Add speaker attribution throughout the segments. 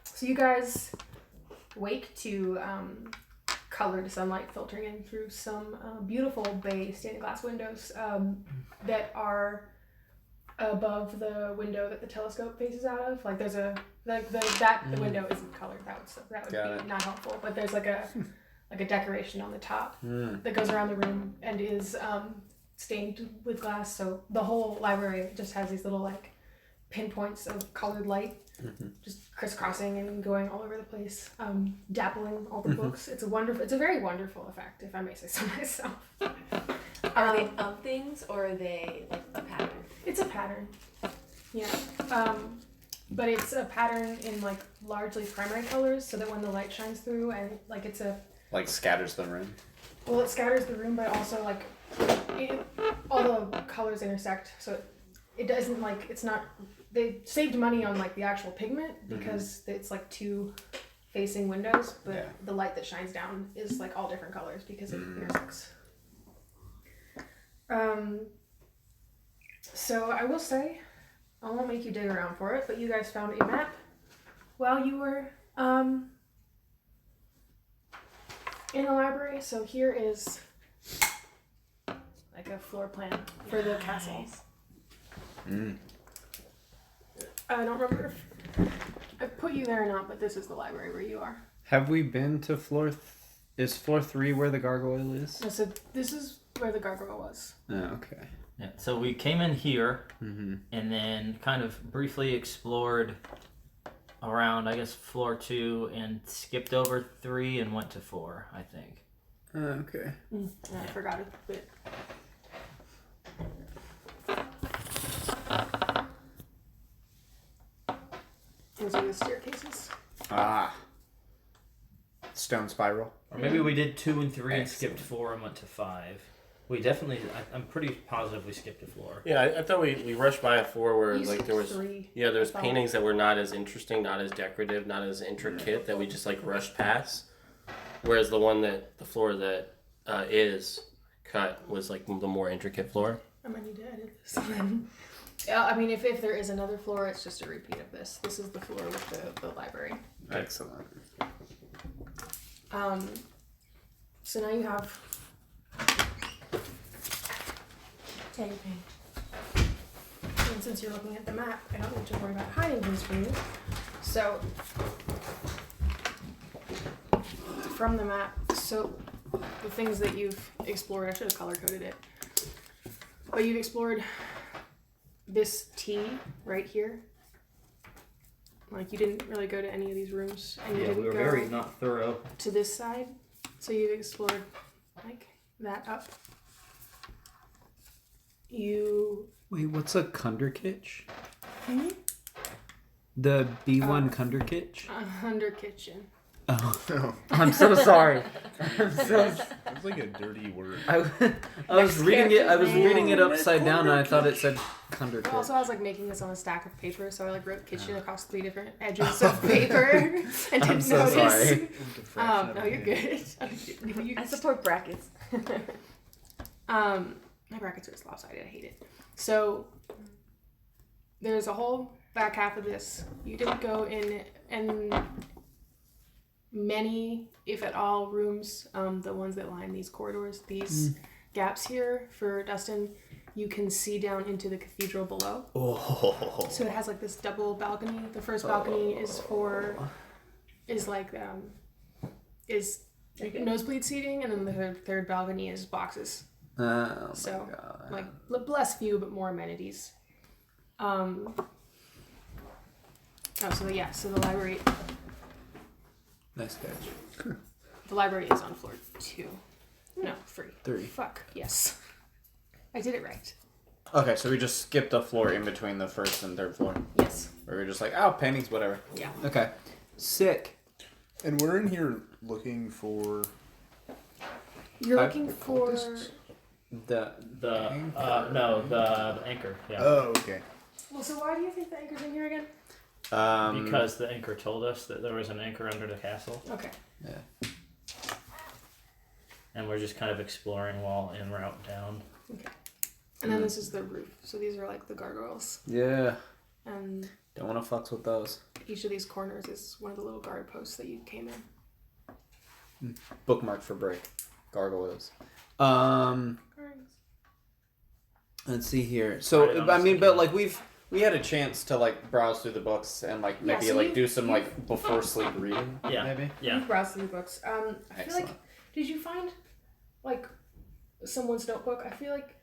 Speaker 1: So you guys wake to colored sunlight filtering in through some beautiful bay stained glass windows that are above the window that the telescope faces out of. Like there's a the window isn't colored. That would be not helpful. But there's like a decoration on the top that goes around the room and is stained with glass. So the whole library just has these little like pinpoints of colored light, just crisscrossing and going all over the place, dappling all the books. It's a very wonderful effect, if I may say so myself.
Speaker 2: Are they of things or are they like a pattern?
Speaker 1: It's a pattern, yeah. But it's a pattern in like largely primary colors, so that when the light shines through and like it's a
Speaker 3: like scatters the room.
Speaker 1: Well, it scatters the room, but also like all the colors intersect, so it doesn't like it's not. They saved money on like the actual pigment because it's like two facing windows, but the light that shines down is like all different colors because it intersects. So I will say, I won't make you dig around for it, but you guys found a map while you were in the library. So here is like a floor plan for the castle. I don't remember if I put you there or not, but this is the library where you are.
Speaker 3: Have we been to floor? Is floor 3 where the gargoyle is?
Speaker 1: No, so this is where the gargoyle was.
Speaker 3: Oh, okay.
Speaker 4: Yeah. So we came in here and then kind of briefly explored around, I guess, floor 2 and skipped over 3 and went to 4, I think.
Speaker 3: Okay.
Speaker 1: I forgot a bit. Those are the staircases.
Speaker 3: Stone spiral.
Speaker 4: Or maybe we did 2 and 3 and skipped 4 and went to 5. We definitely, I'm pretty positive we skipped a floor.
Speaker 5: Yeah, I thought we rushed by a 4 where
Speaker 1: You
Speaker 5: like there was
Speaker 1: 3.
Speaker 5: there was paintings that were not as interesting, not as decorative, not as intricate that we just like rushed past. Whereas the floor that is cut was like the more intricate floor.
Speaker 1: I might need to edit this. Yeah, I mean, if there is another floor, it's just a repeat of this. This is the floor with the library.
Speaker 3: Excellent.
Speaker 1: So now you have. And since you're looking at the map, I don't need to worry about hiding things from you. So, from the map, so the things that you've explored, I should have color coded it, but you've explored this T right here. Like you didn't really go to any of these rooms, and you didn't
Speaker 4: we were
Speaker 1: go
Speaker 4: very not thorough.
Speaker 1: to this side. So you've explored like that up.
Speaker 3: Wait, what's a Kunderkitch? The B1 Kunderkitch?
Speaker 1: Under kitchen.
Speaker 3: Oh. I'm so sorry.
Speaker 6: It's like a dirty word.
Speaker 3: I was reading it. I was reading it upside down, and I thought it said Kunderkitch.
Speaker 1: Also, I was like making this on a stack of paper, so I like wrote kitchen across 3 different edges of paper and didn't
Speaker 3: so
Speaker 1: notice.
Speaker 3: sorry.
Speaker 1: No, you're good.
Speaker 2: I support brackets.
Speaker 1: My brackets are lopsided. I hate it. So there's a whole back half of this. You didn't go in and many, if at all, rooms, the ones that line these corridors, these gaps here for Dustin, you can see down into the cathedral below.
Speaker 3: Oh.
Speaker 1: So it has like this double balcony. The first balcony is nosebleed seating, and then the third balcony is boxes.
Speaker 3: Oh
Speaker 1: So,
Speaker 3: my God.
Speaker 1: like less view but more amenities. So the library.
Speaker 3: Nice catch.
Speaker 1: The library is on floor 2. No, 3.
Speaker 3: 3.
Speaker 1: Fuck, yes. I did it right.
Speaker 3: Okay, so we just skipped a floor in between the first and third floor.
Speaker 1: Yes.
Speaker 3: Or we're just like, oh, paintings, whatever.
Speaker 1: Yeah.
Speaker 3: Okay. Sick.
Speaker 6: And we're in here looking for...
Speaker 1: You're looking for...
Speaker 3: The
Speaker 4: anchor. Yeah.
Speaker 6: Oh, okay.
Speaker 1: Well, so why do you think the anchor's in here again?
Speaker 4: Because the anchor told us that there was an anchor under the castle.
Speaker 1: Okay.
Speaker 3: Yeah.
Speaker 4: And we're just kind of exploring while en route down.
Speaker 1: Okay. And then this is the roof. So these are like the gargoyles.
Speaker 3: Yeah.
Speaker 1: And
Speaker 3: Don't want to fucks with those.
Speaker 1: each of these corners is one of the little guard posts that you came in.
Speaker 3: Bookmark for break. Gargoyles. Let's see here. So
Speaker 4: Right,
Speaker 3: I mean, but like we had a chance to like browse through the books and like maybe
Speaker 1: so
Speaker 3: like do some like before sleep reading.
Speaker 4: Yeah.
Speaker 3: Maybe.
Speaker 4: Yeah.
Speaker 1: You've browsed through the books. I feel
Speaker 3: Excellent.
Speaker 1: like, did you find like someone's notebook? I feel like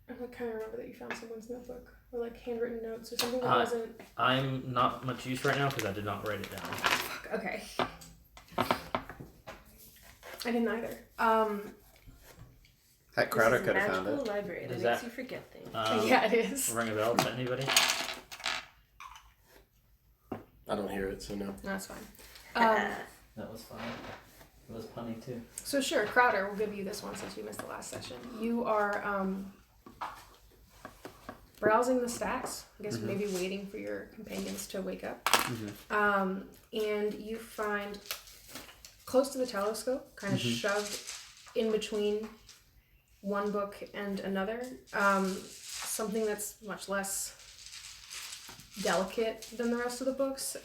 Speaker 1: I kind of remember that you found someone's notebook or like handwritten notes or something that wasn't.
Speaker 4: I'm not much use right now because I did not write it down.
Speaker 1: Fuck. Okay. I didn't either.
Speaker 3: Heck, Crowder
Speaker 2: This is
Speaker 3: could
Speaker 2: a
Speaker 3: have found
Speaker 2: magical
Speaker 3: it.
Speaker 2: library that
Speaker 4: Is
Speaker 2: makes
Speaker 4: that-
Speaker 2: you forget things.
Speaker 1: Yeah, it is.
Speaker 4: Ring a bell to anybody?
Speaker 5: I don't hear it, so no.
Speaker 1: No, that's fine.
Speaker 4: That was fun. It was punny too.
Speaker 1: So sure, Crowder, we'll give you this one since you missed the last session. You are browsing the stacks. I guess maybe waiting for your companions to wake up. And you find close to the telescope, kind of shoved in between one book and another, something that's much less delicate than the rest of the books.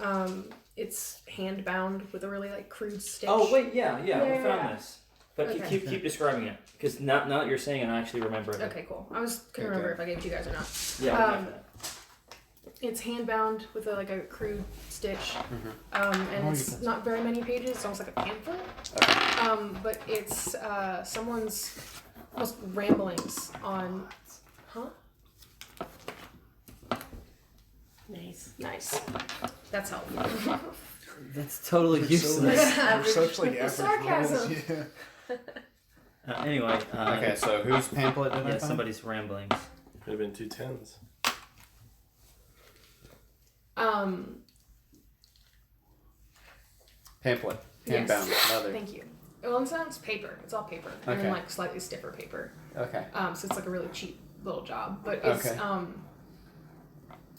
Speaker 1: It's hand bound with a really like crude stitch.
Speaker 4: Oh wait, yeah, we
Speaker 1: Yeah.
Speaker 4: found this. But
Speaker 1: Okay.
Speaker 4: keep describing it because now that you're saying it, I actually remember it.
Speaker 1: Okay, cool. I couldn't remember if I gave it to you guys or not.
Speaker 4: Yeah. I got that.
Speaker 1: It's hand bound with a crude stitch, and it's not very many pages. It's almost like a pamphlet. But it's someone's almost ramblings on. Huh? Nice. That's helpful.
Speaker 4: That's totally
Speaker 6: We're
Speaker 4: useless.
Speaker 6: such like
Speaker 1: The
Speaker 6: average
Speaker 1: sarcasm.
Speaker 6: rolls, yeah.
Speaker 4: Anyway.
Speaker 3: Okay, so whose pamphlet did I
Speaker 4: Yeah,
Speaker 3: find?
Speaker 4: somebody's ramblings.
Speaker 5: Could have been 2 10s.
Speaker 3: Pamphlet.
Speaker 1: Yes.
Speaker 3: Handbound. Leather.
Speaker 1: Thank you. Well, it's not. It's paper. It's all paper, and then
Speaker 3: Okay.
Speaker 1: like slightly stiffer paper.
Speaker 3: Okay.
Speaker 1: So it's like a really cheap little job, but it's
Speaker 3: Okay.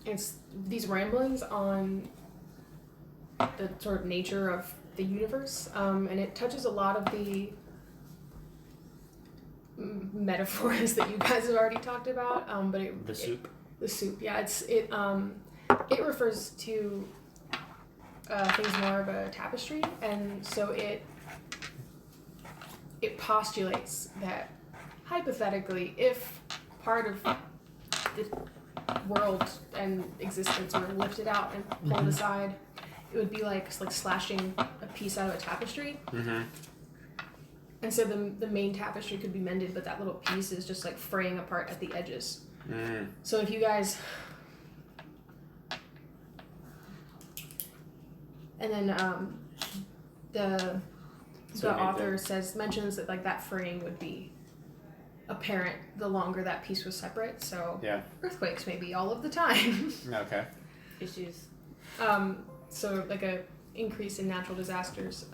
Speaker 1: it's these ramblings on the sort of nature of the universe, and it touches a lot of the metaphors that you guys have already talked about. But
Speaker 4: The soup.
Speaker 1: the soup, yeah, it refers to things more of a tapestry, and so it postulates that hypothetically, if part of the world and existence were lifted out and pulled aside, it would be like slashing a piece out of a tapestry. And so the main tapestry could be mended, but that little piece is just like fraying apart at the edges. So if you guys, and then the author mentions that like that fraying would be apparent the longer that piece was separate. So
Speaker 3: Yeah.
Speaker 1: earthquakes maybe all of the time.
Speaker 3: Okay.
Speaker 2: Issues.
Speaker 1: So like a increase in natural disasters.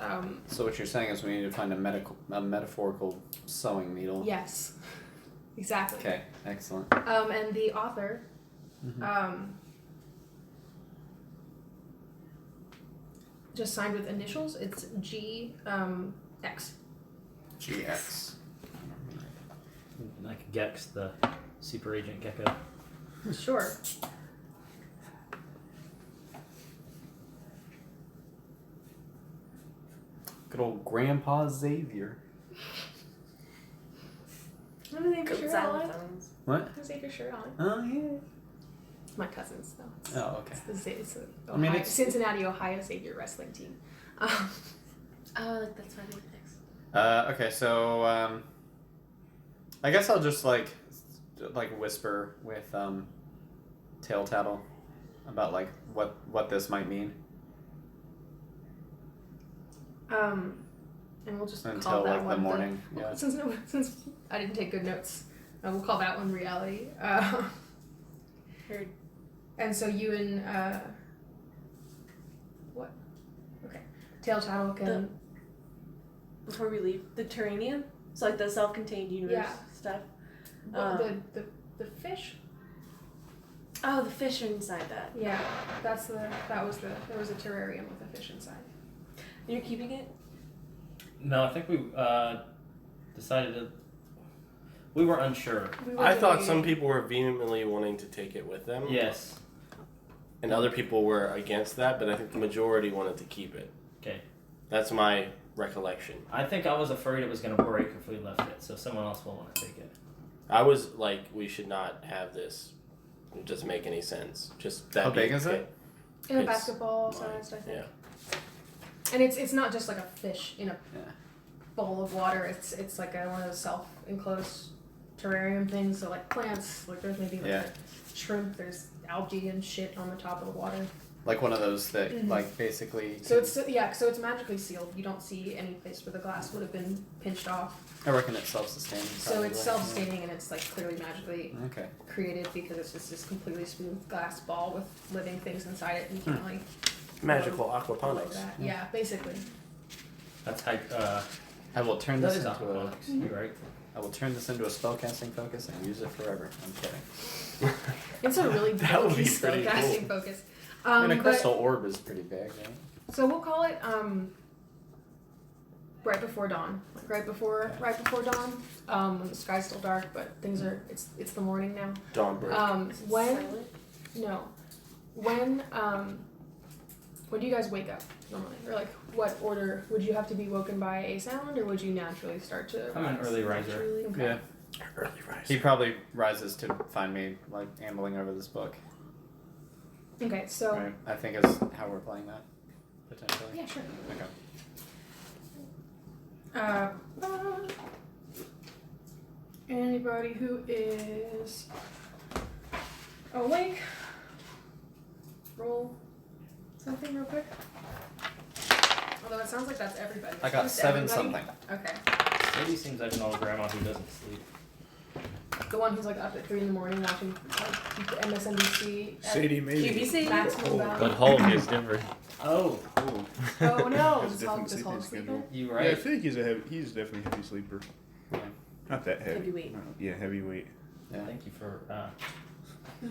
Speaker 3: So what you're saying is we need to find a metaphorical sewing needle.
Speaker 1: Yes, exactly.
Speaker 3: Okay. Excellent.
Speaker 1: And the author, just signed with initials. It's G X.
Speaker 3: GX.
Speaker 4: Like Gex, the super agent gecko.
Speaker 1: Sure.
Speaker 3: Good old Grandpa Xavier.
Speaker 1: What do you think your shirt on?
Speaker 2: Xylophones.
Speaker 3: What?
Speaker 1: Does he have your shirt on?
Speaker 3: Oh yeah.
Speaker 1: It's my cousin's though.
Speaker 3: Oh okay.
Speaker 1: It's the
Speaker 3: I mean,
Speaker 1: Ohio,
Speaker 3: it's-
Speaker 1: Cincinnati, Ohio Xavier wrestling team.
Speaker 2: Oh, like that's funny. Thanks.
Speaker 3: Okay, so I guess I'll just like whisper with Tail Tattle about like what this might mean
Speaker 1: And we'll just
Speaker 3: until
Speaker 1: call that
Speaker 3: like
Speaker 1: one
Speaker 3: the morning.
Speaker 1: well,
Speaker 3: Yeah.
Speaker 1: since I didn't take good notes, we'll call that one reality.
Speaker 2: Heard.
Speaker 1: And so you and what? Okay, Tail Tattle can.
Speaker 2: Before we leave, the Terranium. So like the self-contained universe
Speaker 1: Yeah.
Speaker 2: stuff.
Speaker 1: The fish.
Speaker 2: Oh, the fish are inside that.
Speaker 1: Yeah, there was a terrarium with a fish inside.
Speaker 2: And you're keeping it?
Speaker 4: No, I think we decided to. We were unsure.
Speaker 1: We were
Speaker 5: I thought
Speaker 1: doing-
Speaker 5: some people were vehemently wanting to take it with them.
Speaker 4: Yes.
Speaker 5: and other people were against that, but I think the majority wanted to keep it.
Speaker 4: Okay.
Speaker 5: That's my recollection.
Speaker 4: I think I was afraid it was going to break if we left it, so someone else will want to take it.
Speaker 5: I was like, we should not have this. It doesn't make any sense. Just that.
Speaker 3: How big is it?
Speaker 1: In a
Speaker 5: It's
Speaker 1: basketball
Speaker 5: mine.
Speaker 1: sized, I think.
Speaker 5: Yeah.
Speaker 1: And it's not just like a fish in a
Speaker 3: Yeah.
Speaker 1: bowl of water. It's like one of those self-enclosed terrarium things. So like plants, like there's maybe like
Speaker 3: Yeah.
Speaker 1: a shrimp. There's algae and shit on the top of the water.
Speaker 3: Like one of those that
Speaker 1: Mhm.
Speaker 3: like basically.
Speaker 1: So it's so it's magically sealed. You don't see any place where the glass would have been pinched off.
Speaker 3: I reckon it's self-sustaining.
Speaker 1: So it's
Speaker 3: probably.
Speaker 1: self-sustaining and it's like clearly magically
Speaker 3: Okay.
Speaker 1: created because it's just this completely smooth glass ball with living things inside it, and you can like
Speaker 5: Magical
Speaker 1: blow
Speaker 5: aquaponics.
Speaker 1: that. Yeah, basically.
Speaker 4: That's how.
Speaker 3: I will turn
Speaker 4: That
Speaker 3: this
Speaker 4: is
Speaker 3: into a.
Speaker 4: aquaponics. You're right.
Speaker 3: I will turn this into a spellcasting focus and use it forever. I'm kidding.
Speaker 1: It's a really
Speaker 5: That would be
Speaker 1: big
Speaker 5: pretty
Speaker 1: spellcasting focus.
Speaker 3: I mean, a
Speaker 1: But-
Speaker 3: crystal orb is pretty big, right?
Speaker 1: So we'll call it right before dawn, like right before dawn. When the sky's still dark, but things are it's the morning now.
Speaker 5: Dawn break.
Speaker 1: When
Speaker 2: Silent?
Speaker 1: no, when do you guys wake up normally, or like what order would you have to be woken by a sound, or would you naturally start to?
Speaker 4: I'm an
Speaker 1: rise
Speaker 4: early riser.
Speaker 1: naturally? Okay.
Speaker 3: Yeah.
Speaker 5: Early rise.
Speaker 3: He probably rises to find me like ambling over this book.
Speaker 1: Okay, so
Speaker 3: Right. I think is how we're playing that potentially.
Speaker 1: yeah, sure.
Speaker 3: Okay.
Speaker 1: Anybody who is awake, roll something real quick. Although it sounds like that's everybody.
Speaker 3: I got
Speaker 1: Just
Speaker 3: 7
Speaker 1: everybody?
Speaker 3: something.
Speaker 1: Okay.
Speaker 4: Sadie seems like an old grandma who doesn't sleep.
Speaker 1: The one who's like up at 3 in the morning watching like MSNBC. at
Speaker 6: Sadie, maybe.
Speaker 2: QVC?
Speaker 1: maximum
Speaker 6: Oh.
Speaker 1: value.
Speaker 5: But Hulk is different.
Speaker 4: Oh, cool.
Speaker 1: Oh no!
Speaker 6: Has
Speaker 1: Does
Speaker 6: different
Speaker 1: Hulk
Speaker 6: sleeping
Speaker 1: sleep
Speaker 6: schedule.
Speaker 1: in?
Speaker 4: You
Speaker 6: Yeah, I
Speaker 4: right.
Speaker 6: feel like he's definitely a heavy sleeper.
Speaker 3: Yeah.
Speaker 6: Not that heavy.
Speaker 2: Heavyweight.
Speaker 6: No, yeah, heavyweight.
Speaker 3: Yeah.
Speaker 4: Thank you for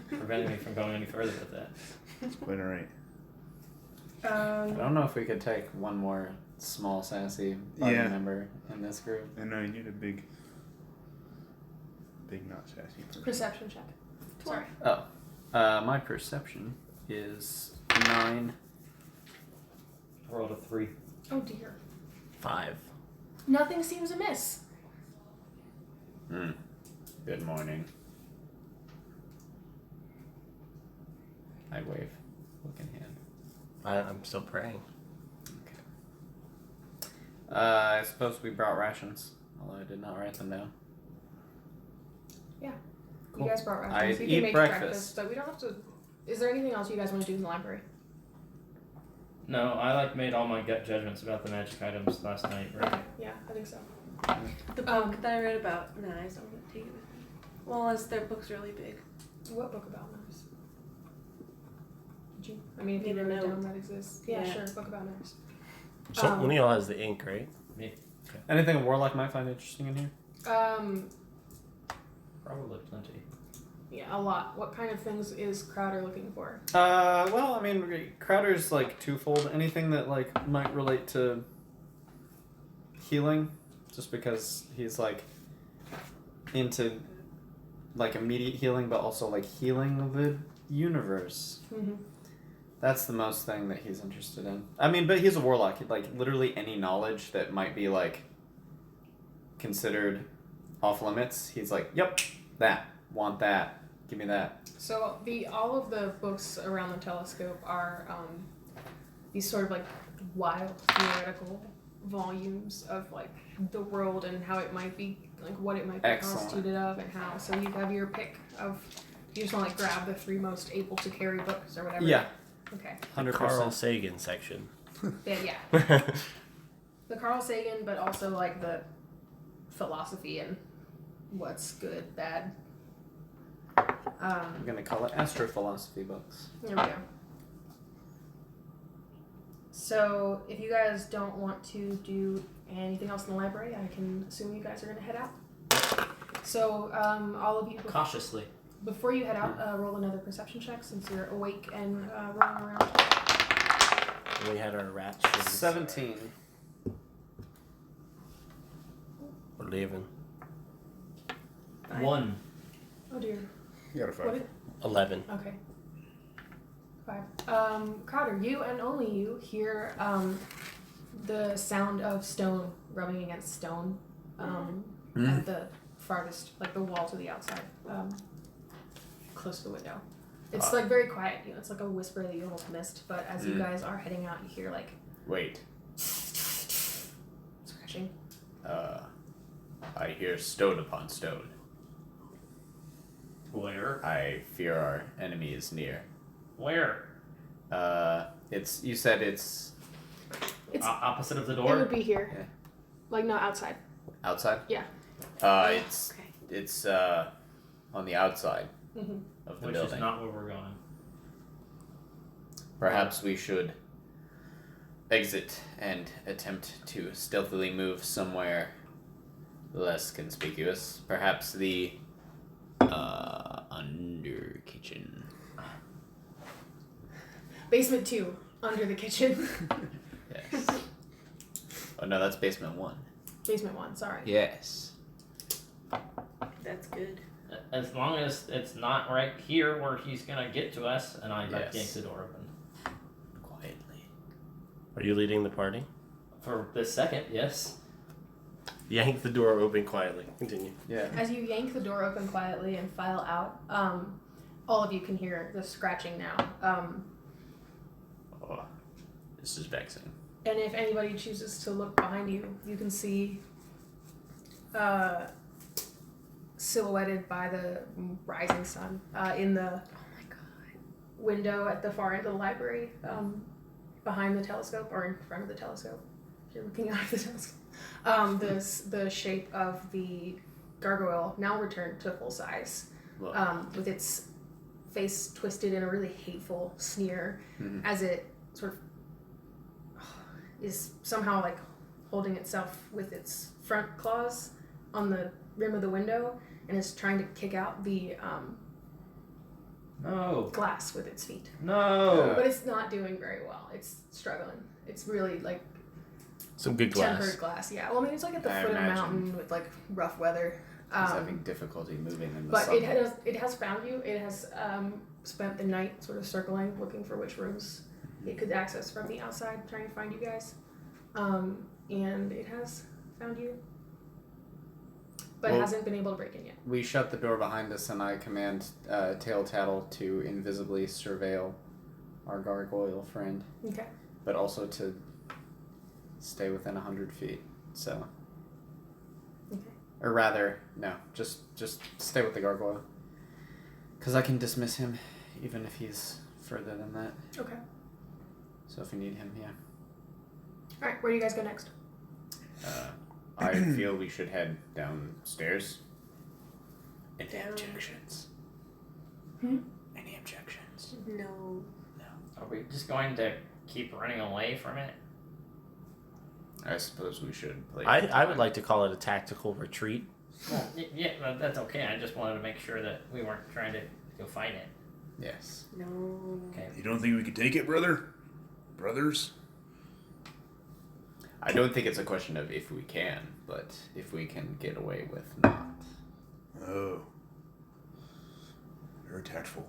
Speaker 4: preventing me from going any further with that.
Speaker 6: It's quite alright.
Speaker 3: I don't know if we could take one more small sassy party
Speaker 6: Yeah.
Speaker 3: member in this group.
Speaker 6: I know you need a big not sassy person.
Speaker 1: Perception check. Sorry.
Speaker 3: Oh. My perception is 9.
Speaker 4: I rolled a 3.
Speaker 1: Oh dear.
Speaker 5: 5.
Speaker 1: Nothing seems amiss.
Speaker 3: Good morning. I wave. Book in hand.
Speaker 5: I'm still praying.
Speaker 3: I suppose we brought rations, although I did not write them down. Cool.
Speaker 1: You guys brought rations.
Speaker 3: I
Speaker 1: You can
Speaker 3: eat
Speaker 1: make
Speaker 3: breakfast.
Speaker 1: but we don't have to. Is there anything else you guys want to do in the library?
Speaker 4: No, I made all my gut judgments about the magic items last night, right?
Speaker 1: Okay. Yeah, I think so.
Speaker 2: The book that I read about knives, I'm gonna take it with me. Well, as their book's really big.
Speaker 1: What book about knives? Did you? I mean, if
Speaker 2: Need
Speaker 1: you
Speaker 2: a
Speaker 1: wrote it
Speaker 2: note.
Speaker 1: down, that exists. Yeah,
Speaker 2: Yeah.
Speaker 1: sure. Book about knives.
Speaker 5: So one of y'all has the ink, right?
Speaker 3: Anything a warlock might find interesting in here?
Speaker 4: Probably plenty.
Speaker 1: Yeah, a lot. What kind of things is Crowder looking for?
Speaker 3: Well, I mean, Crowder's like twofold. Anything that like might relate to healing, just because he's like into like immediate healing, but also like healing the universe.
Speaker 1: Mm-hmm.
Speaker 3: That's the most thing that he's interested in. I mean, but he's a warlock. Like literally any knowledge that might be like considered off limits, he's like, "Yep, that. Want that. Give me that."
Speaker 1: So all of the books around the telescope are these sort of like wild theoretical volumes of like the world and how it might be, like what it might be
Speaker 3: Excellent.
Speaker 1: constituted of and how. So you have your pick of. You just want to like grab the 3 most able to carry books or whatever.
Speaker 3: Yeah,
Speaker 1: Okay.
Speaker 3: 100%.
Speaker 5: Carl Sagan section.
Speaker 1: Yeah. The Carl Sagan, but also like the philosophy and what's good, bad.
Speaker 3: I'm gonna call it astrophilosophy books.
Speaker 1: There we go. So, if you guys don't want to do anything else in the library, I can assume you guys are gonna head out. So, all of you,
Speaker 4: Cautiously.
Speaker 1: before you head out, roll another perception check since you're awake and running around.
Speaker 5: We had our rat shit.
Speaker 3: 17.
Speaker 5: We're leaving.
Speaker 4: 1.
Speaker 1: Oh dear.
Speaker 6: You got a 5.
Speaker 1: What did,
Speaker 5: 11.
Speaker 1: okay. Okay. Crowder, you and only you hear the sound of stone rubbing against stone at the farthest, like the wall to the outside, close to the window. It's like very quiet. You know, it's like a whisper that you almost missed. But as you guys are heading out, you hear like
Speaker 3: Wait.
Speaker 1: scratching.
Speaker 3: I hear stone upon stone.
Speaker 4: Where?
Speaker 3: I fear our enemy is near.
Speaker 4: Where?
Speaker 3: You said it's
Speaker 4: Opposite of the
Speaker 1: It
Speaker 4: door?
Speaker 1: would be here,
Speaker 3: Yeah.
Speaker 1: like not outside.
Speaker 3: outside?
Speaker 1: Yeah.
Speaker 3: It's on the outside of the
Speaker 4: Which
Speaker 3: building.
Speaker 4: is not where we're going.
Speaker 3: Perhaps we should exit and attempt to stealthily move somewhere less conspicuous. Perhaps the under kitchen.
Speaker 1: Basement 2, under the kitchen.
Speaker 3: Yes. Oh no, that's basement 1.
Speaker 1: Basement 1, sorry.
Speaker 3: Yes.
Speaker 2: That's good.
Speaker 4: As long as it's not right here where he's gonna get to us, and I
Speaker 3: Yes.
Speaker 4: yank the door open.
Speaker 3: Quietly.
Speaker 5: Are you leading the party?
Speaker 4: For this second, yes.
Speaker 5: Yank the door open quietly. Continue.
Speaker 3: Yeah.
Speaker 1: As you yank the door open quietly and file out, all of you can hear the scratching now.
Speaker 3: Oh, this is vexing.
Speaker 1: And if anybody chooses to look behind you, you can see silhouetted by the rising sun in the window at the far end of the library, behind the telescope or in front of the telescope. If you're looking out of the telescope, the shape of the gargoyle now returned to full size, with its face twisted in a really hateful sneer, as it sort of is somehow like holding itself with its front claws on the rim of the window and is trying to kick out the
Speaker 4: No.
Speaker 1: glass with its feet.
Speaker 4: No.
Speaker 1: But it's not doing very well. It's struggling. It's really like
Speaker 5: Some good glass.
Speaker 1: tempered glass. Yeah. Well, I mean, it's like at the
Speaker 3: I
Speaker 1: foot of the
Speaker 3: imagine.
Speaker 1: mountain with like rough weather.
Speaker 3: He's having difficulty moving in the
Speaker 1: But
Speaker 3: sunlight.
Speaker 1: it has found you. It has spent the night sort of circling, looking for which rooms it could access from the outside, trying to find you guys. And it has found you, but
Speaker 3: Well-
Speaker 1: hasn't been able to break in yet.
Speaker 3: We shut the door behind us, and I command Tail Tattle to invisibly surveil our gargoyle friend,
Speaker 1: Okay.
Speaker 3: but also to stay within 100 feet. So,
Speaker 1: Okay.
Speaker 3: or rather, no, just stay with the gargoyle, because I can dismiss him, even if he's further than that.
Speaker 1: Okay.
Speaker 3: So if we need him, yeah.
Speaker 1: All right. Where do you guys go next?
Speaker 3: I feel we should head downstairs. Any
Speaker 2: Down.
Speaker 3: objections?
Speaker 1: Hmm?
Speaker 3: Any objections?
Speaker 2: No.
Speaker 4: Are we just going to keep running away from it?
Speaker 3: I suppose we should play.
Speaker 5: I would like to call it a tactical retreat.
Speaker 4: Well, yeah, that's okay. I just wanted to make sure that we weren't trying to go fight it.
Speaker 3: Yes.
Speaker 2: No.
Speaker 4: Okay.
Speaker 6: You don't think we could take it, brother? Brothers?
Speaker 3: I don't think it's a question of if we can, but if we can get away with not.
Speaker 6: Oh. Very tactful.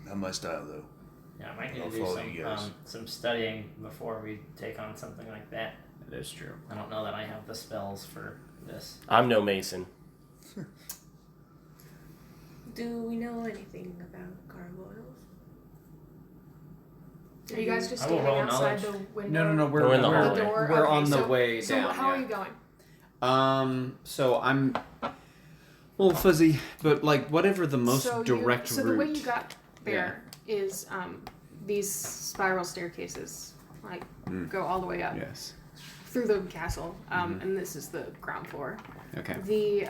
Speaker 6: Not my style, though.
Speaker 4: Yeah, I might need
Speaker 6: I'll
Speaker 4: to do
Speaker 6: follow you guys.
Speaker 4: some studying before we take on something like that.
Speaker 3: That is true.
Speaker 4: I don't know that I have the spells for this.
Speaker 5: I'm no mason.
Speaker 2: Do we know anything about gargoyles?
Speaker 1: Are you guys just
Speaker 4: I will
Speaker 1: standing
Speaker 4: roll
Speaker 1: outside
Speaker 4: knowledge.
Speaker 1: the window?
Speaker 3: No.
Speaker 5: We're in the
Speaker 1: The
Speaker 5: hallway.
Speaker 1: door.
Speaker 3: We're
Speaker 1: Okay,
Speaker 3: on the
Speaker 1: so-
Speaker 3: way
Speaker 1: So
Speaker 3: down.
Speaker 1: how are you going?
Speaker 3: So I'm a little fuzzy, but like whatever the most
Speaker 1: so
Speaker 3: direct
Speaker 1: so
Speaker 3: route.
Speaker 1: the way you got there is these spiral staircases, like go all the way up
Speaker 3: Yes.
Speaker 1: through the castle, and this is the ground floor.
Speaker 3: Okay.
Speaker 1: The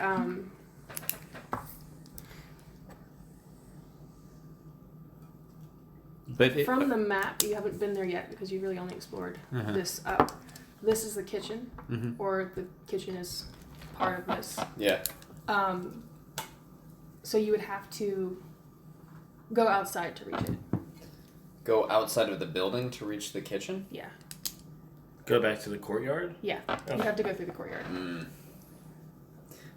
Speaker 3: But it,
Speaker 1: from the map, you haven't been there yet because you really only explored
Speaker 3: Uh-huh.
Speaker 1: this up. This is the kitchen,
Speaker 3: Mhm.
Speaker 1: or the kitchen is part of this.
Speaker 3: yeah.
Speaker 1: So you would have to go outside to reach it.
Speaker 3: Go outside of the building to reach the kitchen.
Speaker 1: Yeah,
Speaker 5: Go back to the courtyard?
Speaker 1: yeah. You have to go through the courtyard.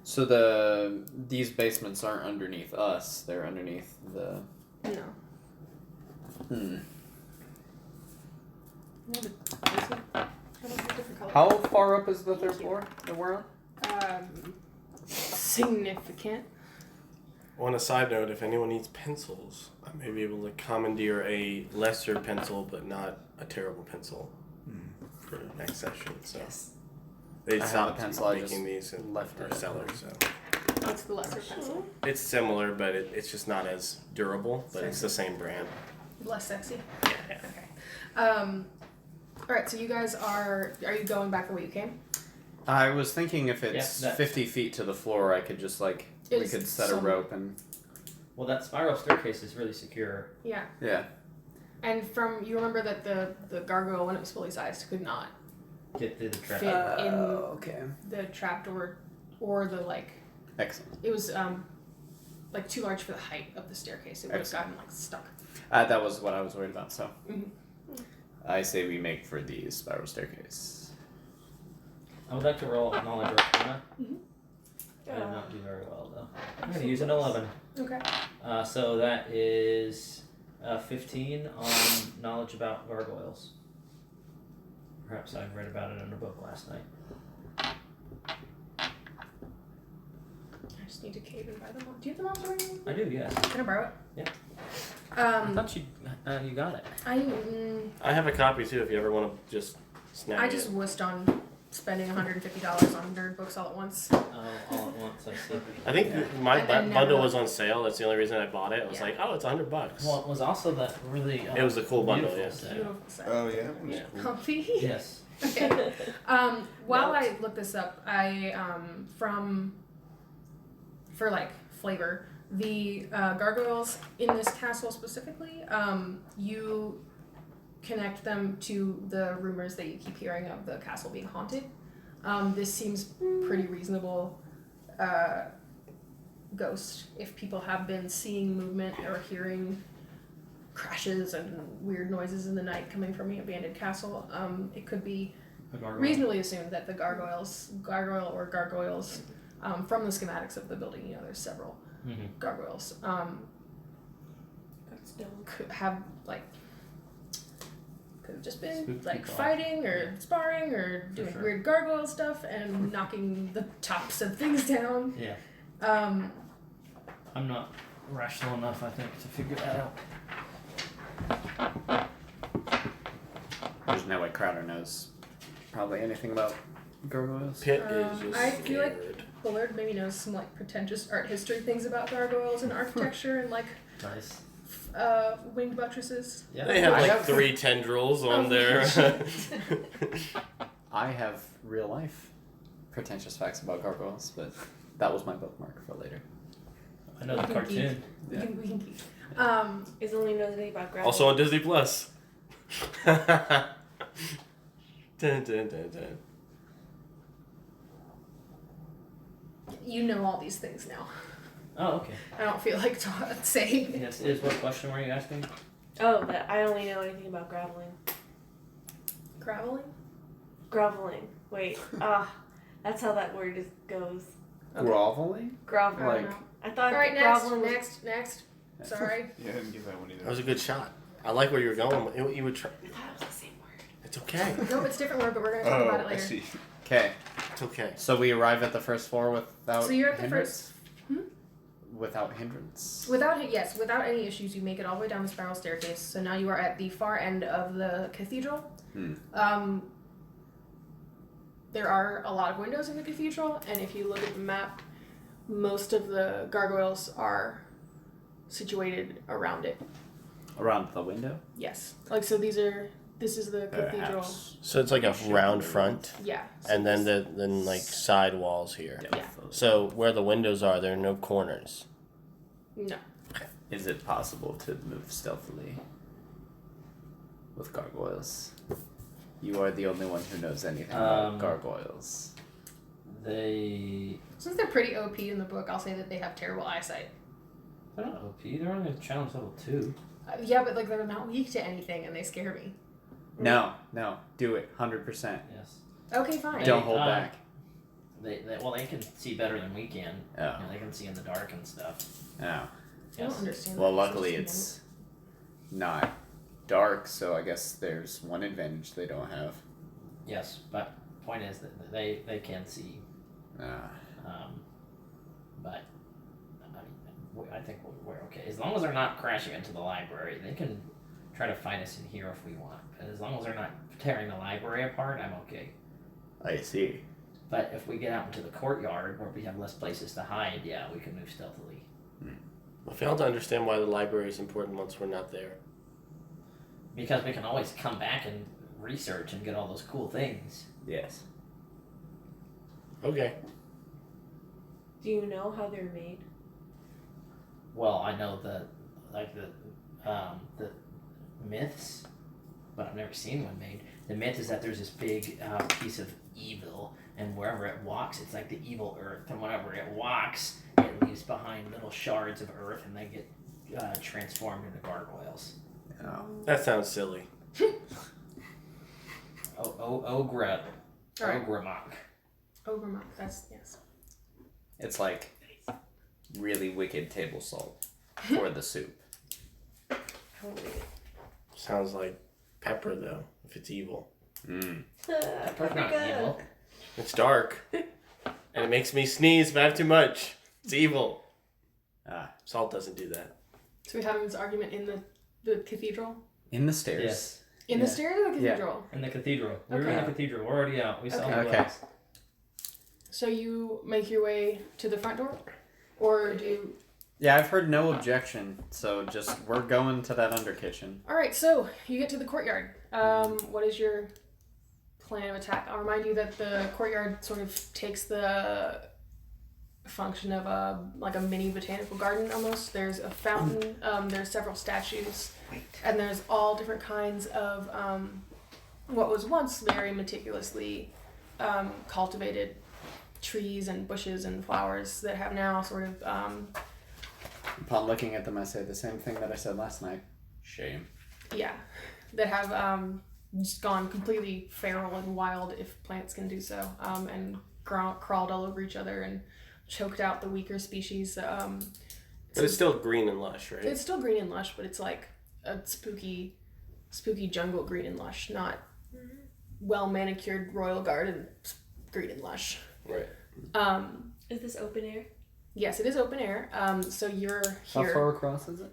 Speaker 3: So these basements aren't underneath us; they're underneath the.
Speaker 1: No.
Speaker 3: How far up is the third floor that we're on?
Speaker 1: Significant.
Speaker 5: On a side note, if anyone needs pencils, I may be able to commandeer a lesser pencil, but not a terrible pencil for next session. So they
Speaker 3: I have
Speaker 5: stopped
Speaker 3: a pencil, I
Speaker 5: making
Speaker 3: just
Speaker 5: these and
Speaker 3: left
Speaker 5: our
Speaker 3: it.
Speaker 5: sellers. So
Speaker 1: What's the lesser pencil?
Speaker 5: it's similar, but it's just not as durable. But it's the same brand.
Speaker 1: Less sexy.
Speaker 5: Yeah.
Speaker 1: Okay. All right. So you guys are you going back the way you came?
Speaker 3: I was thinking if it's
Speaker 4: Yeah, that-
Speaker 3: 50 feet to the floor, I could just like we
Speaker 1: It's
Speaker 3: could set a
Speaker 1: some-
Speaker 3: rope and
Speaker 4: Well, that spiral staircase is really secure.
Speaker 1: Yeah.
Speaker 3: yeah.
Speaker 1: And you remember that the gargoyle, when it was fully sized, could not
Speaker 4: Get through the trap.
Speaker 1: fit in
Speaker 3: Okay.
Speaker 1: the trapdoor or the like.
Speaker 3: Excellent.
Speaker 1: It was like too large for the height of the staircase. It would have gotten like stuck.
Speaker 3: That was what I was worried about. So
Speaker 1: Mhm.
Speaker 3: I say we make for the spiral staircase.
Speaker 4: I would like to roll knowledge arcana.
Speaker 1: Mhm.
Speaker 4: I did not do very well though. I'm going to use an 11.
Speaker 1: Okay.
Speaker 4: So that is 15 on knowledge about gargoyles. Perhaps I read about it in a book last night.
Speaker 1: I just need to cave and buy them all. Do you have the monster ring?
Speaker 4: I do, yes.
Speaker 1: Can I borrow it?
Speaker 4: Yeah. I
Speaker 1: Um,
Speaker 4: thought you got it.
Speaker 5: I have a copy too. If you ever want to just snag
Speaker 1: I
Speaker 5: it.
Speaker 1: just wussed on spending $150 on nerd books all at once.
Speaker 4: All at once, I see.
Speaker 5: I think my
Speaker 1: And then
Speaker 5: bundle
Speaker 1: never-
Speaker 5: was on sale. That's the only reason I bought it. I was
Speaker 1: Yeah.
Speaker 5: like, oh, it's $100.
Speaker 4: Well, it was also that really.
Speaker 5: It was a cool bundle,
Speaker 4: beautiful
Speaker 5: yeah.
Speaker 4: set.
Speaker 1: Beautiful set.
Speaker 6: Oh yeah.
Speaker 5: Yeah.
Speaker 1: Comfy.
Speaker 4: Yes.
Speaker 1: Okay. While I look this up, I for like flavor, the gargoyles in this castle specifically, you connect them to the rumors that you keep hearing of the castle being haunted. This seems pretty reasonable. Ghost. If people have been seeing movement or hearing crashes and weird noises in the night coming from the abandoned castle, it could be
Speaker 4: A gargoyle.
Speaker 1: reasonably assumed that the gargoyle or gargoyles, from the schematics of the building, you know, there's several
Speaker 4: Mhm.
Speaker 1: gargoyles,
Speaker 2: That's dumb.
Speaker 1: could have could have just been
Speaker 4: Spooked
Speaker 1: like
Speaker 4: people.
Speaker 1: fighting or sparring or doing
Speaker 4: sure.
Speaker 1: weird gargoyle stuff and knocking the tops of things down.
Speaker 4: Yeah.
Speaker 1: Um,
Speaker 4: I'm not rational enough, I think, to figure that out.
Speaker 3: There's no way Crowder knows probably anything about gargoyles.
Speaker 5: Pitt is just
Speaker 1: I feel like
Speaker 5: scared.
Speaker 1: Bullard maybe knows some like pretentious art history things about gargoyles and architecture and like
Speaker 4: Nice.
Speaker 1: winged buttresses.
Speaker 4: Yeah.
Speaker 5: They have
Speaker 3: I
Speaker 5: like
Speaker 3: have-
Speaker 5: 3 tendrils on
Speaker 1: Oh,
Speaker 5: their.
Speaker 3: I have real life pretentious facts about gargoyles, but that was my bookmark for later.
Speaker 4: I know the cartoon.
Speaker 1: We can keep.
Speaker 2: Is only knows anything about gravel.
Speaker 5: Also on Disney Plus. Dun, dun, dun, dun.
Speaker 1: You know all these things now.
Speaker 4: Oh, okay.
Speaker 1: I don't feel like saying.
Speaker 4: Yes, is what question were you asking?
Speaker 2: Oh, that I only know anything about graveling.
Speaker 1: Graveling?
Speaker 2: Groveling. Wait. That's how that word goes.
Speaker 1: Okay.
Speaker 3: Groveling?
Speaker 2: Groveling.
Speaker 3: Like-
Speaker 2: I thought
Speaker 1: Alright, next,
Speaker 2: groveling was.
Speaker 1: next. Sorry.
Speaker 6: Yeah, I didn't get that one either.
Speaker 5: That was a good shot. I like where you were going. You would try.
Speaker 2: I thought it was the same word.
Speaker 5: It's okay.
Speaker 1: No, it's a different word, but we're gonna talk about it
Speaker 6: Oh, I
Speaker 1: later.
Speaker 6: see.
Speaker 3: Okay,
Speaker 5: It's okay.
Speaker 3: so we arrive at the first floor without
Speaker 1: So you're at the
Speaker 3: hindrance?
Speaker 1: first.
Speaker 3: Without hindrance.
Speaker 1: Without any issues, you make it all the way down the spiral staircase. So now you are at the far end of the cathedral. There are a lot of windows in the cathedral, and if you look at the map, most of the gargoyles are situated around it.
Speaker 3: Around the window?
Speaker 1: Yes. Like, so this is the cathedral.
Speaker 3: Perhaps.
Speaker 5: So it's like a round front,
Speaker 1: Yeah.
Speaker 5: and then then like side walls here.
Speaker 1: Yeah.
Speaker 5: So where the windows are, there are no corners.
Speaker 1: No.
Speaker 3: Is it possible to move stealthily with gargoyles? You are the only one who knows anything about gargoyles.
Speaker 1: Since they're pretty OP in the book, I'll say that they have terrible eyesight.
Speaker 4: They're not OP. They're only challenge level 2.
Speaker 1: Yeah, but like they're not weak to anything, and they scare me.
Speaker 3: No, do it, 100%.
Speaker 4: Yes.
Speaker 1: Okay, fine.
Speaker 3: Don't hold back.
Speaker 4: They can see better than we can.
Speaker 3: Oh.
Speaker 4: You know, they can see in the dark and stuff.
Speaker 3: Oh.
Speaker 1: I don't understand.
Speaker 3: Well,
Speaker 1: that.
Speaker 3: luckily
Speaker 1: It's
Speaker 3: it's not dark, so I guess there's one advantage they don't have.
Speaker 4: Yes, but point is that they can see. But I mean, I think we're okay as long as they're not crashing into the library. They can try to find us in here if we want. But as long as they're not tearing the library apart, I'm okay.
Speaker 3: I see.
Speaker 4: But if we get out into the courtyard where we have less places to hide, yeah, we can move stealthily.
Speaker 5: I fail to understand why the library is important once we're not there.
Speaker 4: Because we can always come back and research and get all those cool things.
Speaker 3: Yes.
Speaker 5: Okay.
Speaker 2: Do you know how they're made?
Speaker 4: Well, I know the myths, but I've never seen one made. The myth is that there's this big piece of evil, and wherever it walks, it's like the evil earth. And whenever it walks, it leaves behind little shards of earth, and they get transformed into gargoyles.
Speaker 3: Oh.
Speaker 5: That sounds silly.
Speaker 4: Ogre.
Speaker 1: All right.
Speaker 4: Ogremock.
Speaker 1: Overmont. That's yes.
Speaker 3: It's like really wicked table salt for the soup.
Speaker 5: Sounds like pepper though, if it's evil.
Speaker 4: Pepper's not evil.
Speaker 5: It's dark. And it makes me sneeze if I have too much. It's evil. Salt doesn't do that.
Speaker 1: So we're having this argument in the cathedral?
Speaker 3: In the stairs.
Speaker 4: Yes.
Speaker 1: In the stairs of the cathedral?
Speaker 4: In the cathedral. We're in
Speaker 1: Okay.
Speaker 4: the cathedral. We're already out. We saw the
Speaker 3: Okay.
Speaker 4: glass.
Speaker 1: So you make your way to the front door? Or do you...
Speaker 3: Yeah, I've heard no objection, so just we're going to that under kitchen.
Speaker 1: Alright, so you get to the courtyard. What is your plan of attack? I'll remind you that the courtyard sort of takes the function of a mini botanical garden almost. There's a fountain, there's several statues, and there's all different kinds of what was once very meticulously cultivated trees and bushes and flowers that have now sort of
Speaker 3: Upon looking at them, I say the same thing that I said last night. Shame.
Speaker 1: that have just gone completely feral and wild, if plants can do so, and crawled all over each other and choked out the weaker species.
Speaker 5: But it's still green and lush, right?
Speaker 1: It's still green and lush, but it's like a spooky jungle green and lush, not well manicured royal garden green and lush.
Speaker 5: Right.
Speaker 2: Is this open air?
Speaker 1: Yes, it is open air. So you're
Speaker 3: How
Speaker 1: here.
Speaker 3: far across is it?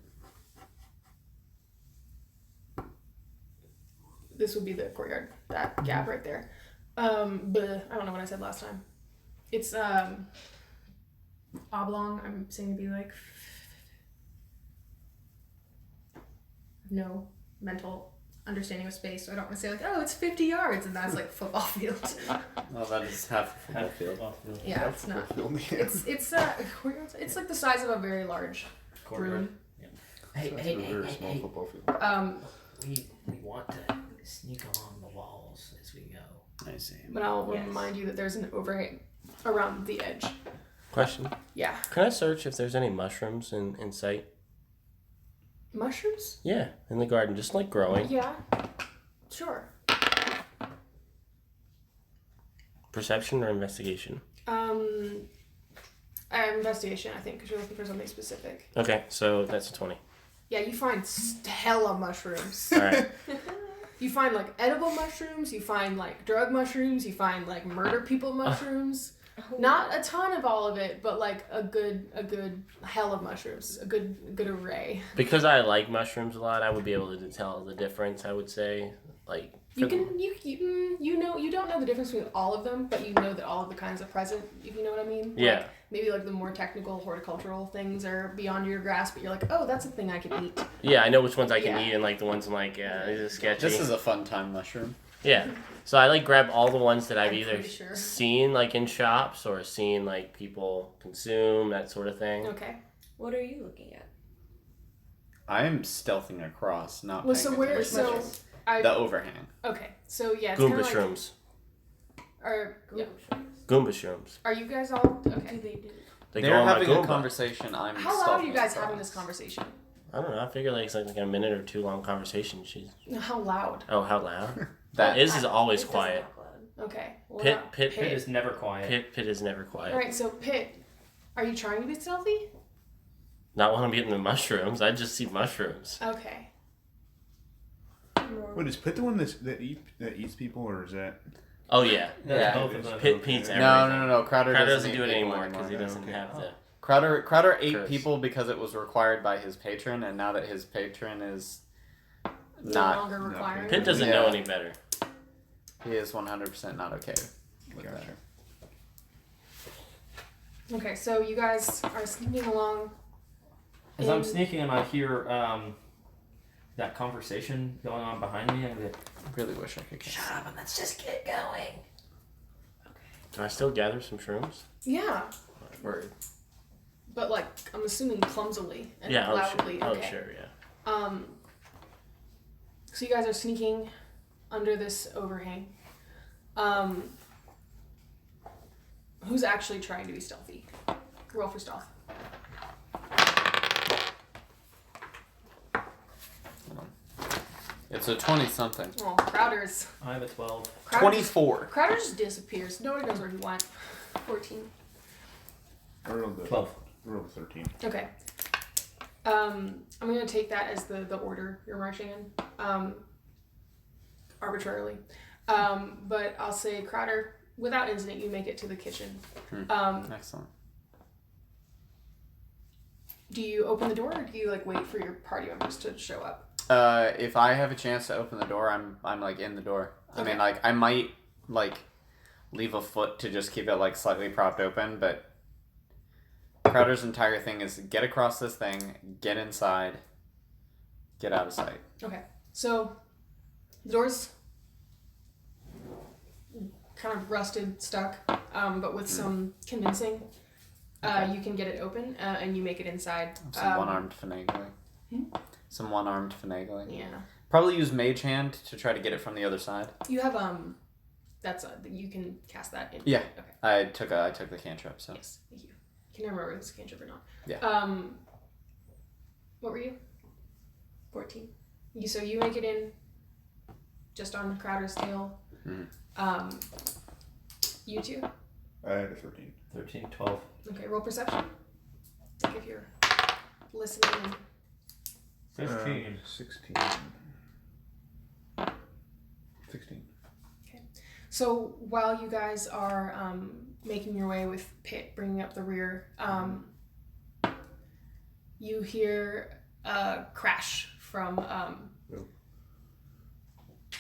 Speaker 1: This would be the courtyard. That gap right there. I don't know what I said last time. It's oblong. I'm saying to be like no mental understanding of space. So I don't want to say like, oh, it's 50 yards, and that's like football field.
Speaker 3: Well, that is half a football field.
Speaker 1: Yeah, it's not. It's it's like the size of a very large room.
Speaker 4: Hey,
Speaker 6: football field.
Speaker 4: we want to sneak along the walls as we go.
Speaker 3: I see.
Speaker 1: But I'll
Speaker 4: Yes.
Speaker 1: remind you that there's an overhang around the edge.
Speaker 5: Question.
Speaker 1: Yeah.
Speaker 5: Can I search if there's any mushrooms in sight?
Speaker 1: Mushrooms?
Speaker 5: Yeah, in the garden, just like growing.
Speaker 1: Yeah. Sure.
Speaker 5: Perception or investigation?
Speaker 1: Investigation, I think, because you're looking for something specific.
Speaker 5: Okay, so that's a 20.
Speaker 1: Yeah, you find hella mushrooms.
Speaker 5: Alright.
Speaker 1: You find like edible mushrooms, you find like drug mushrooms, you find like murder people mushrooms. Not a ton of all of it, but like a good hell of mushrooms, a good array.
Speaker 5: Because I like mushrooms a lot, I would be able to tell the difference, I would say. Like
Speaker 1: You know you don't know the difference between all of them, but you know that all of the kinds are present, if you know what I mean.
Speaker 5: Yeah.
Speaker 1: Like, maybe like the more technical horticultural things are beyond your grasp, but you're like, oh, that's a thing I can eat.
Speaker 5: Yeah, I know which ones I can
Speaker 1: Yeah.
Speaker 5: eat and like the ones I'm like, yeah, these are sketchy.
Speaker 3: This is a fun time mushroom.
Speaker 5: Yeah. So I like grab all the ones that I've
Speaker 1: I'm
Speaker 5: either
Speaker 1: pretty sure.
Speaker 5: seen like in shops or seen like people consume, that sort of thing.
Speaker 1: Okay.
Speaker 2: What are you looking at?
Speaker 3: I am stealthing across, not
Speaker 1: Well,
Speaker 3: paying
Speaker 1: so where?
Speaker 3: attention.
Speaker 1: So I.
Speaker 3: The overhang.
Speaker 1: Okay. So yeah. It's
Speaker 5: Goomba
Speaker 1: kinda like,
Speaker 5: shrooms.
Speaker 1: Yeah.
Speaker 5: Goomba shrooms.
Speaker 1: Are you guys all
Speaker 2: What
Speaker 1: okay?
Speaker 2: do they do?
Speaker 5: They
Speaker 3: They're
Speaker 5: go on my
Speaker 3: having a
Speaker 5: Goomba.
Speaker 3: conversation. I'm
Speaker 1: How loud are
Speaker 3: stalking
Speaker 1: you guys
Speaker 3: across.
Speaker 1: having this conversation?
Speaker 5: I don't know. I figure like it's like a minute or two long conversation. She's
Speaker 1: How loud?
Speaker 5: oh, how loud?
Speaker 3: That
Speaker 5: His is always
Speaker 2: It doesn't
Speaker 5: quiet.
Speaker 2: talk loud.
Speaker 1: Okay. Well,
Speaker 5: Pit,
Speaker 1: not-
Speaker 5: pit,
Speaker 4: Pit is never quiet.
Speaker 5: Pit is never quiet.
Speaker 1: All right. So Pit, are you trying to be stealthy?
Speaker 5: Not when I'm getting the mushrooms. I just see mushrooms.
Speaker 1: Okay.
Speaker 2: more.
Speaker 6: Wait, is Pit the one that eats people, or is that?
Speaker 5: Oh yeah.
Speaker 4: That's
Speaker 3: Yeah.
Speaker 4: both of them.
Speaker 5: Pit eats everything.
Speaker 3: No. Crowder
Speaker 5: Doesn't
Speaker 3: eat
Speaker 5: do it
Speaker 3: people
Speaker 5: anymore because he doesn't
Speaker 6: Okay.
Speaker 5: have the.
Speaker 3: Crowder ate
Speaker 5: Curse.
Speaker 3: people because it was required by his patron, and now that his patron is
Speaker 1: No
Speaker 3: not,
Speaker 1: longer requiring.
Speaker 5: Pit doesn't
Speaker 3: Yeah.
Speaker 5: know any better.
Speaker 3: he is 100% not okay with
Speaker 6: Gotcha.
Speaker 3: that.
Speaker 1: Okay, so you guys are sneaking along.
Speaker 4: As I'm
Speaker 1: in-
Speaker 4: sneaking and I hear that conversation going on behind me, I'm like,
Speaker 3: Really wish I could.
Speaker 4: shut up and let's just get going.
Speaker 5: Can I still gather some shrooms?
Speaker 1: Yeah,
Speaker 5: Word.
Speaker 1: but like I'm assuming clumsily and
Speaker 5: Yeah.
Speaker 1: loudly.
Speaker 5: Oh,
Speaker 1: Okay.
Speaker 5: sure. Yeah.
Speaker 1: So you guys are sneaking under this overhang. Who's actually trying to be stealthy? Roll for stealth.
Speaker 3: It's a 20-something.
Speaker 1: Oh, Crowder's.
Speaker 4: I have a 12.
Speaker 3: 24.
Speaker 1: Crowder just disappears. Nobody knows where he went. 14.
Speaker 6: I rolled the
Speaker 4: 12.
Speaker 6: I rolled the 13.
Speaker 1: Okay. I'm gonna take that as the order you're marching in. Arbitrarily. But I'll say Crowder, without incident, you make it to the kitchen.
Speaker 3: Excellent.
Speaker 1: Do you open the door or do you like wait for your party members to show up?
Speaker 3: If I have a chance to open the door, I'm like in the door. I
Speaker 1: Okay.
Speaker 3: mean, like I might like leave a foot to just keep it like slightly propped open, but Crowder's entire thing is get across this thing, get inside, get out of sight.
Speaker 1: Okay. So the door's kind of rusted, stuck, but with some convincing, you can get it open and you make it inside.
Speaker 3: Some one-armed finagling.
Speaker 1: Hmm?
Speaker 3: Some one-armed finagling.
Speaker 1: Yeah.
Speaker 3: Probably use Mage Hand to try to get it from the other side.
Speaker 1: You have that's you can cast that in.
Speaker 3: Yeah.
Speaker 1: Okay.
Speaker 3: I took the cantrip, so.
Speaker 1: Yes. Thank you. Can never remember if it's a cantrip or not.
Speaker 3: Yeah.
Speaker 1: What were you? 14. So you make it in just on Crowder's tail.
Speaker 3: Mhm.
Speaker 1: You two?
Speaker 6: I had a 13.
Speaker 4: 13, 12.
Speaker 1: Okay, roll perception. Like if you're listening and
Speaker 4: 15.
Speaker 6: 16. 16.
Speaker 1: so while you guys are making your way with Pitt bringing up the rear, you hear a crash from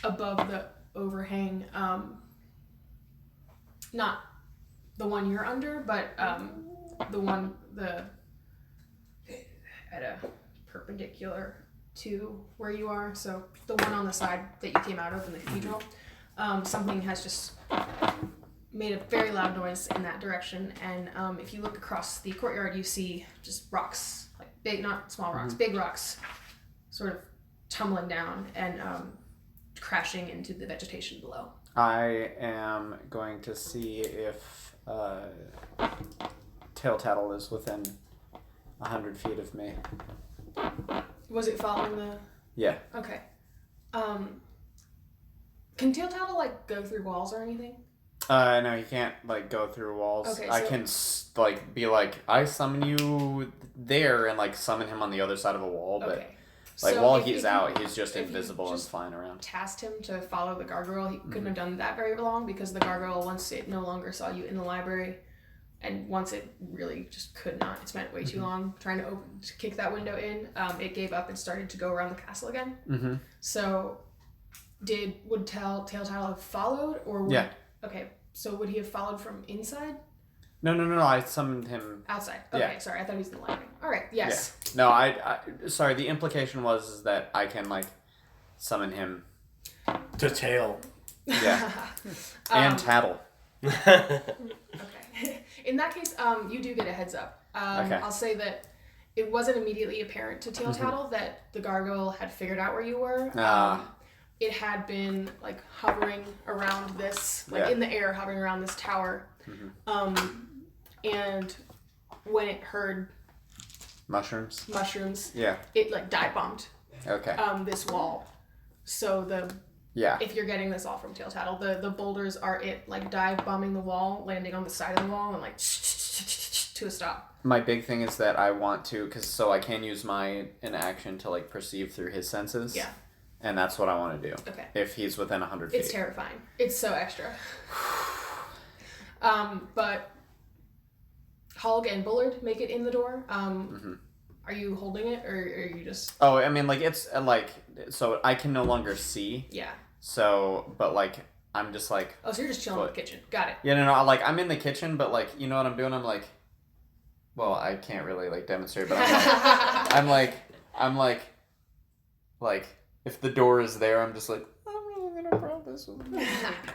Speaker 1: above the overhang. Not the one you're under, but at a perpendicular to where you are. So the one on the side that you came out of in the cathedral. Something has just made a very loud noise in that direction, and if you look across the courtyard, you see just rocks, like big, not small rocks, big rocks, sort of tumbling down and crashing into the vegetation below.
Speaker 3: I am going to see if Tail Tattle is within 100 feet of me.
Speaker 1: Was it following the?
Speaker 3: Yeah.
Speaker 1: Okay. Can Tail Tattle like go through walls or anything?
Speaker 3: No, he can't like go through walls.
Speaker 1: Okay,
Speaker 3: I
Speaker 1: so-
Speaker 3: can like be like, I summon you there, and like summon him on the other side of a wall. But
Speaker 1: Okay.
Speaker 3: like
Speaker 1: So
Speaker 3: while
Speaker 1: if
Speaker 3: he's
Speaker 1: you-
Speaker 3: out, he's just
Speaker 1: if you
Speaker 3: invisible and
Speaker 1: just
Speaker 3: flying around.
Speaker 1: tasked him to follow the gargoyle, he couldn't have done that very long because the gargoyle, once it no longer saw you in the library, and once it really just could not, it spent way too long trying to kick that window in, it gave up and started to go around the castle again.
Speaker 3: Mm-hmm.
Speaker 1: So would Tail Tattle have followed, or would,
Speaker 3: Yeah.
Speaker 1: Okay, so would he have followed from inside?
Speaker 3: No. I summoned him.
Speaker 1: Outside. Okay,
Speaker 3: Yeah.
Speaker 1: sorry, I thought he was in the library. All right, yes.
Speaker 3: No, I sorry. The implication was that I can like summon him.
Speaker 5: To tail.
Speaker 3: Yeah. And Tattle.
Speaker 1: Okay. In that case, you do get a heads up.
Speaker 3: Okay.
Speaker 1: I'll say that it wasn't immediately apparent to Tail Tattle that the gargoyle had figured out where you were. It had been like hovering around this, like
Speaker 3: Yeah.
Speaker 1: in the air, hovering around this tower. And when it heard
Speaker 3: Mushrooms.
Speaker 1: mushrooms,
Speaker 3: Yeah.
Speaker 1: it like dive bombed
Speaker 3: Okay.
Speaker 1: this wall. So
Speaker 3: Yeah.
Speaker 1: if you're getting this all from Tail Tattle, the boulders are it like dive bombing the wall, landing on the side of the wall, and like to a stop.
Speaker 3: My big thing is that I want to, so I can use an action to like perceive through his senses.
Speaker 1: Yeah.
Speaker 3: and that's what I want to do.
Speaker 1: Okay.
Speaker 3: If he's within 100 feet.
Speaker 1: It's terrifying. It's so extra. But Hogg and Bullard make it in the door. Are you holding it, or are you just...
Speaker 3: Oh, I mean, like, it's, like, so I can no longer see.
Speaker 1: Yeah.
Speaker 3: So, but, like, I'm just, like...
Speaker 1: Oh, so you're just chilling in the kitchen. Got it.
Speaker 3: Yeah, no, like, I'm in the kitchen, but, like, you know what I'm doing? I'm, like... Well, I can't really, like, demonstrate, but I'm, like, if the door is there, I'm just, like, I'm really gonna prop this one.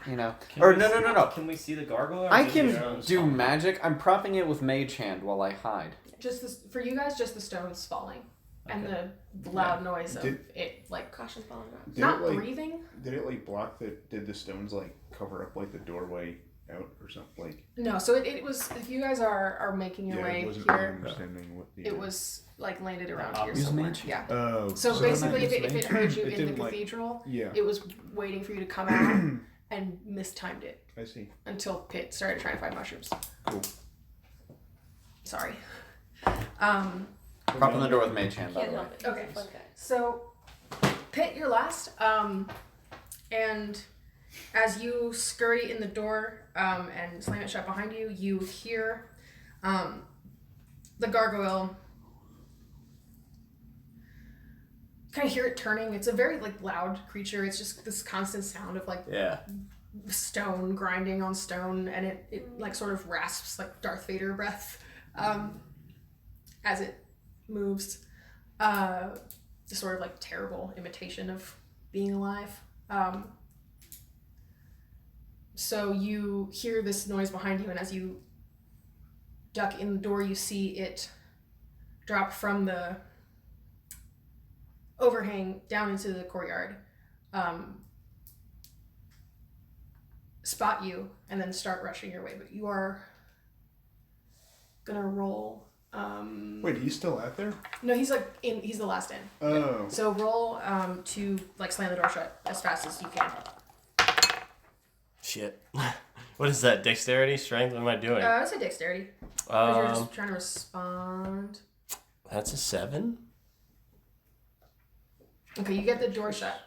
Speaker 3: You know? No.
Speaker 4: Can we see the gargoyle?
Speaker 3: I can do magic. I'm propping it with mage hand while I hide.
Speaker 1: Just this, for you guys, just the stones falling.
Speaker 4: Okay.
Speaker 1: And the loud noise of it, like...
Speaker 2: Caution's falling down.
Speaker 1: Not breathing?
Speaker 6: Did it like block did the stones like cover up like the doorway out or something? Like
Speaker 1: No, so it was, if you guys are making your
Speaker 6: I
Speaker 1: way
Speaker 6: wasn't
Speaker 1: here,
Speaker 6: understanding what the
Speaker 1: it was like landed around
Speaker 4: Use
Speaker 1: here somewhere.
Speaker 3: mage?
Speaker 1: Yeah.
Speaker 6: Oh.
Speaker 1: So basically, if it heard you
Speaker 6: It
Speaker 1: in the
Speaker 6: didn't, like-
Speaker 1: cathedral,
Speaker 6: Yeah,
Speaker 1: it was waiting for you to come out and mistimed it
Speaker 6: I see.
Speaker 1: until Pitt started trying to find mushrooms.
Speaker 6: Cool.
Speaker 1: Sorry.
Speaker 3: Propping the door with mage hand, by
Speaker 2: Can't
Speaker 3: the way.
Speaker 2: help it.
Speaker 1: Okay.
Speaker 2: He's a fun guy.
Speaker 1: So, Pitt, you're last. And as you scurry in the door and slam it shut behind you, you hear the gargoyle. Kind of hear it turning. It's a very like loud creature. It's just this constant sound of like
Speaker 3: Yeah.
Speaker 1: stone grinding on stone, and it like sort of rasps like Darth Vader breath as it moves. This sort of like terrible imitation of being alive. So you hear this noise behind you, and as you duck in the door, you see it drop from the overhang down into the courtyard, spot you, and then start rushing your way. But you are gonna roll.
Speaker 6: Wait, he's still out there?
Speaker 1: No, he's he's the last in.
Speaker 6: Oh.
Speaker 1: So roll to like slam the door shut as fast as you can.
Speaker 5: Shit. What is that? Dexterity, strength? What am I doing?
Speaker 1: I'd say dexterity. 'Cause you're just trying to respond.
Speaker 5: That's a 7.
Speaker 1: Okay, you get the door shut.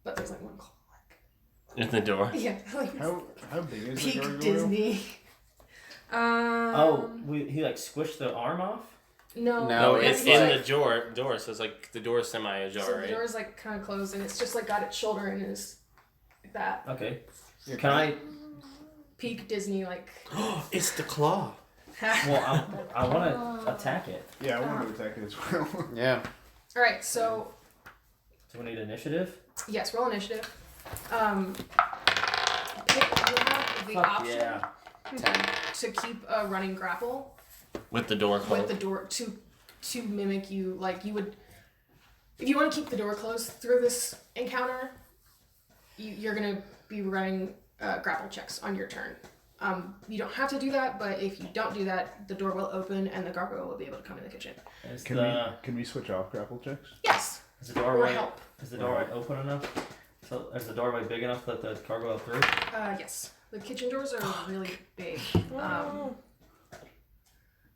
Speaker 1: But there's like one claw.
Speaker 5: In the door.
Speaker 1: Yeah, like
Speaker 6: How big is the
Speaker 1: peak
Speaker 6: gargoyle?
Speaker 1: Disney.
Speaker 4: He like squished the arm off?
Speaker 1: No,
Speaker 3: No,
Speaker 5: It's
Speaker 3: it's
Speaker 5: in
Speaker 3: like-
Speaker 5: the door, so it's like the door is semi-ajar,
Speaker 1: so
Speaker 5: right?
Speaker 1: the door's like kind of closed, and it's just like got its shoulder and is like that.
Speaker 4: Okay.
Speaker 6: Yeah,
Speaker 4: Can I?
Speaker 1: Peak Disney, like.
Speaker 5: It's the claw.
Speaker 4: Well, I want to attack it.
Speaker 6: Yeah, I want to attack it as well.
Speaker 3: Yeah.
Speaker 1: All right, so
Speaker 4: So we need initiative.
Speaker 1: yes, roll initiative. Pick, you have the
Speaker 4: Fuck
Speaker 1: option
Speaker 4: yeah.
Speaker 3: 10.
Speaker 1: to keep a running grapple
Speaker 5: With the door
Speaker 1: with
Speaker 5: closed.
Speaker 1: the door to mimic you. Like you would, if you want to keep the door closed through this encounter, you're gonna be running grapple checks on your turn. You don't have to do that, but if you don't do that, the door will open and the gargoyle will be able to come in the kitchen.
Speaker 6: Can we switch off grapple checks?
Speaker 1: Yes,
Speaker 4: Is the
Speaker 1: or
Speaker 4: doorway
Speaker 1: help.
Speaker 4: is the doorway open enough? So is the doorway big enough to let the gargoyle through?
Speaker 1: Yes, the kitchen doors are really big.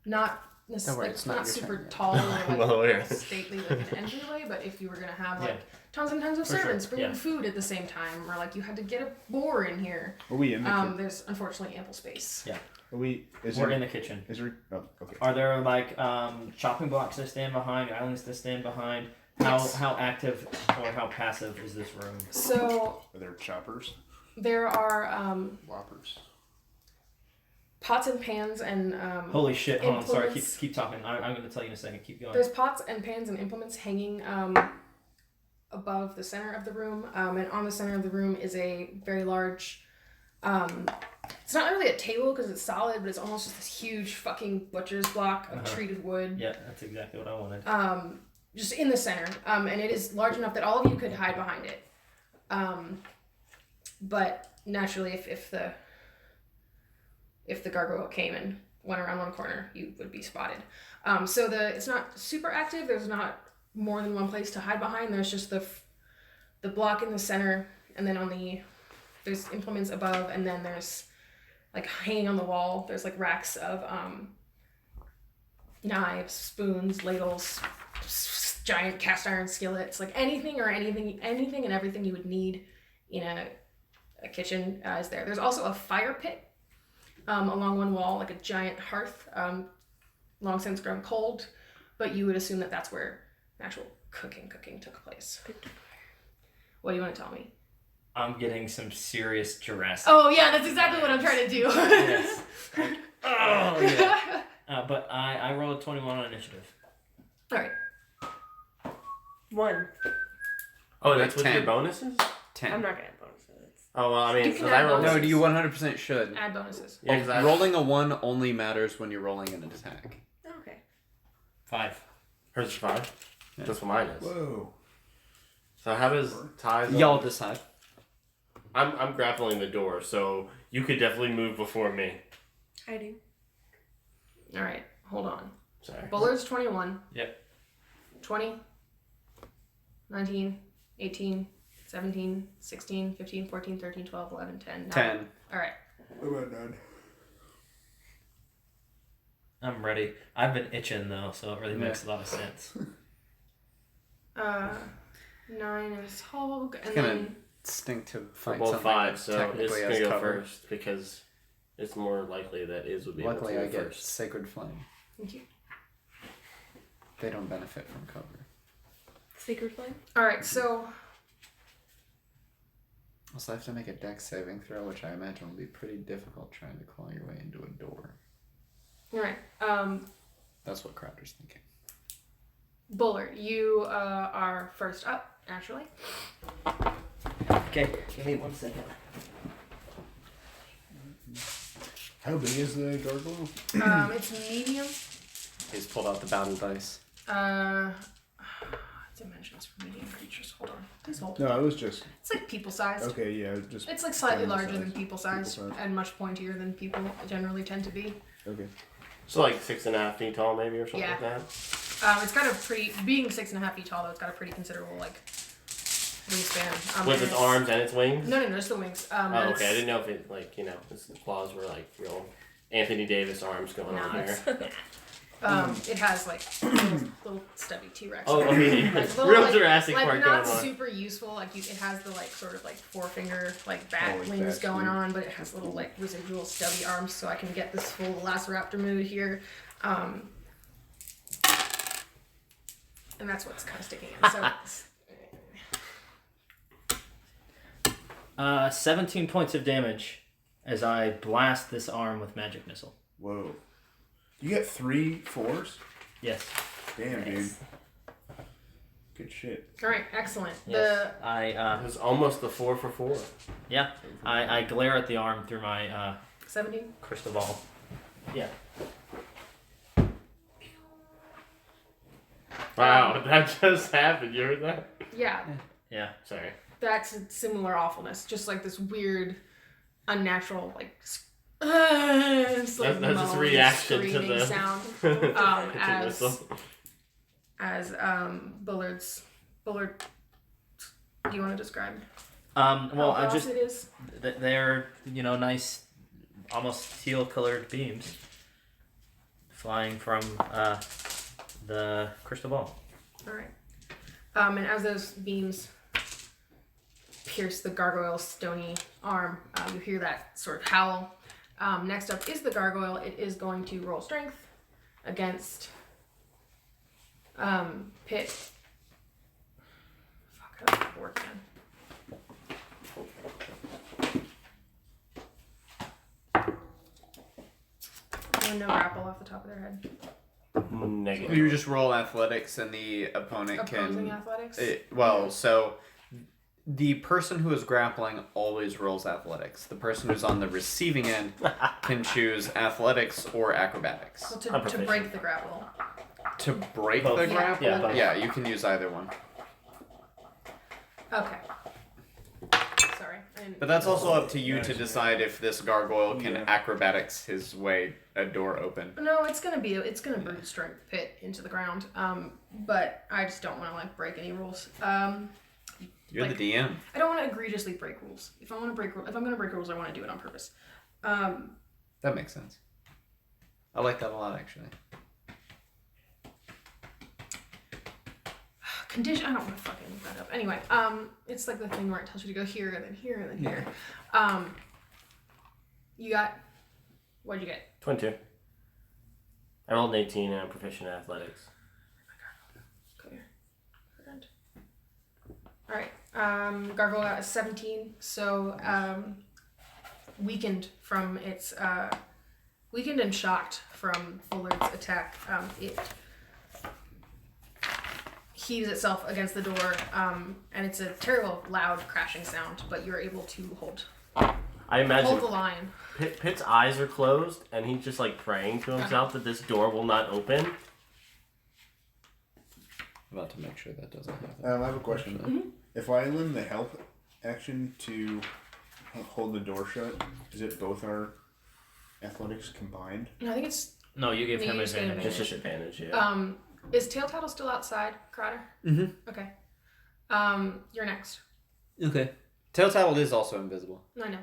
Speaker 1: Not
Speaker 3: Don't worry,
Speaker 1: like,
Speaker 3: it's not
Speaker 1: not
Speaker 3: your
Speaker 1: super
Speaker 3: turn yet.
Speaker 1: tall or like
Speaker 5: Well aware.
Speaker 1: stately like an entryway, but if you were gonna have like
Speaker 4: Yeah.
Speaker 1: tons and tons of
Speaker 4: For sure,
Speaker 1: servants bringing
Speaker 4: yeah.
Speaker 1: food at the same time, or like you had to get a boar in here,
Speaker 6: Are we in the kitchen?
Speaker 1: there's unfortunately ample space.
Speaker 6: Are we? Is
Speaker 4: We're
Speaker 6: there?
Speaker 4: in the kitchen.
Speaker 6: Is there? Oh, okay.
Speaker 4: Are there like chopping blocks that stand behind, islands that stand behind?
Speaker 1: Yes.
Speaker 4: How active or how passive is this room?
Speaker 1: So
Speaker 6: Are there choppers?
Speaker 1: there are
Speaker 6: Whoppers.
Speaker 1: pots and pans and
Speaker 4: Holy shit! Hold on, sorry.
Speaker 1: implements.
Speaker 4: Keep talking. I'm going to tell you in a second. Keep going.
Speaker 1: There's pots and pans and implements hanging above the center of the room, and on the center of the room is a very large. It's not really a table because it's solid, but it's almost just this huge fucking butcher's block of treated wood.
Speaker 4: Yeah, that's exactly what I wanted.
Speaker 1: Just in the center, and it is large enough that all of you could hide behind it. But naturally, if the gargoyle came and went around one corner, you would be spotted. So it's not super active. There's not more than one place to hide behind. There's just the block in the center, and then there's implements above, and then there's like hanging on the wall. There's like racks of knives, spoons, ladles, giant cast iron skillets, like anything and everything you would need in a kitchen is there. There's also a fire pit along one wall, like a giant hearth, long since grown cold, but you would assume that that's where actual cooking took place. What do you want to tell me?
Speaker 4: I'm getting some serious Jurassic.
Speaker 1: Oh yeah, that's exactly what I'm trying to do.
Speaker 4: Yes. Oh yeah. But I rolled a 21 on initiative.
Speaker 1: All right.
Speaker 2: 1.
Speaker 5: Oh, that's with
Speaker 3: 10.
Speaker 5: your bonuses?
Speaker 3: 10.
Speaker 2: I'm not gonna have bonuses.
Speaker 5: Oh, well, I mean,
Speaker 1: You can
Speaker 5: because I
Speaker 1: add
Speaker 5: rolled.
Speaker 3: No, you 100% should.
Speaker 1: Add bonuses.
Speaker 5: Yeah, 'cause I-
Speaker 3: Rolling a 1 only matters when you're rolling an attack.
Speaker 2: Okay.
Speaker 4: 5.
Speaker 5: Hers is 5.
Speaker 3: Yeah.
Speaker 5: That's what mine is.
Speaker 6: Whoa.
Speaker 5: So how does Ty's?
Speaker 3: Y'all decide.
Speaker 5: I'm grappling the door, so you could definitely move before me.
Speaker 2: Hiding.
Speaker 1: All right, hold on.
Speaker 5: Sorry.
Speaker 1: Bullard's 21.
Speaker 4: Yep.
Speaker 1: 20, 19, 18, 17, 16, 15, 14, 13, 12, 11, 10, 9.
Speaker 3: 10.
Speaker 1: All right.
Speaker 6: What about 9?
Speaker 4: I'm ready. I've been itching though, so it really makes a lot of sense.
Speaker 1: 9 is Hog, and
Speaker 3: It's gonna
Speaker 1: then
Speaker 3: stink to fight
Speaker 5: Well,
Speaker 3: something
Speaker 5: 5,
Speaker 3: that
Speaker 5: so
Speaker 3: technically
Speaker 5: it's
Speaker 3: has
Speaker 5: gonna go
Speaker 3: cover.
Speaker 5: first because it's more likely that Iz would be
Speaker 3: Luckily,
Speaker 5: able
Speaker 3: I
Speaker 5: to go
Speaker 3: get
Speaker 5: first.
Speaker 3: Sacred Flame.
Speaker 1: thank you.
Speaker 3: They don't benefit from cover.
Speaker 2: Sacred Flame?
Speaker 1: All right, so
Speaker 3: Also, I have to make a dex saving throw, which I imagine will be pretty difficult trying to claw your way into a door.
Speaker 1: all right.
Speaker 3: That's what Crowder's thinking.
Speaker 1: Bullard, you are first up naturally.
Speaker 4: Okay, give me 1 second.
Speaker 6: How big is the gargoyle?
Speaker 1: It's medium.
Speaker 3: He's pulled out the battle dice.
Speaker 1: Dimensions for medium creatures. Hold on. Please hold.
Speaker 6: No, I was just
Speaker 1: It's like people sized.
Speaker 6: okay. Yeah, just
Speaker 1: It's like slightly
Speaker 6: Animal
Speaker 1: larger
Speaker 6: size.
Speaker 1: than people sized
Speaker 6: People size.
Speaker 1: and much pointier than people generally tend to be.
Speaker 6: okay.
Speaker 5: So like 6.5 feet tall, maybe, or something
Speaker 1: Yeah.
Speaker 5: like that.
Speaker 1: It's got a pretty, being 6.5 feet tall though, it's got a pretty considerable like wingspan.
Speaker 5: With
Speaker 1: and
Speaker 5: its arms and its wings.
Speaker 1: No, just the wings.
Speaker 5: Oh,
Speaker 1: and
Speaker 5: okay. I didn't know if it like its claws were like real Anthony Davis arms going on
Speaker 1: No,
Speaker 5: there.
Speaker 1: it has like little stubby T-Rex.
Speaker 5: Oh, I mean,
Speaker 1: Like, little,
Speaker 5: real
Speaker 1: like-
Speaker 5: Jurassic
Speaker 1: like
Speaker 5: Park
Speaker 1: not
Speaker 5: going on.
Speaker 1: super useful. Like it has the like sort of like forefinger like bat
Speaker 6: Oh, like
Speaker 1: wings
Speaker 6: bats,
Speaker 1: going
Speaker 6: yeah.
Speaker 1: on, but it has little like residual stubby arms, so I can get this full Velociraptor mood here. And that's what's kind of sticking in. So it's,
Speaker 4: 17 points of damage as I blast this arm with magic missile.
Speaker 6: Whoa. You get 3 4s?
Speaker 4: Yes.
Speaker 6: Damn, dude.
Speaker 2: Nice.
Speaker 6: Good shit.
Speaker 1: all right, excellent.
Speaker 4: Yes.
Speaker 5: It was almost the 4 for 4.
Speaker 4: I glare at the arm through my
Speaker 1: The 17.
Speaker 4: crystal ball. Yeah.
Speaker 5: Wow, that just happened. You heard that?
Speaker 1: Yeah,
Speaker 4: Yeah.
Speaker 5: Sorry.
Speaker 1: that's a similar awfulness. Just like this weird, unnatural like. It's like
Speaker 5: That's his
Speaker 1: moan,
Speaker 5: reaction to
Speaker 1: screaming
Speaker 5: the
Speaker 1: sound.
Speaker 5: to
Speaker 1: As
Speaker 5: missile.
Speaker 1: Bullard. Do you want to describe?
Speaker 4: Well,
Speaker 1: how
Speaker 4: I just
Speaker 1: it is?
Speaker 4: they're nice, almost teal-colored beams flying from the crystal ball.
Speaker 1: All right. And as those beams pierce the gargoyle's stony arm, you hear that sort of howl. Next up is the gargoyle. It is going to roll strength against Pit. Fuck, how does that work again? No grapple off the top of their head.
Speaker 5: Negative.
Speaker 3: You just roll athletics, and the opponent
Speaker 1: Opposing
Speaker 3: can.
Speaker 1: athletics?
Speaker 3: So the person who is grappling always rolls athletics. The person who's on the receiving end can choose athletics or acrobatics.
Speaker 1: Well,
Speaker 5: I'm
Speaker 1: to
Speaker 5: proficient.
Speaker 1: break the grapple.
Speaker 3: To break
Speaker 5: Both.
Speaker 3: the
Speaker 1: Yeah.
Speaker 3: grapple,
Speaker 5: Yeah, both.
Speaker 3: yeah, you can use either one.
Speaker 1: Okay. Sorry. I didn't-
Speaker 3: But that's also up to you to decide if this gargoyle can
Speaker 6: Yeah.
Speaker 3: acrobatics his way a door open.
Speaker 1: No, it's gonna brute strength Pit into the ground. But I just don't want to like break any rules.
Speaker 3: You're
Speaker 1: Like-
Speaker 3: the DM.
Speaker 1: I don't want to egregiously break rules. If I'm gonna break rules, I want to do it on purpose.
Speaker 3: That makes sense. I like that a lot, actually.
Speaker 1: condition. I don't want to fucking look that up. Anyway, it's like the thing where it tells you to go here and then here and then here. You got. What'd you get?
Speaker 5: 22. I rolled an 18 and I'm proficient in athletics.
Speaker 1: Clear. All right. Gargoyle got a 17. So weakened from its weakened and shocked from Bullard's attack. It heaves itself against the door, and it's a terrible, loud crashing sound. But you're able to hold
Speaker 5: I imagine
Speaker 1: the line.
Speaker 5: Pitt's eyes are closed and he's just like praying to himself that this door will not open.
Speaker 3: About to make sure that doesn't happen.
Speaker 6: I have a question. If I lend the help action to hold the door shut, is it both our athletics combined?
Speaker 1: I think it's.
Speaker 4: No, you give
Speaker 1: No,
Speaker 4: him
Speaker 1: you just get
Speaker 4: advantage.
Speaker 5: It's just advantage, yeah.
Speaker 1: Is Tail Tattle still outside, Crowder?
Speaker 3: Mm-hmm.
Speaker 1: Okay. You're next.
Speaker 3: Okay. Tail Tattle is also invisible.
Speaker 1: I know.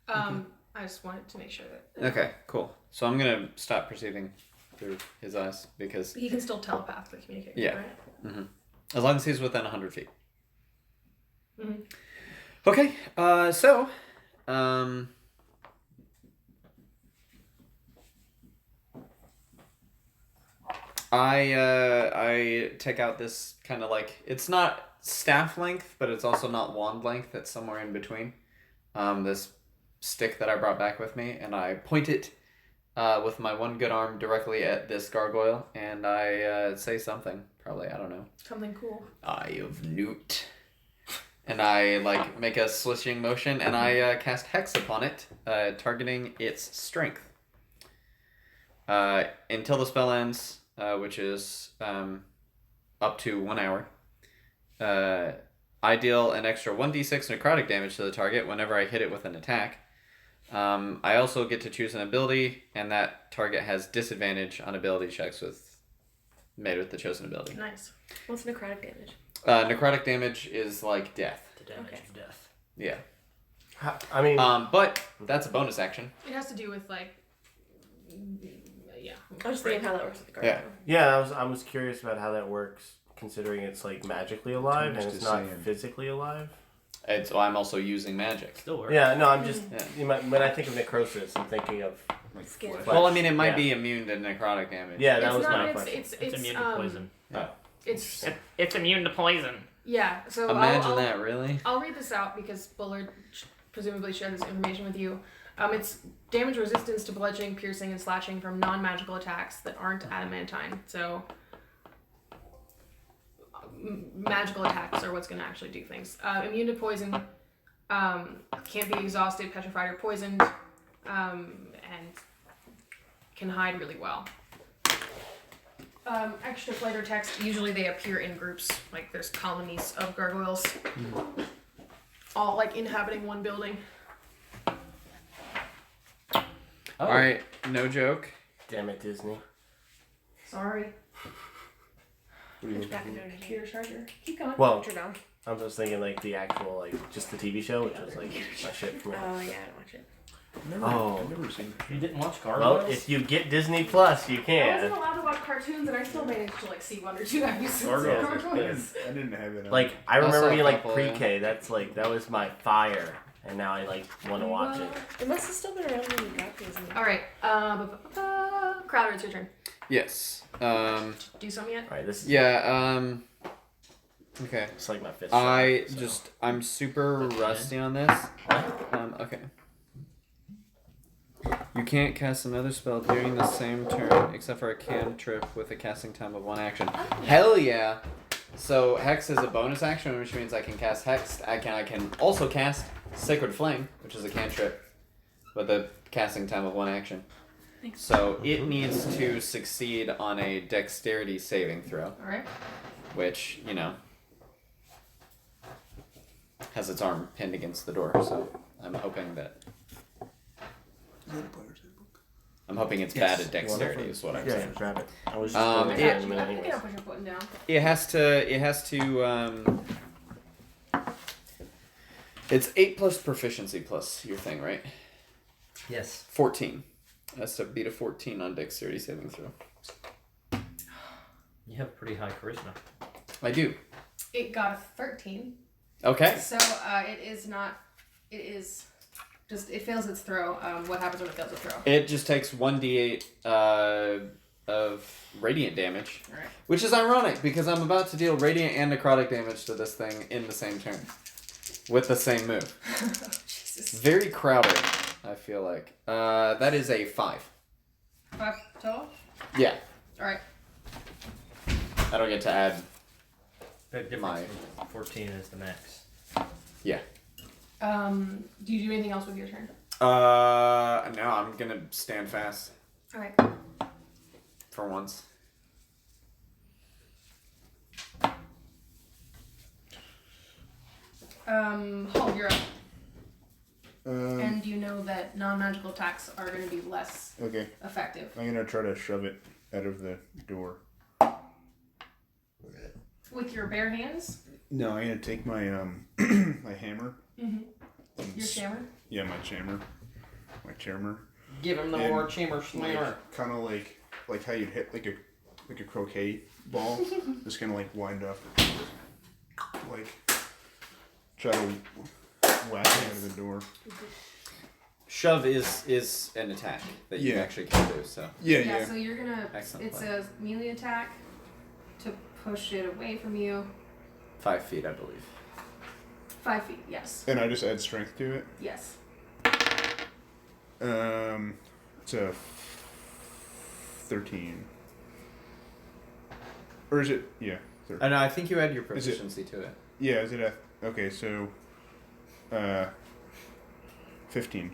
Speaker 1: I just wanted to make sure that
Speaker 3: Okay, cool. So I'm gonna stop perceiving through his eyes because
Speaker 1: he can still telepathically communicate.
Speaker 3: Yeah.
Speaker 1: Right?
Speaker 3: as long as he's within 100 feet.
Speaker 1: Mhm.
Speaker 3: Okay. So I take out this kind of like, it's not staff length, but it's also not wand length. It's somewhere in between. This stick that I brought back with me, and I point it with my one good arm directly at this gargoyle, and I say something. Probably, I don't know.
Speaker 1: Something cool.
Speaker 3: Eye of Newt. And I like make a swishing motion, and I cast Hex upon it, targeting its strength. Until the spell ends, which is up to 1 hour. I deal an extra 1d6 necrotic damage to the target whenever I hit it with an attack. I also get to choose an ability, and that target has disadvantage on ability checks made with the chosen ability.
Speaker 1: Nice.
Speaker 2: What's necrotic damage?
Speaker 3: Necrotic damage is like death.
Speaker 4: The damage
Speaker 2: Okay.
Speaker 4: of death.
Speaker 3: Yeah.
Speaker 5: I mean,
Speaker 3: But that's a bonus action.
Speaker 1: It has to do with like. Yeah.
Speaker 2: I was just thinking how that works with the gargoyle.
Speaker 3: Yeah.
Speaker 5: I was curious about how that works, considering it's like magically alive and it's not physically alive.
Speaker 3: I'm also using magic.
Speaker 4: Still works.
Speaker 5: Yeah, no, I'm just
Speaker 3: Yeah.
Speaker 5: when I think of necrosis, I'm thinking of
Speaker 6: Like
Speaker 2: Skin.
Speaker 6: flesh.
Speaker 3: Well, I mean, it might
Speaker 5: Yeah.
Speaker 3: be immune to necrotic damage.
Speaker 5: yeah. That
Speaker 1: It's
Speaker 5: was
Speaker 1: not.
Speaker 5: my
Speaker 1: It's
Speaker 5: question.
Speaker 1: it's
Speaker 4: It's immune to poison.
Speaker 1: It's
Speaker 4: It's immune to poison.
Speaker 1: yeah. So
Speaker 3: Imagine
Speaker 1: I'll,
Speaker 3: that, really?
Speaker 1: I'll read this out because Bullard presumably shared this information with you. It's damage resistance to bludgeoning, piercing, and slashing from non-magical attacks that aren't adamantine. So magical attacks are what's going to actually do things. Immune to poison, can't be exhausted, petrified, or poisoned, and can hide really well. Extra flavor text, usually they appear in groups, like there's colonies of gargoyles, all like inhabiting one building.
Speaker 3: Alright, no joke.
Speaker 5: Damn it, Disney.
Speaker 1: Sorry.
Speaker 6: What are you
Speaker 2: Push back
Speaker 6: looking
Speaker 2: into it.
Speaker 1: Computer charger. Keep going.
Speaker 5: Well,
Speaker 2: Put her down.
Speaker 5: I'm just thinking like the actual just the TV show, which was like my shit for me.
Speaker 2: Oh yeah, I don't watch it.
Speaker 6: for? Never,
Speaker 5: Oh.
Speaker 6: I've never seen
Speaker 4: You didn't watch
Speaker 5: Well,
Speaker 4: Gargoyles?
Speaker 5: if you get Disney Plus, you
Speaker 1: I
Speaker 5: can.
Speaker 1: wasn't allowed to watch cartoons, and I still managed to like see 1 or 2 episodes
Speaker 5: Gargoyles
Speaker 1: of
Speaker 5: is
Speaker 1: Gargoyles.
Speaker 6: I didn't have it on.
Speaker 5: Like I
Speaker 3: I saw
Speaker 5: remember
Speaker 3: a
Speaker 5: being like
Speaker 3: couple, yeah.
Speaker 5: pre-K. That's like that was my fire, and now I like want to watch it.
Speaker 2: It must have still been around when you got Disney.
Speaker 1: All right, Crowder, it's your turn.
Speaker 3: Yes.
Speaker 1: Do something yet?
Speaker 5: All right, this is
Speaker 3: Yeah, okay.
Speaker 5: it's like my fifth.
Speaker 3: I'm
Speaker 5: shot, so.
Speaker 3: I'm super rusty on this. Okay. You can't cast another spell during the same turn, except for a cantrip with a casting time of 1 action. Hell yeah! So Hex is a bonus action, which means I can cast Hex. I can also cast Sacred Flame, which is a cantrip with a casting time of 1 action.
Speaker 2: Thanks.
Speaker 3: So it needs to succeed on a Dexterity saving throw,
Speaker 1: All right.
Speaker 3: which has its arm pinned against the door. So I'm hoping that. I'm hoping it's bad at dexterity is what I'm
Speaker 5: Yeah,
Speaker 3: saying.
Speaker 5: grab it. I was just
Speaker 3: Um,
Speaker 5: going
Speaker 1: I
Speaker 5: to
Speaker 3: yeah.
Speaker 1: got
Speaker 5: in
Speaker 1: you.
Speaker 5: a
Speaker 1: I
Speaker 5: minute
Speaker 1: think I'll
Speaker 5: anyways.
Speaker 1: put your foot down.
Speaker 3: It has to it's 8 plus proficiency plus your thing, right?
Speaker 4: Yes.
Speaker 3: 14. Has to beat a 14 on dexterity saving throw.
Speaker 4: You have pretty high charisma.
Speaker 3: I do.
Speaker 1: It got a 13.
Speaker 3: Okay.
Speaker 1: So it is not. It is just. It fails its throw. What happens when it fails its throw?
Speaker 3: It just takes 1d8 of radiant damage.
Speaker 1: All right.
Speaker 3: Which is ironic because I'm about to deal radiant and necrotic damage to this thing in the same turn. With the same move.
Speaker 1: Jesus.
Speaker 3: Very crowded, I feel like. That is a 5.
Speaker 1: 5 total.
Speaker 3: Yeah.
Speaker 1: All right.
Speaker 3: I don't get to add.
Speaker 4: Big difference. 14 is the max.
Speaker 3: Yeah.
Speaker 1: Do you do anything else with your turn?
Speaker 3: No, I'm gonna stand fast
Speaker 1: All right.
Speaker 3: for once.
Speaker 1: Hull, you're up. And
Speaker 6: Okay.
Speaker 1: you know that non-magical attacks are going to be less effective.
Speaker 6: I'm gonna try to shove it out of the door.
Speaker 1: With your bare hands?
Speaker 6: No, I'm gonna take my my hammer.
Speaker 1: Mm-hmm.
Speaker 6: and
Speaker 1: Your hammer?
Speaker 6: Yeah, my chamber. My chamber.
Speaker 4: Give him the
Speaker 6: And,
Speaker 4: war chamber slammer.
Speaker 6: Kind of like how you'd hit like a croquet ball. Just gonna like wind up, like try to whack it out of the door.
Speaker 3: Shove is an attack that you
Speaker 6: Yeah.
Speaker 3: actually can do, so.
Speaker 6: Yeah.
Speaker 1: So you're going to...
Speaker 3: Excellent
Speaker 1: It's
Speaker 3: play.
Speaker 1: a melee attack to push it away from you.
Speaker 3: 5 feet, I believe.
Speaker 1: 5 feet, yes.
Speaker 6: And I just add strength to it.
Speaker 1: Yes.
Speaker 6: It's a 13. Or is it? Yeah, 13.
Speaker 3: And I think you add your
Speaker 6: Is it-
Speaker 3: proficiency to it.
Speaker 6: Yeah, is it a? Okay, so 15.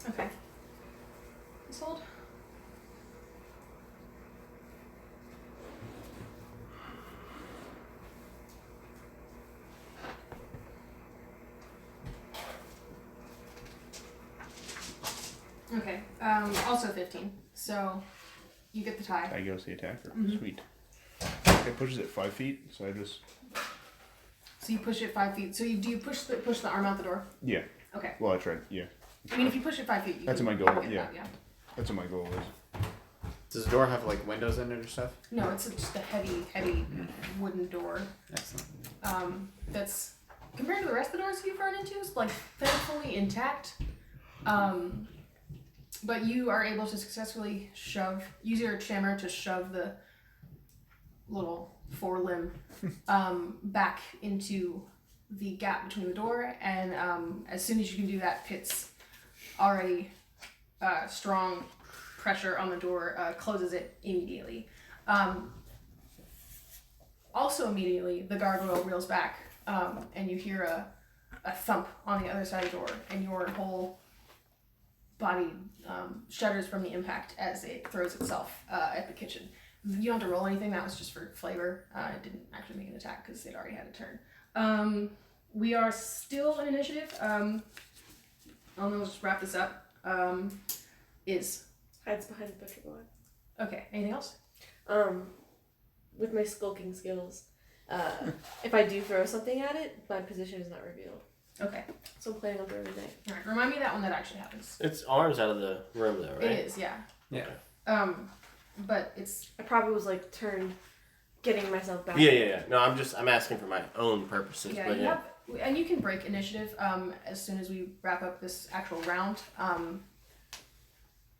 Speaker 1: Okay. Let's hold. Okay. Also 15. So you get the tie.
Speaker 6: I goes the attacker.
Speaker 1: Mhm.
Speaker 6: Sweet. It pushes it 5 feet, so I just
Speaker 1: So you push it 5 feet. So do you push the arm out the door?
Speaker 6: yeah.
Speaker 1: Okay.
Speaker 6: Well, I tried. Yeah,
Speaker 1: I mean, if you push it 5 feet, you
Speaker 6: That's
Speaker 1: can,
Speaker 6: my
Speaker 1: you
Speaker 6: goal,
Speaker 1: can get
Speaker 6: yeah.
Speaker 1: that, yeah.
Speaker 6: that's what my goal is.
Speaker 3: Does the door have like windows in it or stuff?
Speaker 1: No, it's just a heavy wooden door.
Speaker 3: Excellent.
Speaker 1: That's compared to the rest of the doors you've run into, it's like thankfully intact. But you are able to successfully use your chamber to shove the little forelimb back into the gap between the door, and as soon as you can do that, Pitt's already strong pressure on the door closes it immediately. Also immediately, the gargoyle reels back, and you hear a thump on the other side of the door, and your whole body shudders from the impact as it throws itself at the kitchen. You don't have to roll anything, that was just for flavor. It didn't actually make an attack because it already had a turn. We are still in initiative. I'll just wrap this up.
Speaker 2: Hides behind the butcher block.
Speaker 1: Okay, anything else?
Speaker 2: With my skulking skills, if I do throw something at it, my position is not revealed.
Speaker 1: Okay.
Speaker 2: So I'm planning on throwing it at.
Speaker 1: Alright, remind me that one that actually happens.
Speaker 5: Its arms out of the room though, right?
Speaker 1: It is, yeah.
Speaker 3: Yeah.
Speaker 1: But it's
Speaker 2: I probably was like turned, getting myself back.
Speaker 5: Yeah. No, I'm asking for my own purposes,
Speaker 1: yeah,
Speaker 5: but
Speaker 1: you
Speaker 5: yeah.
Speaker 1: have, and you can break initiative as soon as we wrap up this actual round.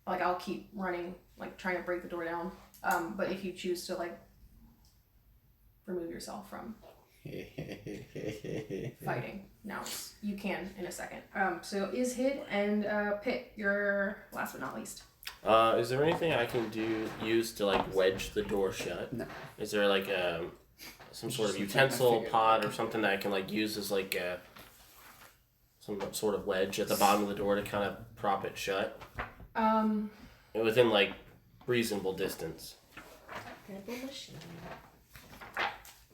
Speaker 1: Like I'll keep running, like trying to break the door down. But if you choose to like remove yourself from fighting, now you can in a second. So is hid and Pit, you're last but not least.
Speaker 5: Is there anything I can use to like wedge the door shut?
Speaker 3: No.
Speaker 5: Is there like some sort of utensil, pot, or something that I can like use as like some sort of wedge at the bottom of the door to kind of prop it shut? Within like reasonable distance.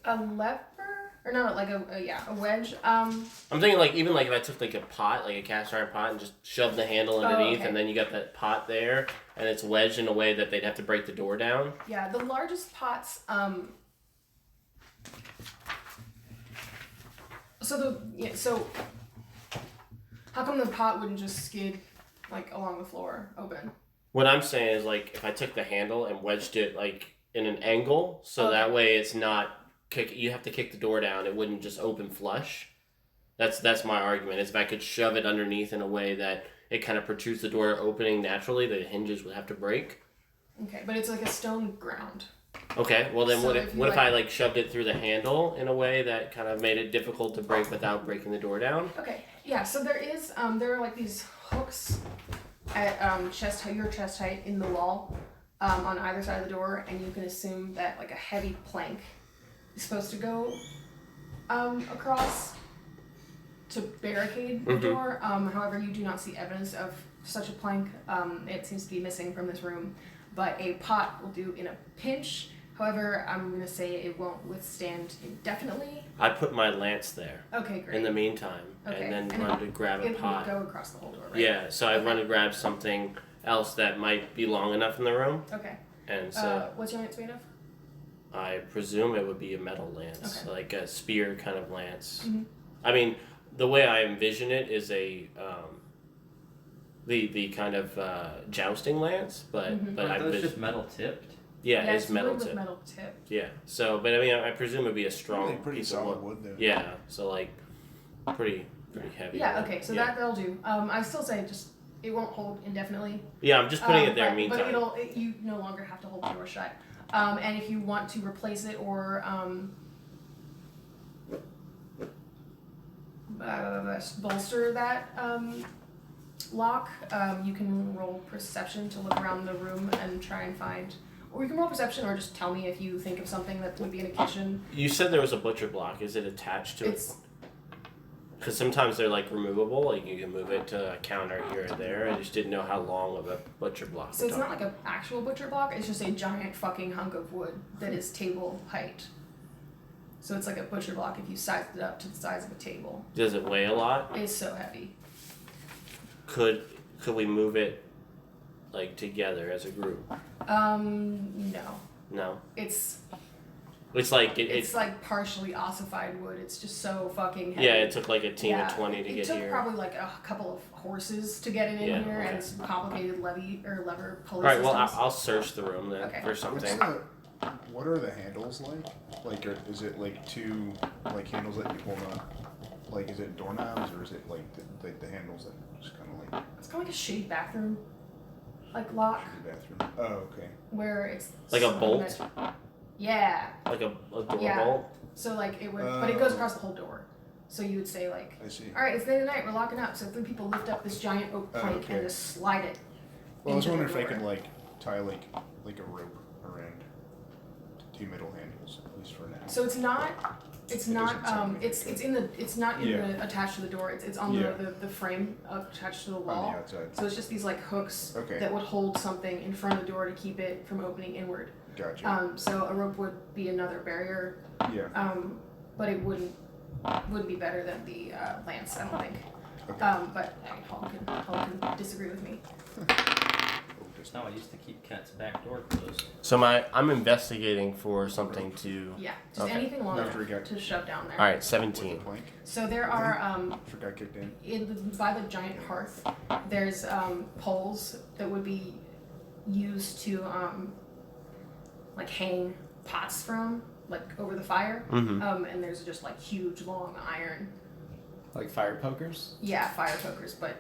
Speaker 1: A lever? Or no, like a wedge.
Speaker 5: I'm thinking like even like if I took like a pot, like a cast iron pot, and just shoved the handle underneath,
Speaker 1: okay.
Speaker 5: and then you got that pot there, and it's wedged in a way that they'd have to break the door down.
Speaker 1: Yeah, the largest pots. So how come the pot wouldn't just skid like along the floor open?
Speaker 5: What I'm saying is like if I took the handle and wedged it like in an angle, so that way it's not you have to kick the door down. It wouldn't just open flush. That's my argument. Is if I could shove it underneath in a way that it kind of protrudes the door opening naturally, the hinges would have to break.
Speaker 1: Okay, but it's like a stone ground.
Speaker 5: Okay, well then
Speaker 1: So
Speaker 5: what if I like shoved it through the handle in a way that kind of made it difficult to break without breaking the door down?
Speaker 1: Okay, yeah. So there are like these hooks at your chest height in the wall on either side of the door, and you can assume that like a heavy plank is supposed to go across to barricade the door. However, you do not see evidence of such a plank. It seems to be missing from this room, but a pot will do in a pinch. However, I'm going to say it won't withstand indefinitely.
Speaker 5: I put my lance there.
Speaker 1: Okay, great.
Speaker 5: In the meantime,
Speaker 1: Okay,
Speaker 5: and then
Speaker 1: and
Speaker 5: run to grab a
Speaker 1: it
Speaker 5: pot.
Speaker 1: will go across the whole door, right?
Speaker 5: Yeah, so I run to grab something else that might be long enough in the room,
Speaker 1: Okay.
Speaker 5: and so
Speaker 1: What's your lance made of?
Speaker 5: I presume it would be a metal lance,
Speaker 1: Okay.
Speaker 5: like a spear kind of lance.
Speaker 1: Mhm.
Speaker 5: I mean, the way I envision it is a the kind of jousting lance, but
Speaker 4: Aren't
Speaker 5: I
Speaker 4: those just metal tipped?
Speaker 5: yeah, it's metal
Speaker 1: wood with
Speaker 5: tip.
Speaker 1: metal tip.
Speaker 5: Yeah, so but I mean, I presume it'd be a strong
Speaker 6: Really pretty
Speaker 5: piece of
Speaker 6: solid
Speaker 5: wood.
Speaker 6: wood though.
Speaker 5: Yeah, so like pretty heavy.
Speaker 1: Yeah.
Speaker 5: wood.
Speaker 1: Okay. So
Speaker 5: yeah.
Speaker 1: that'll do. I still say just it won't hold indefinitely.
Speaker 5: Yeah, I'm just putting it there.
Speaker 1: But
Speaker 5: Meantime,
Speaker 1: you no longer have to hold the door shut. And if you want to replace it or bolster that lock, you can roll perception to look around the room and try and find. Or you can roll perception, or just tell me if you think of something that would be in a kitchen.
Speaker 5: you said there was a butcher block. Is it attached to it?
Speaker 1: It's
Speaker 5: Because sometimes they're like removable, like you can move it to a counter here or there. I just didn't know how long of a butcher block.
Speaker 1: so it's not like an actual butcher block. It's just a giant fucking hunk of wood that is table height. So it's like a butcher block if you sized it up to the size of a table.
Speaker 5: Does it weigh a lot?
Speaker 1: It's so heavy.
Speaker 5: Could we move it like together as a group?
Speaker 1: No.
Speaker 5: No.
Speaker 1: It's
Speaker 5: like
Speaker 1: it's like partially ossified wood. It's just so fucking heavy.
Speaker 5: yeah. It took like a team of 20 to
Speaker 1: it
Speaker 5: get
Speaker 1: took
Speaker 5: here.
Speaker 1: probably like a couple of horses to get it in
Speaker 5: Yeah,
Speaker 1: here,
Speaker 5: okay.
Speaker 1: and some complicated lever pulley
Speaker 5: All right. Well,
Speaker 1: systems.
Speaker 5: I'll search the room then
Speaker 1: Okay.
Speaker 5: for something.
Speaker 6: What are the handles like? Like, is it like two like handles that you hold on? Like, is it doorknobs or is it like the handles that just kind of like
Speaker 1: It's kind of like a shade bathroom, like lock,
Speaker 6: the bathroom? Oh, okay.
Speaker 1: where it's
Speaker 5: Like a
Speaker 1: sort of
Speaker 5: bolt?
Speaker 1: Yeah.
Speaker 5: Like a door
Speaker 1: Yeah.
Speaker 5: bolt.
Speaker 1: So like it would, but it goes across the whole door. So you would say like,
Speaker 6: I see.
Speaker 1: all right, it's the end of the night. We're locking up. So three people lift up this giant oak plank
Speaker 6: okay.
Speaker 1: and just slide it.
Speaker 6: Well, I was
Speaker 1: into the
Speaker 6: wondering if I
Speaker 1: door.
Speaker 6: could like tie like a rope around two middle handles at least for now.
Speaker 1: So it's not. It's
Speaker 6: It
Speaker 1: not.
Speaker 6: doesn't sound like
Speaker 1: It's
Speaker 6: it.
Speaker 1: it's in the. It's not in
Speaker 6: Yeah.
Speaker 1: the attached to the door. It's on
Speaker 6: Yeah.
Speaker 1: the frame attached to the
Speaker 6: On
Speaker 1: wall.
Speaker 6: the outside.
Speaker 1: So it's just these like hooks
Speaker 6: Okay.
Speaker 1: that would hold something in front of the door to keep it from opening inward.
Speaker 6: Gotcha.
Speaker 1: So a rope would be another barrier.
Speaker 6: Yeah.
Speaker 1: But it wouldn't be better than the lance. I don't think.
Speaker 6: Okay.
Speaker 1: But Paul can disagree with me.
Speaker 4: That's how I used to keep Cat's back door closed.
Speaker 5: So I'm investigating for something to.
Speaker 1: Yeah, just
Speaker 5: Okay.
Speaker 1: anything long
Speaker 6: After
Speaker 1: enough
Speaker 6: we got-
Speaker 1: to shove down there.
Speaker 5: All right,
Speaker 6: With
Speaker 5: 17.
Speaker 6: the plank.
Speaker 1: So there are
Speaker 6: Forgot kicked in.
Speaker 1: by the giant hearth, there's poles that would be used to like hang pots from, like over the fire.
Speaker 5: Mm-hmm.
Speaker 1: And there's just like huge long iron,
Speaker 3: Like fire pokers?
Speaker 1: fire pokers, but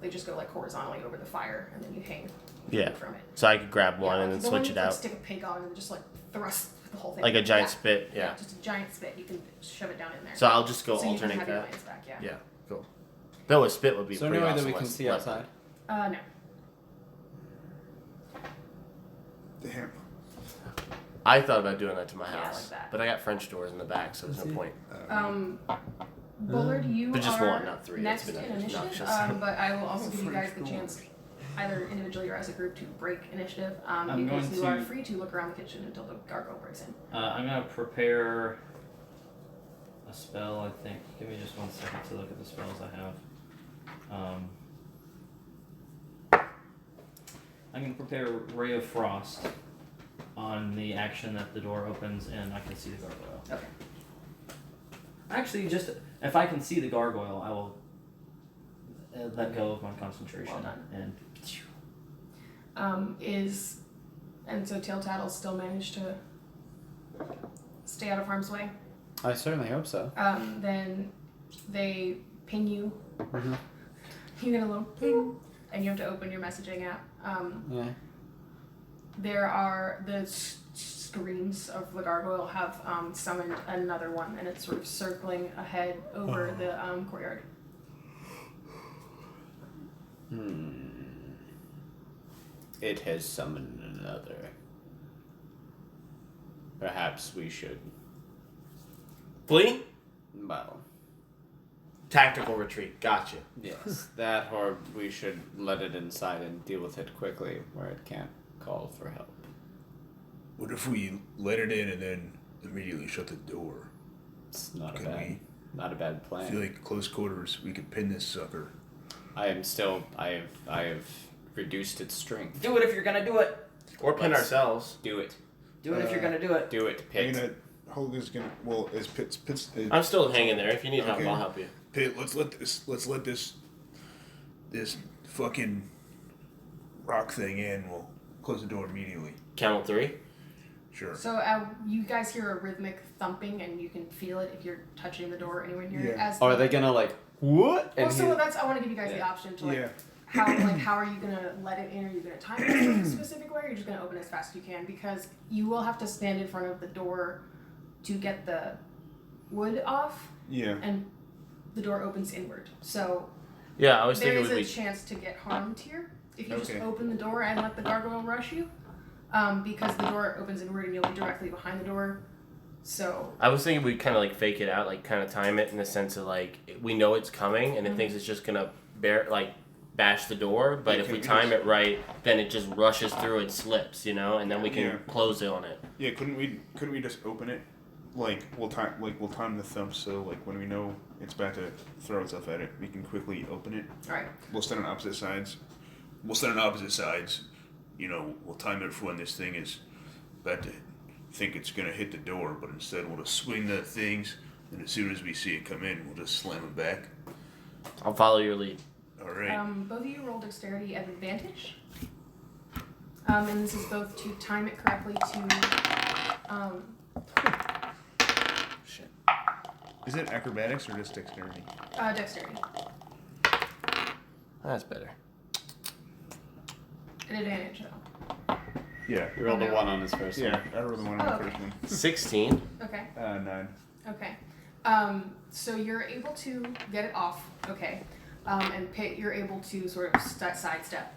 Speaker 1: they just go like horizontally over the fire, and then you hang
Speaker 5: Yeah.
Speaker 1: from it.
Speaker 5: So I could grab one
Speaker 1: Yeah,
Speaker 5: and
Speaker 1: like
Speaker 5: then
Speaker 1: the one
Speaker 5: switch
Speaker 1: you
Speaker 5: it out.
Speaker 1: Stick a pig on and just like thrust the whole thing.
Speaker 5: Like a giant
Speaker 1: Yeah.
Speaker 5: spit. Yeah.
Speaker 1: Just a giant spit. You can shove it down in there.
Speaker 5: So I'll just go
Speaker 1: So you can
Speaker 5: alternate
Speaker 1: have your
Speaker 5: that.
Speaker 1: lance back. Yeah.
Speaker 5: Yeah. Cool. No, a spit would be
Speaker 3: So
Speaker 5: pretty
Speaker 3: no way
Speaker 5: awesome.
Speaker 3: that we can
Speaker 5: Let's
Speaker 3: see
Speaker 5: let-
Speaker 3: outside.
Speaker 1: No.
Speaker 6: Damn.
Speaker 5: I thought about doing that to my
Speaker 1: Yeah,
Speaker 5: house,
Speaker 1: like that.
Speaker 5: but I got French doors in the back, so there's no point.
Speaker 1: Bullard, you
Speaker 5: But just
Speaker 1: are
Speaker 5: one, not three.
Speaker 1: next
Speaker 5: It's
Speaker 1: in
Speaker 5: been
Speaker 1: initiative,
Speaker 5: obnoxious.
Speaker 1: but I will also give you guys the
Speaker 6: French
Speaker 1: chance, either individually or as a group, to break initiative,
Speaker 4: I'm
Speaker 1: because
Speaker 4: going
Speaker 1: you
Speaker 4: to-
Speaker 1: are free to look around the kitchen until the gargoyle breaks in.
Speaker 4: I'm gonna prepare a spell. I think. Give me just 1 second to look at the spells I have. I'm gonna prepare Ray of Frost on the action that the door opens and I can see the gargoyle.
Speaker 1: Okay.
Speaker 4: Actually, just if I can see the gargoyle, I will let go of my concentration
Speaker 1: Well done.
Speaker 4: and.
Speaker 1: Is and so Tail still managed to stay out of harm's way.
Speaker 3: I certainly hope so.
Speaker 1: Then they ping you.
Speaker 3: Mm-hmm.
Speaker 1: You get a little ping, and you have to open your messaging app.
Speaker 3: Yeah.
Speaker 1: There are the screams of the gargoyle have summoned another one, and it's sort of circling ahead over the courtyard.
Speaker 3: It has summoned another. Perhaps we should.
Speaker 5: Flee?
Speaker 3: Well,
Speaker 5: Tactical retreat. Gotcha.
Speaker 3: yes, that or we should let it inside and deal with it quickly where it can't call for help.
Speaker 6: What if we let it in and then immediately shut the door?
Speaker 3: It's not
Speaker 6: Can
Speaker 3: a bad
Speaker 6: I
Speaker 3: plan.
Speaker 6: feel like close quarters, we could pin this sucker.
Speaker 3: I have reduced its strength.
Speaker 4: Do it if you're gonna do it.
Speaker 5: Or pin
Speaker 3: Let's
Speaker 5: ourselves.
Speaker 3: Do it.
Speaker 4: Do it if you're gonna do it.
Speaker 3: Do it, Pit.
Speaker 6: Hulk is gonna. Well, is Pit's.
Speaker 5: I'm still hanging there. If you need help,
Speaker 6: Okay.
Speaker 5: I'll help you.
Speaker 6: Pit, let's let this fucking rock thing in. We'll close the door immediately.
Speaker 5: Count 3.
Speaker 6: Sure.
Speaker 1: So you guys hear a rhythmic thumping, and you can feel it if you're touching the door anywhere near it.
Speaker 6: Yeah.
Speaker 1: As
Speaker 3: Are they gonna like what?
Speaker 1: Well,
Speaker 3: And
Speaker 1: so
Speaker 3: he-
Speaker 1: that's I want to give you guys the
Speaker 3: Yeah.
Speaker 1: option to like
Speaker 6: Yeah.
Speaker 1: how are you gonna let it in? Are you gonna time it in a specific way, or are you just gonna open as fast as you can? Because you will have to stand in front of the door to get the wood off,
Speaker 6: Yeah.
Speaker 1: and the door opens inward. So
Speaker 5: Yeah, I was
Speaker 1: there
Speaker 5: thinking
Speaker 1: is
Speaker 5: we
Speaker 1: a chance to get harmed here if you just
Speaker 6: Okay.
Speaker 1: open the door and let the gargoyle rush you, because the door opens inward and you'll be directly behind the door. So
Speaker 5: I was thinking we'd kind of like fake it out, like kind of time it in the sense of like we know it's coming and it thinks it's just gonna bash the door, but
Speaker 6: Yeah,
Speaker 5: if we
Speaker 6: can we
Speaker 5: time
Speaker 6: just-
Speaker 5: it right, then it just rushes through and slips, you know, and then we can
Speaker 6: Yeah.
Speaker 5: close it on it.
Speaker 6: Yeah. Couldn't we just open it? We'll time the thump so like when we know it's about to throw itself at it, we can quickly open it.
Speaker 1: all right,
Speaker 6: We'll stand on opposite sides. You know, we'll time it for when this thing is about to think it's gonna hit the door, but instead we'll just swing the things, and as soon as we see it come in, we'll just slam it back.
Speaker 5: I'll follow your lead.
Speaker 6: All right.
Speaker 1: both of you roll dexterity at advantage, and this is both to time it correctly to.
Speaker 6: Shit. Is it acrobatics or just dexterity?
Speaker 1: Dexterity.
Speaker 5: That's better.
Speaker 1: An advantage, though.
Speaker 6: Yeah.
Speaker 3: He rolled
Speaker 1: Oh,
Speaker 3: a
Speaker 1: no.
Speaker 3: 1 on his first
Speaker 6: Yeah.
Speaker 3: one.
Speaker 6: I rolled the one on
Speaker 1: Oh,
Speaker 6: the
Speaker 1: okay.
Speaker 6: first one.
Speaker 5: 16.
Speaker 1: Okay.
Speaker 6: 9.
Speaker 1: Okay. So you're able to get it off. Okay. And Pit, you're able to sort of sidestep.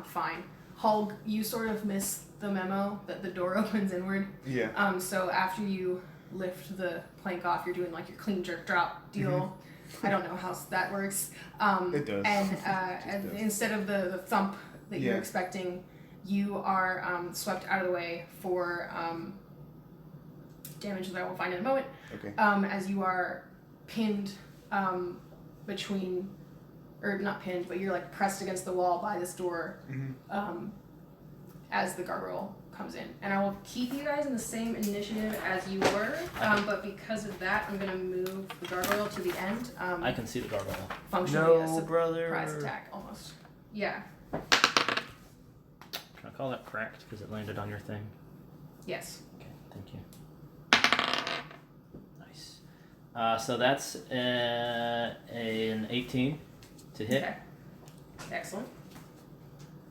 Speaker 1: Fine. Hulk, you sort of miss the memo that the door opens inward.
Speaker 6: Yeah.
Speaker 1: So after you lift the plank off, you're doing like your clean jerk drop deal. I don't know how that works.
Speaker 6: It does.
Speaker 1: And,
Speaker 6: It does.
Speaker 1: instead of the thump that you're
Speaker 6: Yeah.
Speaker 1: expecting, you are swept out of the way for damage that I will find in a moment.
Speaker 6: Okay.
Speaker 1: As you are pinned between, or not pinned, but you're like pressed against the wall by this door as the gargoyle comes in. And I will keep you guys in the same initiative as you were, but because of that, I'm going to move the gargoyle to the end.
Speaker 4: I can see the gargoyle.
Speaker 1: Functionally a
Speaker 5: No,
Speaker 1: surprise
Speaker 5: brother.
Speaker 1: attack, almost. Yeah.
Speaker 4: Can I call that cracked because it landed on your thing?
Speaker 1: Yes.
Speaker 4: Okay, thank you. Nice. So that's an 18 to hit.
Speaker 1: Okay. Excellent.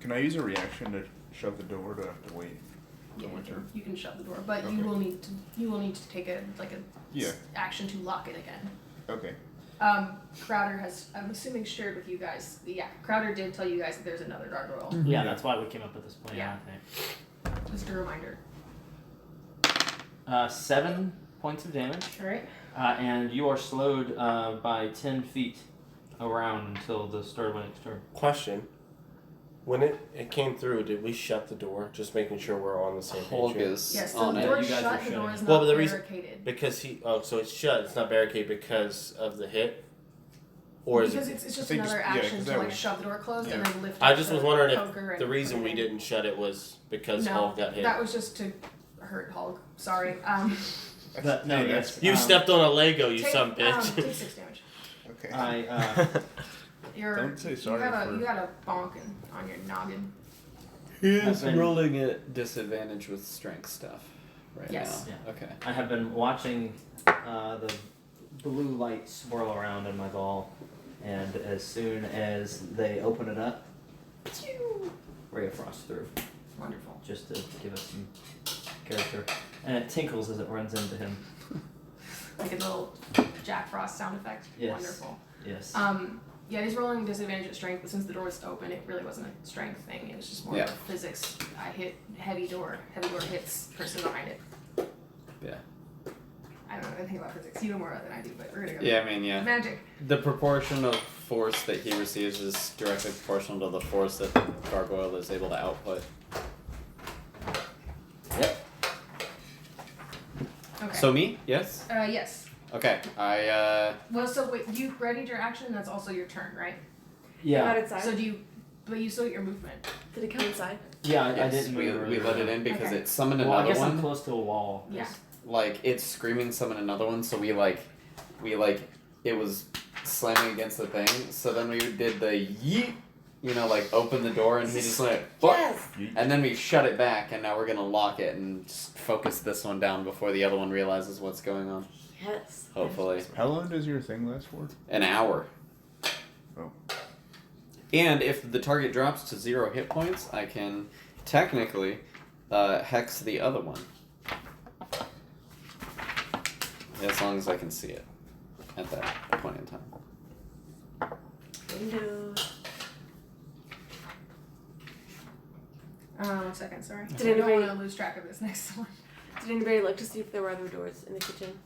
Speaker 6: Can I use a reaction to shove the door to wait?
Speaker 1: Yeah,
Speaker 6: my turn.
Speaker 1: you can shut the door, but
Speaker 6: Okay.
Speaker 1: you will need to take a
Speaker 6: Yeah.
Speaker 1: action to lock it again.
Speaker 6: Okay.
Speaker 1: Crowder has, I'm assuming, shared with you guys. Yeah, Crowder did tell you guys that there's another gargoyle.
Speaker 4: Yeah, that's why we came up with this plan.
Speaker 1: Yeah.
Speaker 4: I think.
Speaker 1: Just a reminder.
Speaker 4: 7 points of damage,
Speaker 1: All right.
Speaker 4: and you are slowed by 10 feet around until the start of my next turn.
Speaker 5: Question. When it came through, did we shut the door? Just making sure we're all on the same
Speaker 3: Hulk
Speaker 5: page. Here?
Speaker 3: is
Speaker 1: Yes,
Speaker 3: on
Speaker 1: the
Speaker 3: it.
Speaker 1: door
Speaker 4: you guys
Speaker 1: shut.
Speaker 4: are
Speaker 1: The door
Speaker 4: shutting.
Speaker 1: is
Speaker 5: Well,
Speaker 1: not
Speaker 5: but the reason-
Speaker 1: barricaded.
Speaker 5: Because so it's shut. It's not barricaded because of the hit, or is
Speaker 1: Because
Speaker 5: it?
Speaker 1: it's just
Speaker 6: think
Speaker 1: another
Speaker 6: just- yeah,
Speaker 1: action
Speaker 6: 'cause
Speaker 1: to
Speaker 6: that
Speaker 1: like
Speaker 6: was-
Speaker 1: shove the door closed and
Speaker 6: yeah.
Speaker 1: then lift.
Speaker 5: I
Speaker 1: up
Speaker 5: just
Speaker 1: the
Speaker 5: was wondering
Speaker 1: poker
Speaker 5: if
Speaker 1: and
Speaker 5: the reason
Speaker 1: put
Speaker 5: we
Speaker 1: it in.
Speaker 5: didn't shut it was because
Speaker 1: No,
Speaker 5: Hulk got hit.
Speaker 1: that was just to hurt Hulk. Sorry.
Speaker 4: But no,
Speaker 6: Hey,
Speaker 4: yes.
Speaker 5: You stepped on a Lego, you
Speaker 1: Take,
Speaker 5: son of a bitch.
Speaker 1: take 6 damage.
Speaker 6: Okay.
Speaker 4: I
Speaker 1: You're,
Speaker 6: Don't say sorry
Speaker 1: You got
Speaker 6: for-
Speaker 1: you got a bonk on your noggin.
Speaker 3: He's
Speaker 4: I've been-
Speaker 3: rolling at disadvantage with strength stuff right
Speaker 1: Yes.
Speaker 3: now.
Speaker 4: Yeah.
Speaker 3: Okay.
Speaker 4: I have been watching the blue light swirl around in my ball, and as soon as they open it up, ray of frost through,
Speaker 1: Wonderful.
Speaker 4: just to give us some character, and it tinkles as it runs into him.
Speaker 1: Like a little Jack Frost sound effect.
Speaker 4: Yes.
Speaker 1: Wonderful.
Speaker 4: Yes.
Speaker 1: Yeah, he's rolling disadvantage at strength, but since the door was open, it really wasn't a strength thing. It was just more
Speaker 3: Yeah.
Speaker 1: of physics. I hit heavy door. Heavy door hits person behind it.
Speaker 3: Yeah.
Speaker 1: I don't know anything about physics. You know more than I do, but we're gonna go.
Speaker 3: Yeah, I mean, yeah.
Speaker 1: Magic.
Speaker 3: The proportion of force that he receives is directly proportional to the force that the gargoyle is able to output.
Speaker 4: Yep.
Speaker 1: Okay.
Speaker 3: So me? Yes?
Speaker 1: Yes.
Speaker 3: Okay.
Speaker 1: Well, so wait, you readied your action. That's also your turn, right?
Speaker 2: You got
Speaker 4: Yeah.
Speaker 2: inside.
Speaker 1: So do you? But you still get your movement.
Speaker 2: Did it come inside?
Speaker 4: Yeah, I
Speaker 3: yes,
Speaker 4: didn't
Speaker 3: we,
Speaker 4: move
Speaker 3: we
Speaker 4: earlier.
Speaker 3: let it in because
Speaker 1: Okay.
Speaker 3: it summoned
Speaker 4: Well, I
Speaker 3: another
Speaker 4: guess I'm
Speaker 3: one.
Speaker 4: close to a wall.
Speaker 1: Yeah.
Speaker 3: Like, it's screaming summon another one, so we it was slamming against the thing, so then we did the yeet, like open the door, and he just went, fuck!
Speaker 2: Yes.
Speaker 3: And then we shut it back, and now we're gonna lock it and just focus this one down before the other one realizes what's going on.
Speaker 2: Yes.
Speaker 3: Hopefully.
Speaker 6: How long does your thing last for?
Speaker 3: An hour.
Speaker 6: Oh.
Speaker 3: And if the target drops to 0 hit points, I can technically hex the other one. As long as I can see it at that point in time.
Speaker 2: Windows.
Speaker 1: 1 second, sorry.
Speaker 2: Did
Speaker 1: I don't
Speaker 2: anybody-
Speaker 1: want to lose track of this next one.
Speaker 2: Did anybody look to see if there were other doors in the kitchen?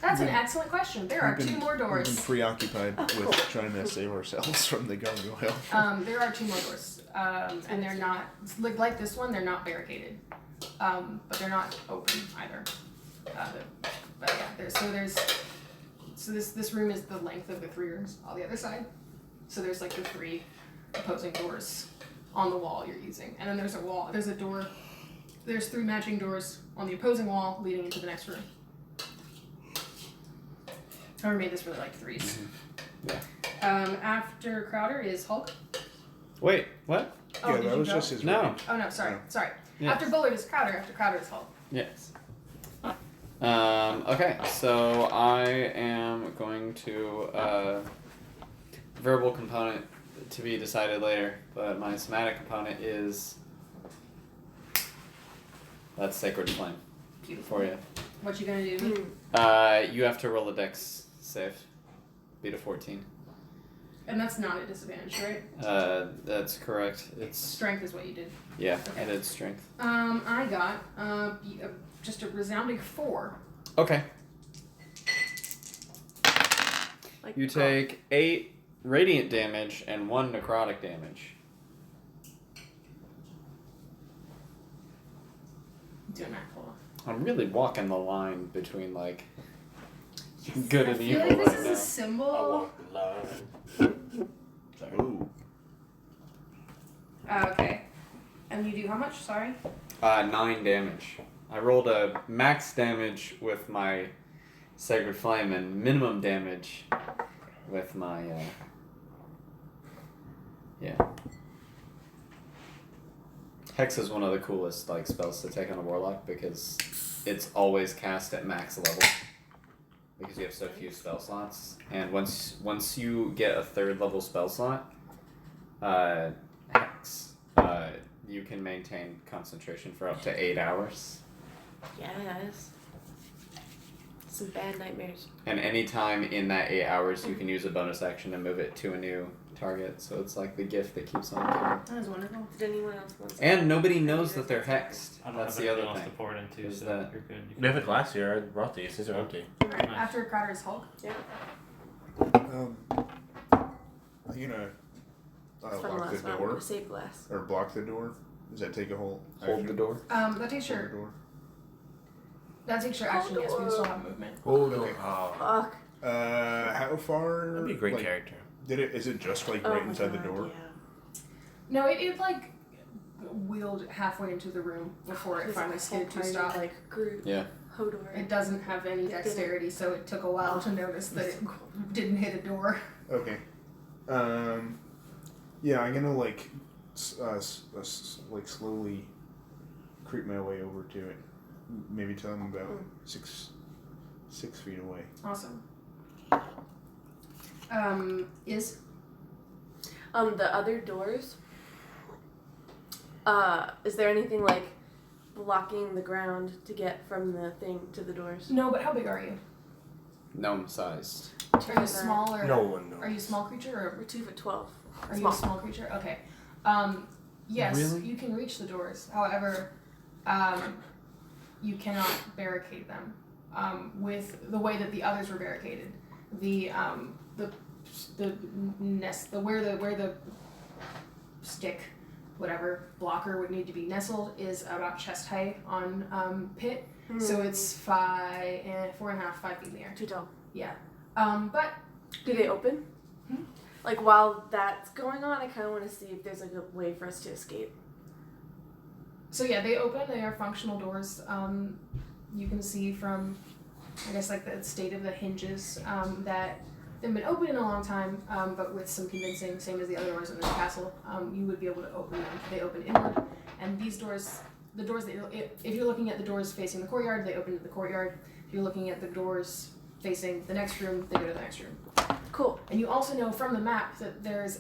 Speaker 1: That's an excellent question. There are
Speaker 6: We've been-
Speaker 1: 2 more
Speaker 6: We've been
Speaker 1: doors.
Speaker 6: preoccupied
Speaker 2: Oh,
Speaker 6: with
Speaker 2: cool.
Speaker 6: trying to save ourselves from the gargoyle.
Speaker 1: There are 2 more doors, and they're not like this one. They're not barricaded, but they're not open either. But yeah, this room is the length of the 3 rooms on the other side. So there's like the 3 opposing doors on the wall you're using, and then there's a wall. There's a door. There's 3 matching doors on the opposing wall leading into the next room. I made this really like 3s.
Speaker 3: Yeah.
Speaker 1: After Crowder is Hulk.
Speaker 3: Wait, what?
Speaker 1: Oh,
Speaker 6: Yeah,
Speaker 1: did
Speaker 6: that
Speaker 1: you
Speaker 6: was
Speaker 1: go?
Speaker 6: just his
Speaker 3: No.
Speaker 6: range.
Speaker 1: Oh no, sorry,
Speaker 6: No.
Speaker 1: sorry.
Speaker 3: Yes.
Speaker 1: After Bullard is Crowder. After Crowder is Hulk.
Speaker 3: Yes. Okay, so I am going to verbal component to be decided later, but my somatic component is that's Sacred Flame
Speaker 1: Beautiful.
Speaker 3: for you.
Speaker 1: What you gonna do?
Speaker 3: You have to roll a dex save. Beat a 14.
Speaker 1: And that's not a disadvantage, right?
Speaker 3: That's correct. It's
Speaker 1: Strength is what you did.
Speaker 3: yeah,
Speaker 1: Okay.
Speaker 3: I did strength.
Speaker 1: I got just a resounding 4.
Speaker 3: Okay.
Speaker 2: Like,
Speaker 3: You take 8 radiant damage and 1 necrotic damage.
Speaker 1: Doing that full.
Speaker 3: I'm really walking the line between like good
Speaker 1: I
Speaker 3: and
Speaker 1: feel
Speaker 3: evil
Speaker 1: like this
Speaker 3: right
Speaker 1: is
Speaker 3: now.
Speaker 1: a symbol. Okay. And you do how much? Sorry.
Speaker 3: 9 damage. I rolled a max damage with my Sacred Flame and minimum damage with my yeah. Hex is one of the coolest like spells to take on a warlock because it's always cast at max level. Because you have so few spell slots. And once you get a 3rd level spell slot, Hex, you can maintain concentration for up to 8 hours.
Speaker 2: Yes. Some bad nightmares.
Speaker 3: And anytime in that 8 hours, you can use a bonus action to move it to a new target. So it's like the gift that keeps on giving.
Speaker 1: That is wonderful.
Speaker 2: Did anyone else want to?
Speaker 3: And nobody knows that they're hexed.
Speaker 4: I don't
Speaker 3: That's
Speaker 4: have
Speaker 3: the
Speaker 4: anything
Speaker 3: other
Speaker 4: else
Speaker 3: thing.
Speaker 4: to pour it into,
Speaker 3: is
Speaker 4: so
Speaker 3: that-
Speaker 4: you're good.
Speaker 5: We have a glass here. I brought these. These are empty.
Speaker 1: Alright,
Speaker 4: Nice.
Speaker 1: after Crowder is Hulk.
Speaker 6: I'm gonna
Speaker 2: It's fun
Speaker 6: lock
Speaker 2: last
Speaker 6: the
Speaker 2: round.
Speaker 6: door
Speaker 2: Save glass.
Speaker 6: or block the door. Does that take a whole?
Speaker 3: Hold
Speaker 6: action?
Speaker 3: the door.
Speaker 1: That takes
Speaker 6: Hold
Speaker 1: your
Speaker 6: the door.
Speaker 1: action. Yes, but you still have movement.
Speaker 6: Okay.
Speaker 5: Oh,
Speaker 2: Fuck.
Speaker 6: How far?
Speaker 5: that'd be a great
Speaker 6: like,
Speaker 5: character.
Speaker 6: Is it just like
Speaker 2: Oh
Speaker 6: right
Speaker 2: my
Speaker 6: inside the
Speaker 2: God,
Speaker 6: door?
Speaker 2: Yeah.
Speaker 1: No, it like wheeled halfway into the room before it
Speaker 2: It's
Speaker 1: finally
Speaker 2: like
Speaker 1: skidded to a
Speaker 2: whole
Speaker 1: stop.
Speaker 2: party, like Groot.
Speaker 3: Yeah.
Speaker 2: Hodor.
Speaker 1: It doesn't have any dexterity, so it took a while to notice that it didn't hit a door.
Speaker 6: Okay. Yeah, I'm gonna like like slowly creep my way over to it. Maybe till I'm about 6 feet away.
Speaker 1: Awesome. Is
Speaker 2: The other doors. Is there anything like blocking the ground to get from the thing to the doors?
Speaker 1: no, but how big are you?
Speaker 3: Gnome sized.
Speaker 1: Are you small or
Speaker 6: No one knows.
Speaker 1: are you a small creature
Speaker 2: We're 2 foot 12.
Speaker 1: or are you
Speaker 2: Small.
Speaker 1: a small creature? Okay. Yes,
Speaker 3: Really?
Speaker 1: you can reach the doors. However, you cannot barricade them. With the way that the others were barricaded, the nest, where the stick, whatever blocker would need to be nestled is about chest height on Pit. So it's 4.5, 5 feet in the air.
Speaker 2: Too tall.
Speaker 1: Yeah. But
Speaker 2: Do they open? Like while that's going on, I kind of want to see if there's like a way for us to escape.
Speaker 1: so yeah, they open. They are functional doors. You can see from, I guess, like the state of the hinges that they've been open in a long time, but with some convincing, same as the other doors in the castle, you would be able to open them. They open inward, and these doors, the doors that if you're looking at the doors facing the courtyard, they open to the courtyard. If you're looking at the doors facing the next room, they go to the next room.
Speaker 2: Cool.
Speaker 1: And you also know from the map that there's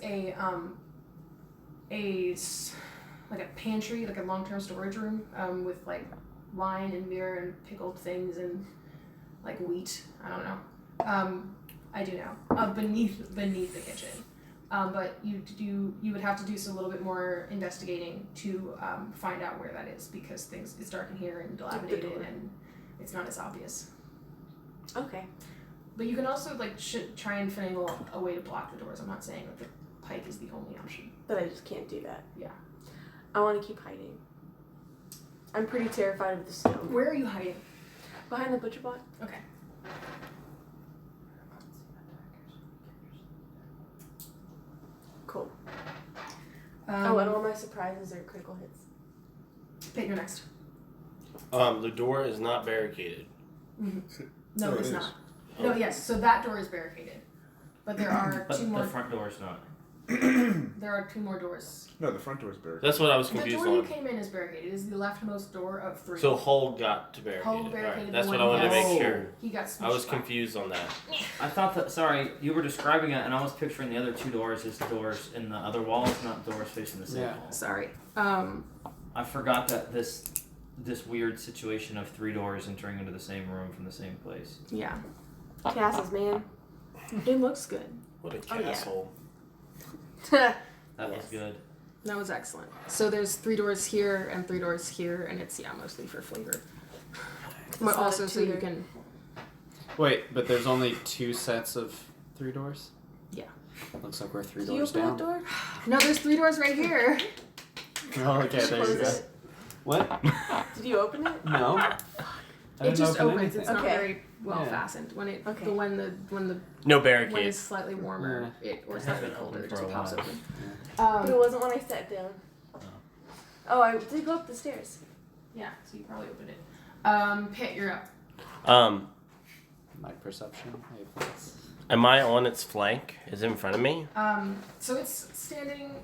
Speaker 1: like a pantry, like a long-term storage room with like wine and beer and pickled things and like wheat. I don't know. I do know. Beneath the kitchen. But you would have to do some little bit more investigating to find out where that is because it's dark in here and dilapidated and it's not as obvious.
Speaker 2: Okay.
Speaker 1: But you can also try and finagle a way to block the doors. I'm not saying that the pike is the only option.
Speaker 2: But I just can't do that.
Speaker 1: Yeah.
Speaker 2: I want to keep hiding. I'm pretty terrified of the snow.
Speaker 1: Where are you hiding?
Speaker 2: Behind the butcher block.
Speaker 1: Okay.
Speaker 2: Cool. And all my surprises are critical hits.
Speaker 1: Pit, you're next.
Speaker 5: The door is not barricaded.
Speaker 1: Mm-hmm. No,
Speaker 6: No,
Speaker 1: it's
Speaker 6: it
Speaker 1: not.
Speaker 6: is.
Speaker 1: No, yes. So that door is barricaded, but there are
Speaker 4: But
Speaker 1: two
Speaker 4: the
Speaker 1: more.
Speaker 4: front door is not.
Speaker 1: There are 2 more doors.
Speaker 6: No, the front door is barricaded.
Speaker 5: That's what I was
Speaker 1: The
Speaker 5: confused
Speaker 1: door you
Speaker 5: on.
Speaker 1: came in is barricaded. It is the leftmost door of 3.
Speaker 5: So Hull got to barricade.
Speaker 1: Hull
Speaker 5: it.
Speaker 1: barricaded
Speaker 5: Alright,
Speaker 1: the
Speaker 5: that's
Speaker 1: one
Speaker 5: what I wanted to
Speaker 1: he
Speaker 5: make
Speaker 1: has.
Speaker 5: sure.
Speaker 1: He got
Speaker 5: I was
Speaker 1: smushed.
Speaker 5: confused on that.
Speaker 4: I thought that. Sorry, you were describing it, and I was picturing the other 2 doors as doors in the other walls, not doors facing the same
Speaker 3: Yeah.
Speaker 4: wall.
Speaker 1: Sorry.
Speaker 4: I forgot that this weird situation of 3 doors entering into the same room from the same place.
Speaker 1: Yeah.
Speaker 2: Castles, man.
Speaker 1: It looks good.
Speaker 5: What a
Speaker 2: Oh, yeah.
Speaker 5: castle.
Speaker 4: That was
Speaker 2: Yes.
Speaker 4: good.
Speaker 1: That was excellent. So there's 3 doors here and 3 doors here, and it's mostly for flavor. But
Speaker 2: not a
Speaker 1: also so you
Speaker 2: tutor.
Speaker 1: can.
Speaker 3: Wait, but there's only 2 sets of 3 doors?
Speaker 1: Yeah.
Speaker 3: Looks like we're 3
Speaker 2: Do you
Speaker 3: doors
Speaker 2: open
Speaker 3: down.
Speaker 2: that door?
Speaker 1: No, there's 3 doors right here.
Speaker 3: Oh, okay, there
Speaker 2: Close
Speaker 3: you go.
Speaker 2: it.
Speaker 3: What?
Speaker 2: Did you open it?
Speaker 3: No. I
Speaker 1: It
Speaker 3: didn't
Speaker 1: just
Speaker 3: open
Speaker 1: opens.
Speaker 3: anything.
Speaker 1: It's not
Speaker 2: Okay.
Speaker 1: very well
Speaker 3: Yeah.
Speaker 1: fastened. When it
Speaker 2: Okay.
Speaker 1: when the
Speaker 5: No
Speaker 1: when
Speaker 5: barricades.
Speaker 1: it's slightly warmer, or
Speaker 4: It
Speaker 1: slightly
Speaker 4: hasn't
Speaker 1: colder,
Speaker 4: opened
Speaker 1: it just
Speaker 4: for a
Speaker 1: pops
Speaker 4: while.
Speaker 1: open.
Speaker 2: But it wasn't when I sat down. Oh, I did go up the stairs.
Speaker 1: Yeah, so you probably opened it. Pit, you're up.
Speaker 3: My perception. Hey, that's-
Speaker 5: Am I on its flank? Is it in front of me?
Speaker 1: So it's standing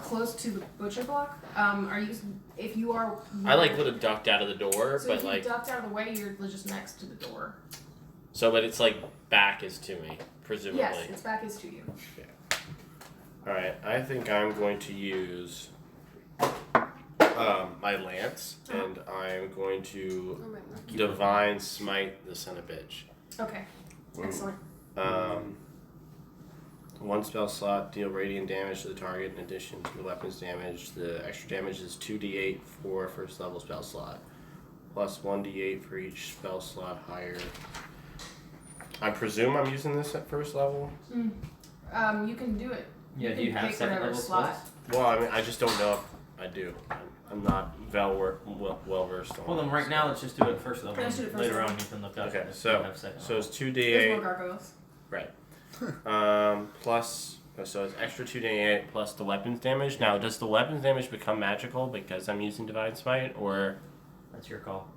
Speaker 1: close to the butcher block. Are you? If you are.
Speaker 5: I would have ducked out of the door,
Speaker 1: So
Speaker 5: but
Speaker 1: if you
Speaker 5: like
Speaker 1: ducked out of the way, you're just next to the door.
Speaker 5: so, but it's like back is to me, presumably.
Speaker 1: Yes, its back is to you.
Speaker 5: All right, I think I'm going to use my lance, and I'm going to
Speaker 2: Oh my god.
Speaker 5: divine smite the son of a bitch.
Speaker 1: Okay. Excellent.
Speaker 5: 1 spell slot, deal radiant damage to the target in addition to the weapon's damage. The extra damage is 2d8 for first level spell slot, plus 1d8 for each spell slot higher. I presume I'm using this at first level.
Speaker 1: You can do it.
Speaker 4: Yeah,
Speaker 1: You
Speaker 4: do you
Speaker 1: can
Speaker 4: have
Speaker 1: pick
Speaker 4: 2nd
Speaker 1: whatever
Speaker 4: level
Speaker 1: slot.
Speaker 4: spells?
Speaker 5: Well, I mean, I just don't know if I do. I'm not well versed on.
Speaker 4: Well, then
Speaker 5: it,
Speaker 4: right
Speaker 5: so.
Speaker 4: now let's just do it first level.
Speaker 1: Let's do it first
Speaker 4: Later
Speaker 1: level.
Speaker 4: on you can look up.
Speaker 5: Okay,
Speaker 4: if you
Speaker 5: so
Speaker 4: have second
Speaker 5: so it's
Speaker 4: level.
Speaker 1: There's
Speaker 5: 2d8.
Speaker 1: more gargoyles.
Speaker 5: Right. Plus, so it's extra 2d8 plus the weapons damage. Now, does the weapons damage become magical because I'm using Divine Smite, or
Speaker 4: That's your call.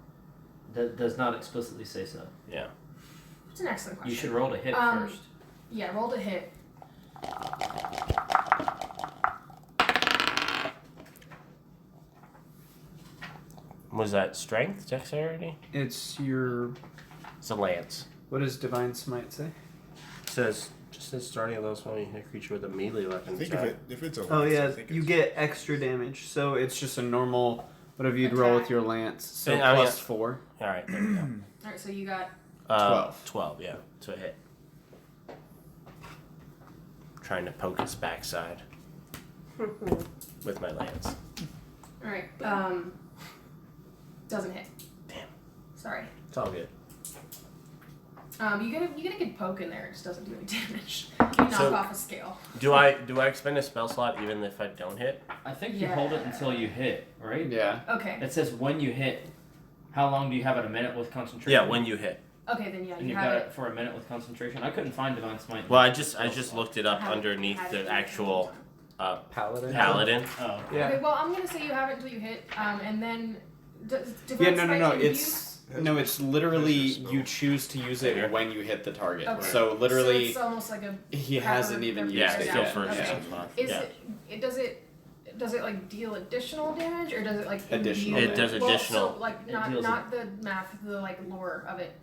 Speaker 4: Does not explicitly say so.
Speaker 5: yeah?
Speaker 1: It's an excellent question.
Speaker 4: You should roll to hit
Speaker 1: Um,
Speaker 4: first.
Speaker 1: Yeah, roll to hit.
Speaker 5: Was that strength, dexterity?
Speaker 3: It's your.
Speaker 5: It's a lance.
Speaker 3: What does Divine Smite say?
Speaker 5: It says just says starting at lowest when you hit a creature with a melee weapon.
Speaker 6: I think if it's a lance,
Speaker 3: Oh yeah,
Speaker 6: I think
Speaker 3: you
Speaker 6: it's,
Speaker 3: get extra damage. So it's just a normal whatever you'd roll with your lance. So
Speaker 5: And I mean-
Speaker 3: plus 4.
Speaker 5: All right, there we go.
Speaker 1: All right, so you got
Speaker 3: 12.
Speaker 5: 12, yeah. So a hit. Trying to poke his backside with my lance.
Speaker 1: all right. Doesn't hit.
Speaker 5: Damn.
Speaker 1: Sorry.
Speaker 5: It's all good.
Speaker 1: You get a good poke in there. It just doesn't do any damage. You knock
Speaker 5: So-
Speaker 1: off a scale.
Speaker 5: Do I expend a spell slot even if I don't hit?
Speaker 4: I think you hold it until you hit, right?
Speaker 3: Yeah.
Speaker 1: Okay.
Speaker 4: It says when you hit. How long do you have it? A minute with concentration?
Speaker 5: Yeah, when you hit.
Speaker 1: Okay, then yeah,
Speaker 4: And
Speaker 1: you
Speaker 4: you've
Speaker 1: have
Speaker 4: got
Speaker 1: it.
Speaker 4: it for a minute with concentration. I couldn't find Divine Smite.
Speaker 5: Well, I just looked it up
Speaker 1: Have it-
Speaker 5: underneath
Speaker 1: have
Speaker 5: the
Speaker 1: it.
Speaker 5: actual
Speaker 3: Paladin.
Speaker 5: paladin.
Speaker 4: Oh.
Speaker 3: Yeah.
Speaker 1: Okay, well, I'm gonna say you have it until you hit, and then. Does
Speaker 3: Yeah,
Speaker 1: Divine
Speaker 3: no.
Speaker 1: Smite imbue?
Speaker 3: It's literally
Speaker 6: That's a spell.
Speaker 3: you choose to use it when you hit the target.
Speaker 1: Okay.
Speaker 3: So literally,
Speaker 1: So it's almost like a.
Speaker 3: he hasn't even used
Speaker 5: Yeah,
Speaker 3: it
Speaker 5: still
Speaker 3: yet.
Speaker 5: first
Speaker 1: Okay.
Speaker 5: spell slot.
Speaker 1: Is
Speaker 5: Yeah.
Speaker 1: does it like deal additional damage, or does it like
Speaker 3: Additional
Speaker 1: imbue
Speaker 5: It does
Speaker 1: Well,
Speaker 5: additional.
Speaker 1: so, like
Speaker 4: It
Speaker 1: not
Speaker 4: deals
Speaker 1: not the math, the like lore of it.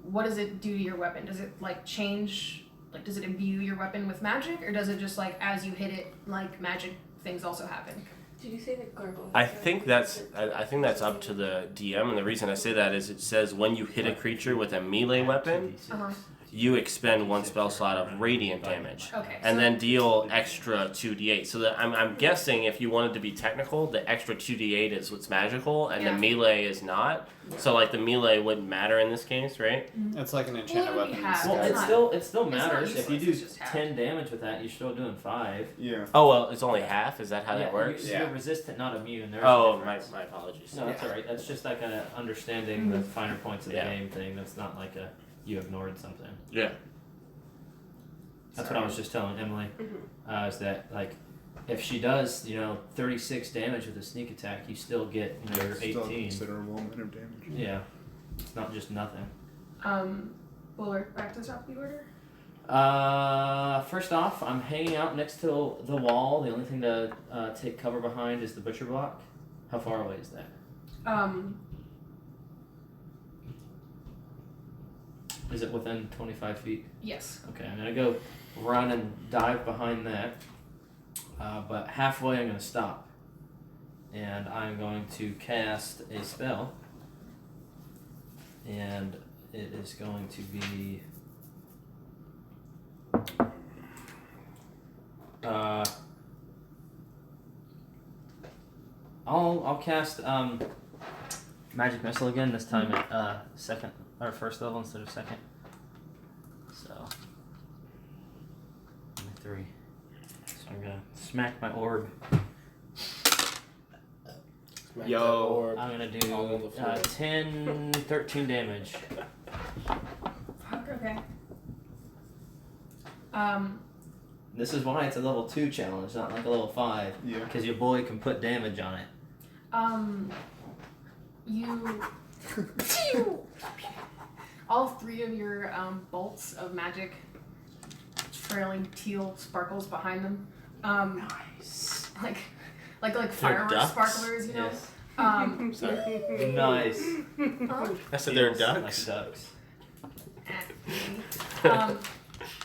Speaker 1: What does it do to your weapon? Does it like change? Like, does it imbue your weapon with magic, or does it just like as you hit it, like magic things also happen?
Speaker 2: Did you say the gargoyle?
Speaker 5: I think that's up to the DM, and the reason I say that is it says when you hit a creature with a melee weapon,
Speaker 1: Uh-huh.
Speaker 5: you expend 1 spell slot of radiant damage,
Speaker 1: Okay.
Speaker 5: and
Speaker 1: so,
Speaker 5: then deal extra 2d8. So that I'm guessing if you wanted to be technical, the extra 2d8 is what's magical, and
Speaker 1: Yeah.
Speaker 5: the melee is not. So like the melee wouldn't matter in this case, right?
Speaker 3: It's like an enchanted
Speaker 1: Well,
Speaker 3: weapon.
Speaker 1: we have-
Speaker 4: Well,
Speaker 1: It's
Speaker 4: it
Speaker 1: not-
Speaker 4: still
Speaker 1: it's not
Speaker 4: matters. If you
Speaker 1: useless,
Speaker 4: do
Speaker 1: it's just half.
Speaker 4: 10 damage with that, you're still doing 5.
Speaker 6: Yeah.
Speaker 5: Oh well, it's only half. Is that how that works?
Speaker 4: You're resistant, not immune. There's
Speaker 5: Oh,
Speaker 4: a
Speaker 5: my
Speaker 4: difference.
Speaker 5: apologies.
Speaker 4: No, that's alright. That's just that kind of understanding the
Speaker 1: Mhm.
Speaker 4: finer points of the
Speaker 5: Yeah.
Speaker 4: game thing. That's not like a you ignored something.
Speaker 5: Yeah.
Speaker 4: That's what I was just telling Emily.
Speaker 2: Mhm.
Speaker 4: Is that like if she does 36 damage with a sneak attack, you still get your
Speaker 6: Still a
Speaker 4: 18.
Speaker 6: considerable amount of damage.
Speaker 4: Yeah, it's not just nothing.
Speaker 1: Bullard, back to the top of the order.
Speaker 4: First off, I'm hanging out next to the wall. The only thing to take cover behind is the butcher block. How far away is that? Is it within 25 feet?
Speaker 1: Yes.
Speaker 4: Okay, I'm gonna go run and dive behind that. But halfway, I'm gonna stop, and I'm going to cast a spell, and it is going to be. I'll cast magic missile again. This time at second or first level instead of second. So 3. So I'm gonna smack my orb.
Speaker 5: Smack
Speaker 3: Yo.
Speaker 5: that orb.
Speaker 4: I'm gonna
Speaker 5: All over
Speaker 4: do
Speaker 5: the floor.
Speaker 4: 13 damage.
Speaker 1: Fuck. Okay.
Speaker 4: This is why it's a level 2 challenge, not like a level 5.
Speaker 6: Yeah.
Speaker 4: Because your boy can put damage on it.
Speaker 1: You. All 3 of your bolts of magic, trailing teal sparkles behind them.
Speaker 4: Nice.
Speaker 1: Like fireworks
Speaker 5: ducks?
Speaker 1: sparklers, you know.
Speaker 4: Yes. Nice.
Speaker 5: I said they're
Speaker 4: Feels
Speaker 5: ducks.
Speaker 4: Like ducks.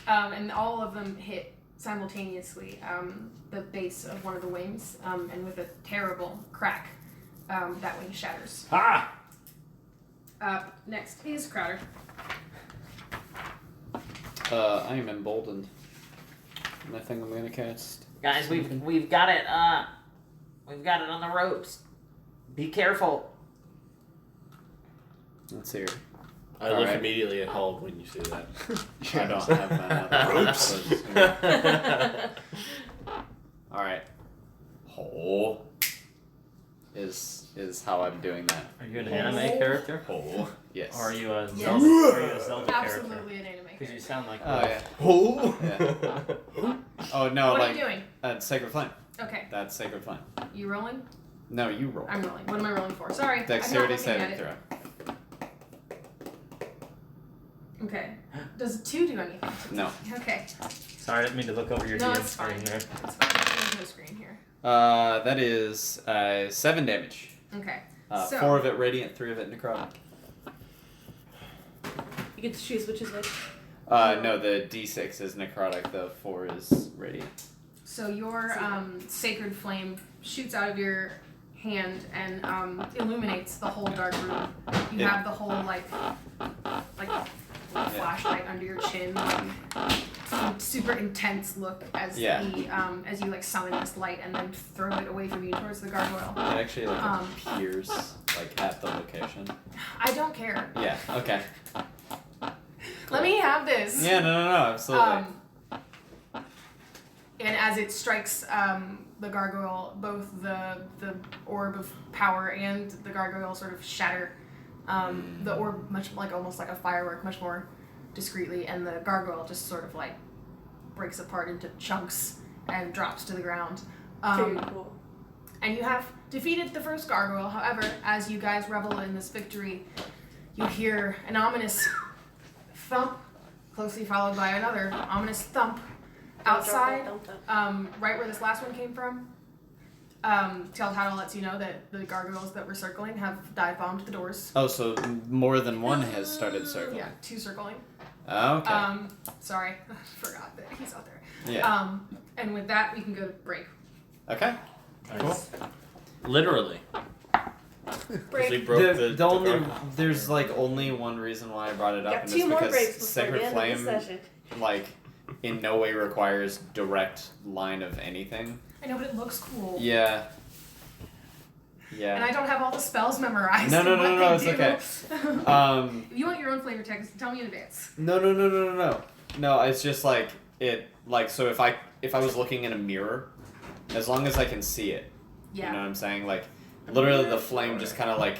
Speaker 1: And all of them hit simultaneously the base of one of the wings, and with a terrible crack, that wing shatters.
Speaker 4: Ah!
Speaker 1: Next is Crowder.
Speaker 3: I am emboldened. My thing I'm gonna cast.
Speaker 4: Guys, we've got it. We've got it on the ropes. Be careful.
Speaker 3: Let's hear.
Speaker 5: I
Speaker 3: All
Speaker 5: look
Speaker 3: right.
Speaker 5: immediately at Hulk when you say that.
Speaker 3: I don't have my other All right. Hole is how I'm doing that.
Speaker 4: Are you an anime character?
Speaker 3: Hole. Yes.
Speaker 4: Or are you a
Speaker 1: Yes.
Speaker 4: Zelda, are you a Zelda character?
Speaker 1: Absolutely an anime
Speaker 4: Because you
Speaker 1: character.
Speaker 4: sound like
Speaker 3: Oh yeah.
Speaker 5: Hole.
Speaker 3: Yeah. Oh no,
Speaker 1: What are
Speaker 3: like
Speaker 1: you doing?
Speaker 3: Sacred Flame.
Speaker 1: Okay,
Speaker 3: That's Sacred Flame.
Speaker 1: you rolling?
Speaker 3: No, you roll.
Speaker 1: I'm rolling. What am I rolling for? Sorry,
Speaker 3: Dexterity
Speaker 1: I'm not looking
Speaker 3: saving
Speaker 1: at it.
Speaker 3: throw.
Speaker 1: Okay. Does 2 do anything?
Speaker 3: No.
Speaker 1: Okay.
Speaker 4: Sorry, I didn't mean to look over your
Speaker 1: No,
Speaker 4: DM
Speaker 1: it's
Speaker 4: screen
Speaker 1: fine.
Speaker 4: there.
Speaker 1: That's fine. There's no screen here.
Speaker 3: That is 7 damage.
Speaker 1: Okay. So-
Speaker 3: 4 of it radiant, 3 of it necrotic.
Speaker 2: You get to choose which is which.
Speaker 3: No, the D6 is necrotic, the 4 is radiant.
Speaker 1: So your sacred flame shoots out of your hand and illuminates the whole dark room. You have the whole like flashlight under your chin, super intense look as as you like summon this light and then throw it away from you towards the gargoyle.
Speaker 3: It actually like appears like at the location.
Speaker 1: I don't care.
Speaker 3: Yeah. Okay.
Speaker 1: Let me have this.
Speaker 3: Yeah. No. Absolutely.
Speaker 1: And as it strikes the gargoyle, both the orb of power and the gargoyle sort of shatter. The orb much like almost like a firework, much more discreetly, and the gargoyle just sort of like breaks apart into chunks and drops to the ground.
Speaker 2: Very cool.
Speaker 1: And you have defeated the first gargoyle. However, as you guys revel in this victory, you hear an ominous thump, closely followed by another ominous thump outside, right where this last one came from. Telltale lets you know that the gargoyles that were circling have dive bombed the doors.
Speaker 3: Oh, so more than one has started circling.
Speaker 1: Yeah, 2 circling.
Speaker 3: Oh, okay.
Speaker 1: Sorry, forgot that he's out there.
Speaker 3: Yeah.
Speaker 1: And with that, we can go to break.
Speaker 3: Okay.
Speaker 5: Cool. Literally.
Speaker 1: Break.
Speaker 5: We broke the
Speaker 3: only
Speaker 5: gargoyle.
Speaker 3: there's like only one reason why I brought it up,
Speaker 2: Got
Speaker 3: and
Speaker 2: 2
Speaker 3: it's
Speaker 2: more
Speaker 3: because
Speaker 2: breaks before
Speaker 3: Sacred
Speaker 2: the end
Speaker 3: Flame
Speaker 2: of the session.
Speaker 3: like in no way requires direct line of anything.
Speaker 1: I know, but it looks cool.
Speaker 3: Yeah.
Speaker 1: And I don't have all the spells memorized.
Speaker 3: No,
Speaker 1: and
Speaker 3: it's
Speaker 1: what they
Speaker 3: okay.
Speaker 1: do. If you want your own flavor text, tell me in advance.
Speaker 3: No. No, it's just like it like so if I was looking in a mirror, as long as I can see it.
Speaker 1: Yeah.
Speaker 3: You know what I'm saying? Like literally the flame just kind of like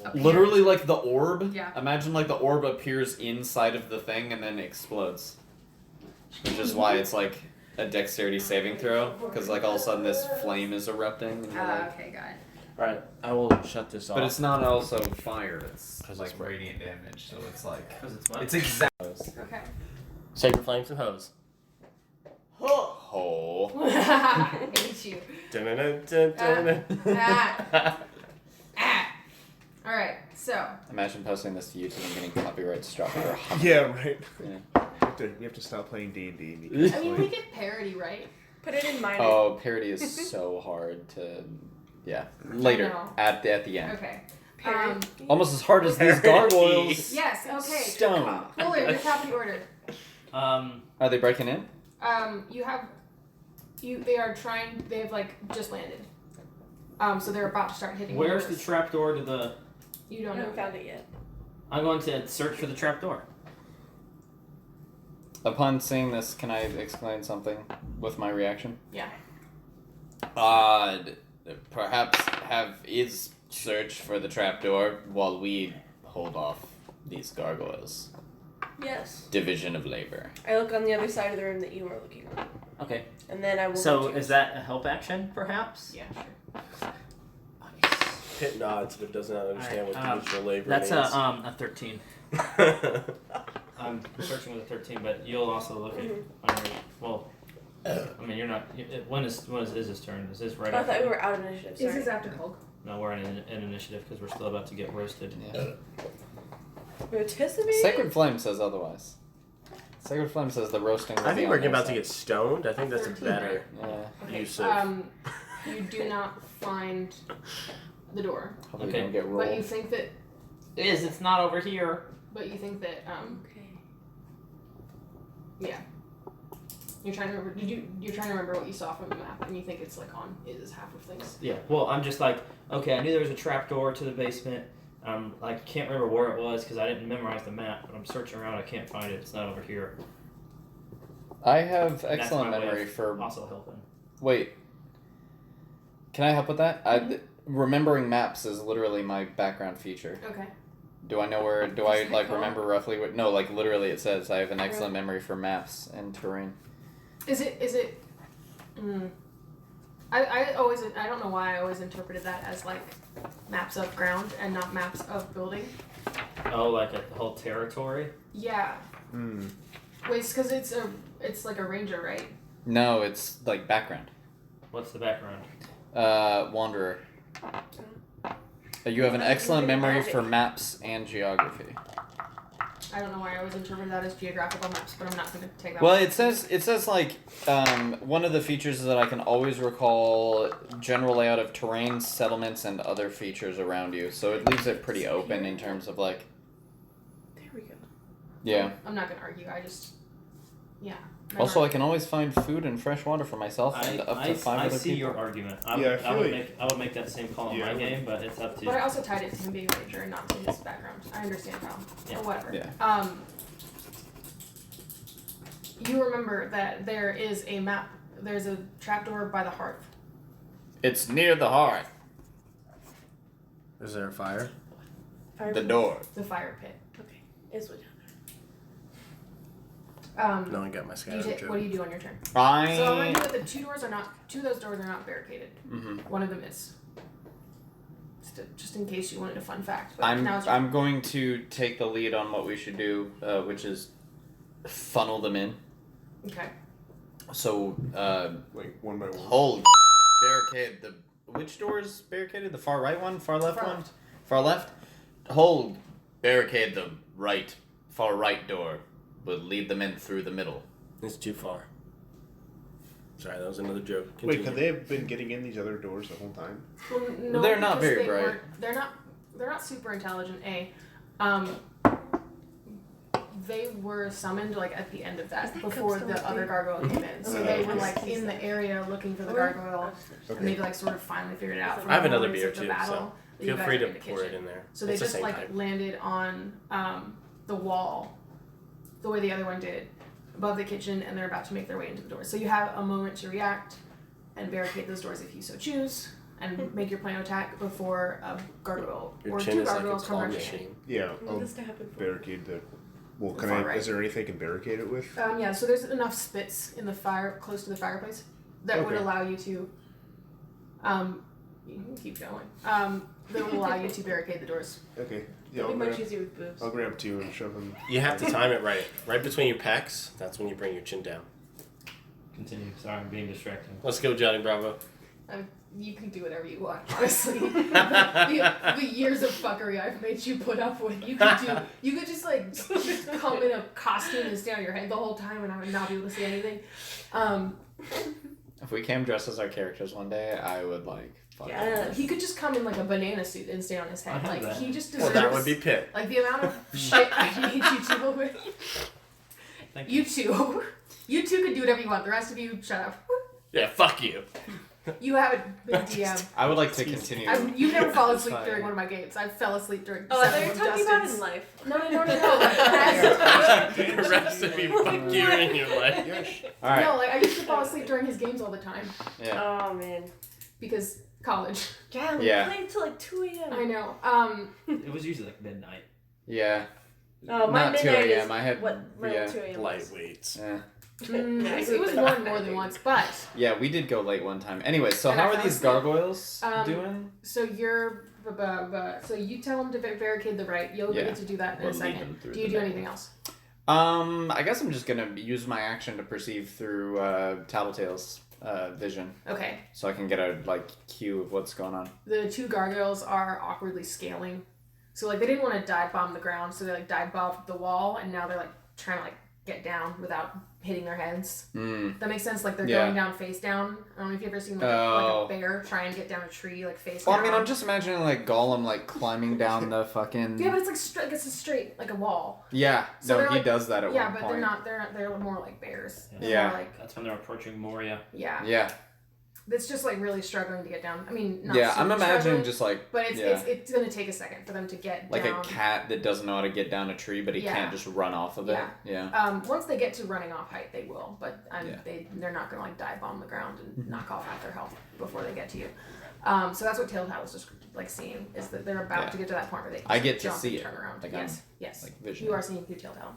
Speaker 1: Appears.
Speaker 3: literally like the orb.
Speaker 1: Yeah.
Speaker 3: Imagine like the orb appears inside of the thing and then explodes. Which is why it's like a dexterity saving throw, because like all of a sudden this flame is erupting. And you're like,
Speaker 1: Okay, got it.
Speaker 5: Alright, I will shut this off.
Speaker 3: but it's not also fire. It's
Speaker 5: 'Cause
Speaker 3: like
Speaker 5: it's
Speaker 3: radiant damage, so it's like
Speaker 4: Because it's what?
Speaker 3: it's exact.
Speaker 1: Okay.
Speaker 5: Sacred Flames and Hose.
Speaker 3: Hole.
Speaker 1: I hate you. All right, so
Speaker 3: Imagine posting this to YouTube and getting copyright struck for
Speaker 6: Yeah, right.
Speaker 3: Yeah.
Speaker 6: We have to stop playing D&D.
Speaker 1: I mean we get parody, right?
Speaker 2: Put it in minor.
Speaker 3: Oh, parody is so hard to. Yeah. Later
Speaker 1: know.
Speaker 3: at the end.
Speaker 1: Okay.
Speaker 2: Parody.
Speaker 3: Almost as hard as these gargoyles.
Speaker 1: Yes. Okay.
Speaker 3: Stone.
Speaker 1: Fuller, your top of the order.
Speaker 3: Are they breaking in?
Speaker 1: They are trying. They have like just landed. So they're about to start hitting.
Speaker 4: Where's the
Speaker 1: doors.
Speaker 4: trapdoor to the?
Speaker 1: You
Speaker 2: I
Speaker 1: don't know.
Speaker 2: haven't found it yet.
Speaker 4: I'm going to search for the trapdoor.
Speaker 3: Upon seeing this, can I explain something with my reaction?
Speaker 1: Yeah.
Speaker 3: Perhaps have Iz search for the trapdoor while we hold off these gargoyles.
Speaker 2: Yes.
Speaker 3: Division of labor.
Speaker 2: I look on the other side of the room that you were looking on.
Speaker 4: Okay.
Speaker 2: And then I will.
Speaker 4: So
Speaker 2: go to
Speaker 4: is that a help action, perhaps?
Speaker 1: Yeah. Sure.
Speaker 5: Hit nods, but does not understand what
Speaker 4: Alright,
Speaker 5: divisional labor
Speaker 4: That's
Speaker 5: means.
Speaker 4: a 13. I'm searching with a 13, but you'll also look at. On your, well, I mean, you're not. When is Iz's turn? Is this right
Speaker 2: Oh, I
Speaker 4: after?
Speaker 2: thought we were out of initiative.
Speaker 1: This
Speaker 2: Sorry.
Speaker 1: is after Hulk.
Speaker 4: No, we're in initiative because we're still about to get roasted.
Speaker 3: Yeah.
Speaker 2: Rotisserie?
Speaker 3: Sacred Flame says otherwise. Sacred Flame says the roasting will
Speaker 5: I
Speaker 3: be
Speaker 5: think
Speaker 3: on
Speaker 5: we're
Speaker 3: their
Speaker 5: about to
Speaker 3: side.
Speaker 5: get stoned. I think that's a
Speaker 1: 13,
Speaker 5: better
Speaker 3: Yeah.
Speaker 1: Okay.
Speaker 5: use of.
Speaker 1: You do not find the door,
Speaker 3: Hopefully
Speaker 4: Okay.
Speaker 3: we don't get rolled.
Speaker 1: but you think that.
Speaker 4: It's not over here.
Speaker 1: But you think that.
Speaker 2: Okay.
Speaker 1: Yeah. You're trying to remember. You're trying to remember what you saw from the map, and you think it's like on Iz's half of things.
Speaker 4: Yeah. Well, I'm just like, okay, I knew there was a trapdoor to the basement. I can't remember where it was because I didn't memorize the map, but I'm searching around. I can't find it. It's not over here.
Speaker 3: I have
Speaker 4: And that's
Speaker 3: excellent
Speaker 4: my way
Speaker 3: memory
Speaker 4: of
Speaker 3: for.
Speaker 4: also helping.
Speaker 3: Wait. Can I help with that? Remembering maps is literally my background feature.
Speaker 1: Okay.
Speaker 3: Do I know where? Do I like remember roughly what? No, like literally, it says I have an excellent memory for maps and terrain.
Speaker 1: Is it? I always. I don't know why I always interpreted that as like maps of ground and not maps of building.
Speaker 4: Oh, like the whole territory.
Speaker 1: Yeah.
Speaker 6: Hmm.
Speaker 1: Wait, because it's like a ranger, right?
Speaker 3: No, it's like background.
Speaker 4: What's the background?
Speaker 3: Wanderer. You have an excellent memory for maps and geography.
Speaker 1: I don't know why I always interpret that as geographical maps, but I'm not going to take that.
Speaker 3: Well,
Speaker 1: one.
Speaker 3: it says like one of the features is that I can always recall general layout of terrain, settlements, and other features around you. So it leaves it pretty open in terms of like.
Speaker 2: There we go.
Speaker 3: Yeah.
Speaker 1: I'm not going to argue. I just. Yeah.
Speaker 3: Also, I can always find food and fresh water for myself and up to 5
Speaker 4: I
Speaker 3: other
Speaker 4: see
Speaker 3: people.
Speaker 4: your argument.
Speaker 6: I
Speaker 4: would make that same call in my game, but it's up to you.
Speaker 1: But I also tied it to him being a ranger and not to his background. I understand how.
Speaker 4: Yeah.
Speaker 1: Or whatever.
Speaker 3: Yeah.
Speaker 1: You remember that there is a map. There's a trapdoor by the hearth.
Speaker 3: It's near the hearth.
Speaker 5: Is there a fire?
Speaker 3: The door.
Speaker 1: The fire pit.
Speaker 2: Okay. Is what.
Speaker 5: No, I got my scatter joke.
Speaker 1: What do you do on your turn?
Speaker 3: I.
Speaker 1: So I'm gonna do that. The two of those doors are not barricaded.
Speaker 3: Mhm.
Speaker 1: One of them is. Just in case you wanted a fun fact. But now it's
Speaker 3: I'm going to take the lead on what we should do, which is funnel them in.
Speaker 1: okay.
Speaker 3: So
Speaker 6: Like one by one.
Speaker 3: hold barricade the which door is barricaded? The far right one, far left
Speaker 1: Far
Speaker 3: one,
Speaker 1: left.
Speaker 3: far left. Hold barricade the far right door, but lead them in through the middle.
Speaker 5: It's too far. Sorry, that was another joke.
Speaker 6: Wait,
Speaker 5: Continue.
Speaker 6: could they have been getting in these other doors the whole time?
Speaker 1: Well, no,
Speaker 3: They're not
Speaker 1: because
Speaker 3: very
Speaker 1: they
Speaker 3: bright.
Speaker 1: weren't- They're not super intelligent. They were summoned like at the end of that
Speaker 2: Is that
Speaker 1: before
Speaker 2: cup
Speaker 1: the
Speaker 2: still
Speaker 1: other
Speaker 2: empty?
Speaker 1: gargoyle came in. So
Speaker 6: Oh,
Speaker 1: they
Speaker 6: okay.
Speaker 1: were like in the area looking for the gargoyle, and
Speaker 6: Okay.
Speaker 1: maybe like sort of finally figured it out. From
Speaker 5: I have
Speaker 1: the
Speaker 5: another
Speaker 1: moments
Speaker 5: beer
Speaker 1: of the
Speaker 5: too,
Speaker 1: battle
Speaker 5: so
Speaker 1: that you
Speaker 5: feel
Speaker 1: guys
Speaker 5: free
Speaker 1: were
Speaker 5: to
Speaker 1: in the
Speaker 5: pour it
Speaker 1: kitchen.
Speaker 5: in there.
Speaker 1: So they
Speaker 5: It's the
Speaker 1: just
Speaker 5: same
Speaker 1: like
Speaker 5: type.
Speaker 1: landed on the wall, the way the other one did, above the kitchen, and they're about to make their way into the door. So you have a moment to react and barricade those doors if you so choose, and make your plan of attack before a gargoyle
Speaker 5: Your
Speaker 1: or
Speaker 5: chin
Speaker 1: two
Speaker 5: is like a
Speaker 1: gargoyles come
Speaker 5: claw
Speaker 1: rushing in.
Speaker 5: machine.
Speaker 6: Yeah,
Speaker 2: When
Speaker 6: I'll
Speaker 2: does that happen for?
Speaker 6: barricade the. Well, can
Speaker 1: Far
Speaker 6: I?
Speaker 1: right.
Speaker 6: Is there anything I can barricade it with?
Speaker 1: Yeah, so there's enough spits in the fire, close to the fireplace, that would
Speaker 6: Okay.
Speaker 1: allow you to, you can keep going, that would allow you to barricade the doors.
Speaker 6: Okay. Yeah,
Speaker 2: It'll
Speaker 6: I'll
Speaker 2: be much
Speaker 6: grab,
Speaker 2: easier with boobs.
Speaker 6: I'll grab two and shove them.
Speaker 5: You have to time it right. Right between your pecs, that's when you bring your chin down.
Speaker 4: Continue. Sorry, I'm being distracting.
Speaker 5: Let's go, Johnny Bravo.
Speaker 1: You can do whatever you want, honestly. the years of fuckery I've made you put up with, you could just like come in a costume and stay on your head the whole time and I would not be able to see anything.
Speaker 3: If we came dressed as our characters one day, I would like. Fuck
Speaker 2: Yeah.
Speaker 1: He could just come in like a banana suit and stay on his
Speaker 4: I
Speaker 1: head.
Speaker 4: have
Speaker 1: Like
Speaker 4: that.
Speaker 1: he just
Speaker 5: Well,
Speaker 1: deserves.
Speaker 5: that would be Pitt.
Speaker 1: Like the amount of shit I need you to deal with.
Speaker 4: Thank
Speaker 1: You two. You two can do whatever you want. The rest of you, shut up.
Speaker 5: Yeah, fuck you.
Speaker 1: You haven't been DM.
Speaker 3: I would like to continue.
Speaker 1: You've never fallen asleep
Speaker 3: Fine.
Speaker 1: during one of my games. I fell asleep during
Speaker 2: Oh, I thought
Speaker 1: several
Speaker 2: you
Speaker 1: of
Speaker 2: were talking about
Speaker 1: Dustin's.
Speaker 2: in life.
Speaker 1: No.
Speaker 5: The rest of you, fuck you in your life.
Speaker 6: Yes.
Speaker 3: All right.
Speaker 1: No, like I used to fall asleep during his games all the time
Speaker 3: Yeah.
Speaker 2: Oh man.
Speaker 1: because college.
Speaker 2: Yeah, we
Speaker 3: Yeah.
Speaker 2: played till like 2 a.m.
Speaker 1: I know.
Speaker 4: It was usually like midnight.
Speaker 3: Yeah.
Speaker 2: Oh, my
Speaker 3: Not 2
Speaker 2: midnight is
Speaker 3: a.m. I had.
Speaker 2: what my
Speaker 3: Yeah.
Speaker 2: 2 a.m. was.
Speaker 5: Lightweights.
Speaker 3: Yeah.
Speaker 1: It was more than once, but
Speaker 3: Yeah, we did go late one time. Anyway, so
Speaker 1: And
Speaker 3: how
Speaker 1: I
Speaker 3: are
Speaker 1: fell
Speaker 3: these
Speaker 1: asleep.
Speaker 3: gargoyles doing?
Speaker 1: so you're so you tell him to barricade the right. You'll
Speaker 3: Yeah.
Speaker 1: get to do that in
Speaker 3: Or
Speaker 1: a
Speaker 3: lead
Speaker 1: second.
Speaker 3: them through
Speaker 1: Do you
Speaker 3: the
Speaker 1: do
Speaker 3: middle.
Speaker 1: anything else?
Speaker 3: I guess I'm just gonna use my action to perceive through Tattletale's vision,
Speaker 1: Okay.
Speaker 3: so I can get a cue of what's going on.
Speaker 1: The two gargoyles are awkwardly scaling. So like they didn't want to dive bomb the ground, so they like dive bombed the wall, and now they're like trying to like get down without hitting their heads. That makes sense. Like they're
Speaker 3: Yeah.
Speaker 1: going down face down. I don't know if you've ever seen like
Speaker 3: Oh.
Speaker 1: a bear try and get down a tree like face
Speaker 3: Well,
Speaker 1: down.
Speaker 3: I mean, I'm just imagining Gollum climbing down the fucking.
Speaker 1: Yeah, but it's like it's a straight like a wall.
Speaker 3: Yeah,
Speaker 1: So
Speaker 3: no,
Speaker 1: they're
Speaker 3: he
Speaker 1: like-
Speaker 3: does that at
Speaker 1: Yeah,
Speaker 3: one
Speaker 1: but
Speaker 3: point.
Speaker 1: they're more like bears.
Speaker 4: Yeah.
Speaker 1: They're
Speaker 3: Yeah.
Speaker 1: more like
Speaker 4: That's when they're approaching Moria.
Speaker 1: yeah.
Speaker 3: Yeah,
Speaker 1: It's just like really struggling to get down. I mean, not
Speaker 3: yeah.
Speaker 1: super
Speaker 3: I'm imagining
Speaker 1: struggling,
Speaker 3: just
Speaker 1: but it's,
Speaker 3: yeah.
Speaker 1: it's gonna take a second for them to get
Speaker 3: like
Speaker 1: down.
Speaker 3: a cat that doesn't know how to get down a tree, but he
Speaker 1: Yeah.
Speaker 3: can't just run off of it.
Speaker 1: Yeah.
Speaker 3: Yeah.
Speaker 1: Once they get to running off height, they will, but
Speaker 3: Yeah.
Speaker 1: they're not gonna like dive bomb the ground and knock off half their health before they get to you. So that's what Telltale was just like seeing is that they're about
Speaker 3: Yeah.
Speaker 1: to get to that point where they can
Speaker 3: I
Speaker 1: just
Speaker 3: get to
Speaker 1: jump
Speaker 3: see
Speaker 1: and
Speaker 3: it.
Speaker 1: turn around.
Speaker 3: Like,
Speaker 1: yes, yes.
Speaker 3: like vision.
Speaker 1: You are seeing through Telltale.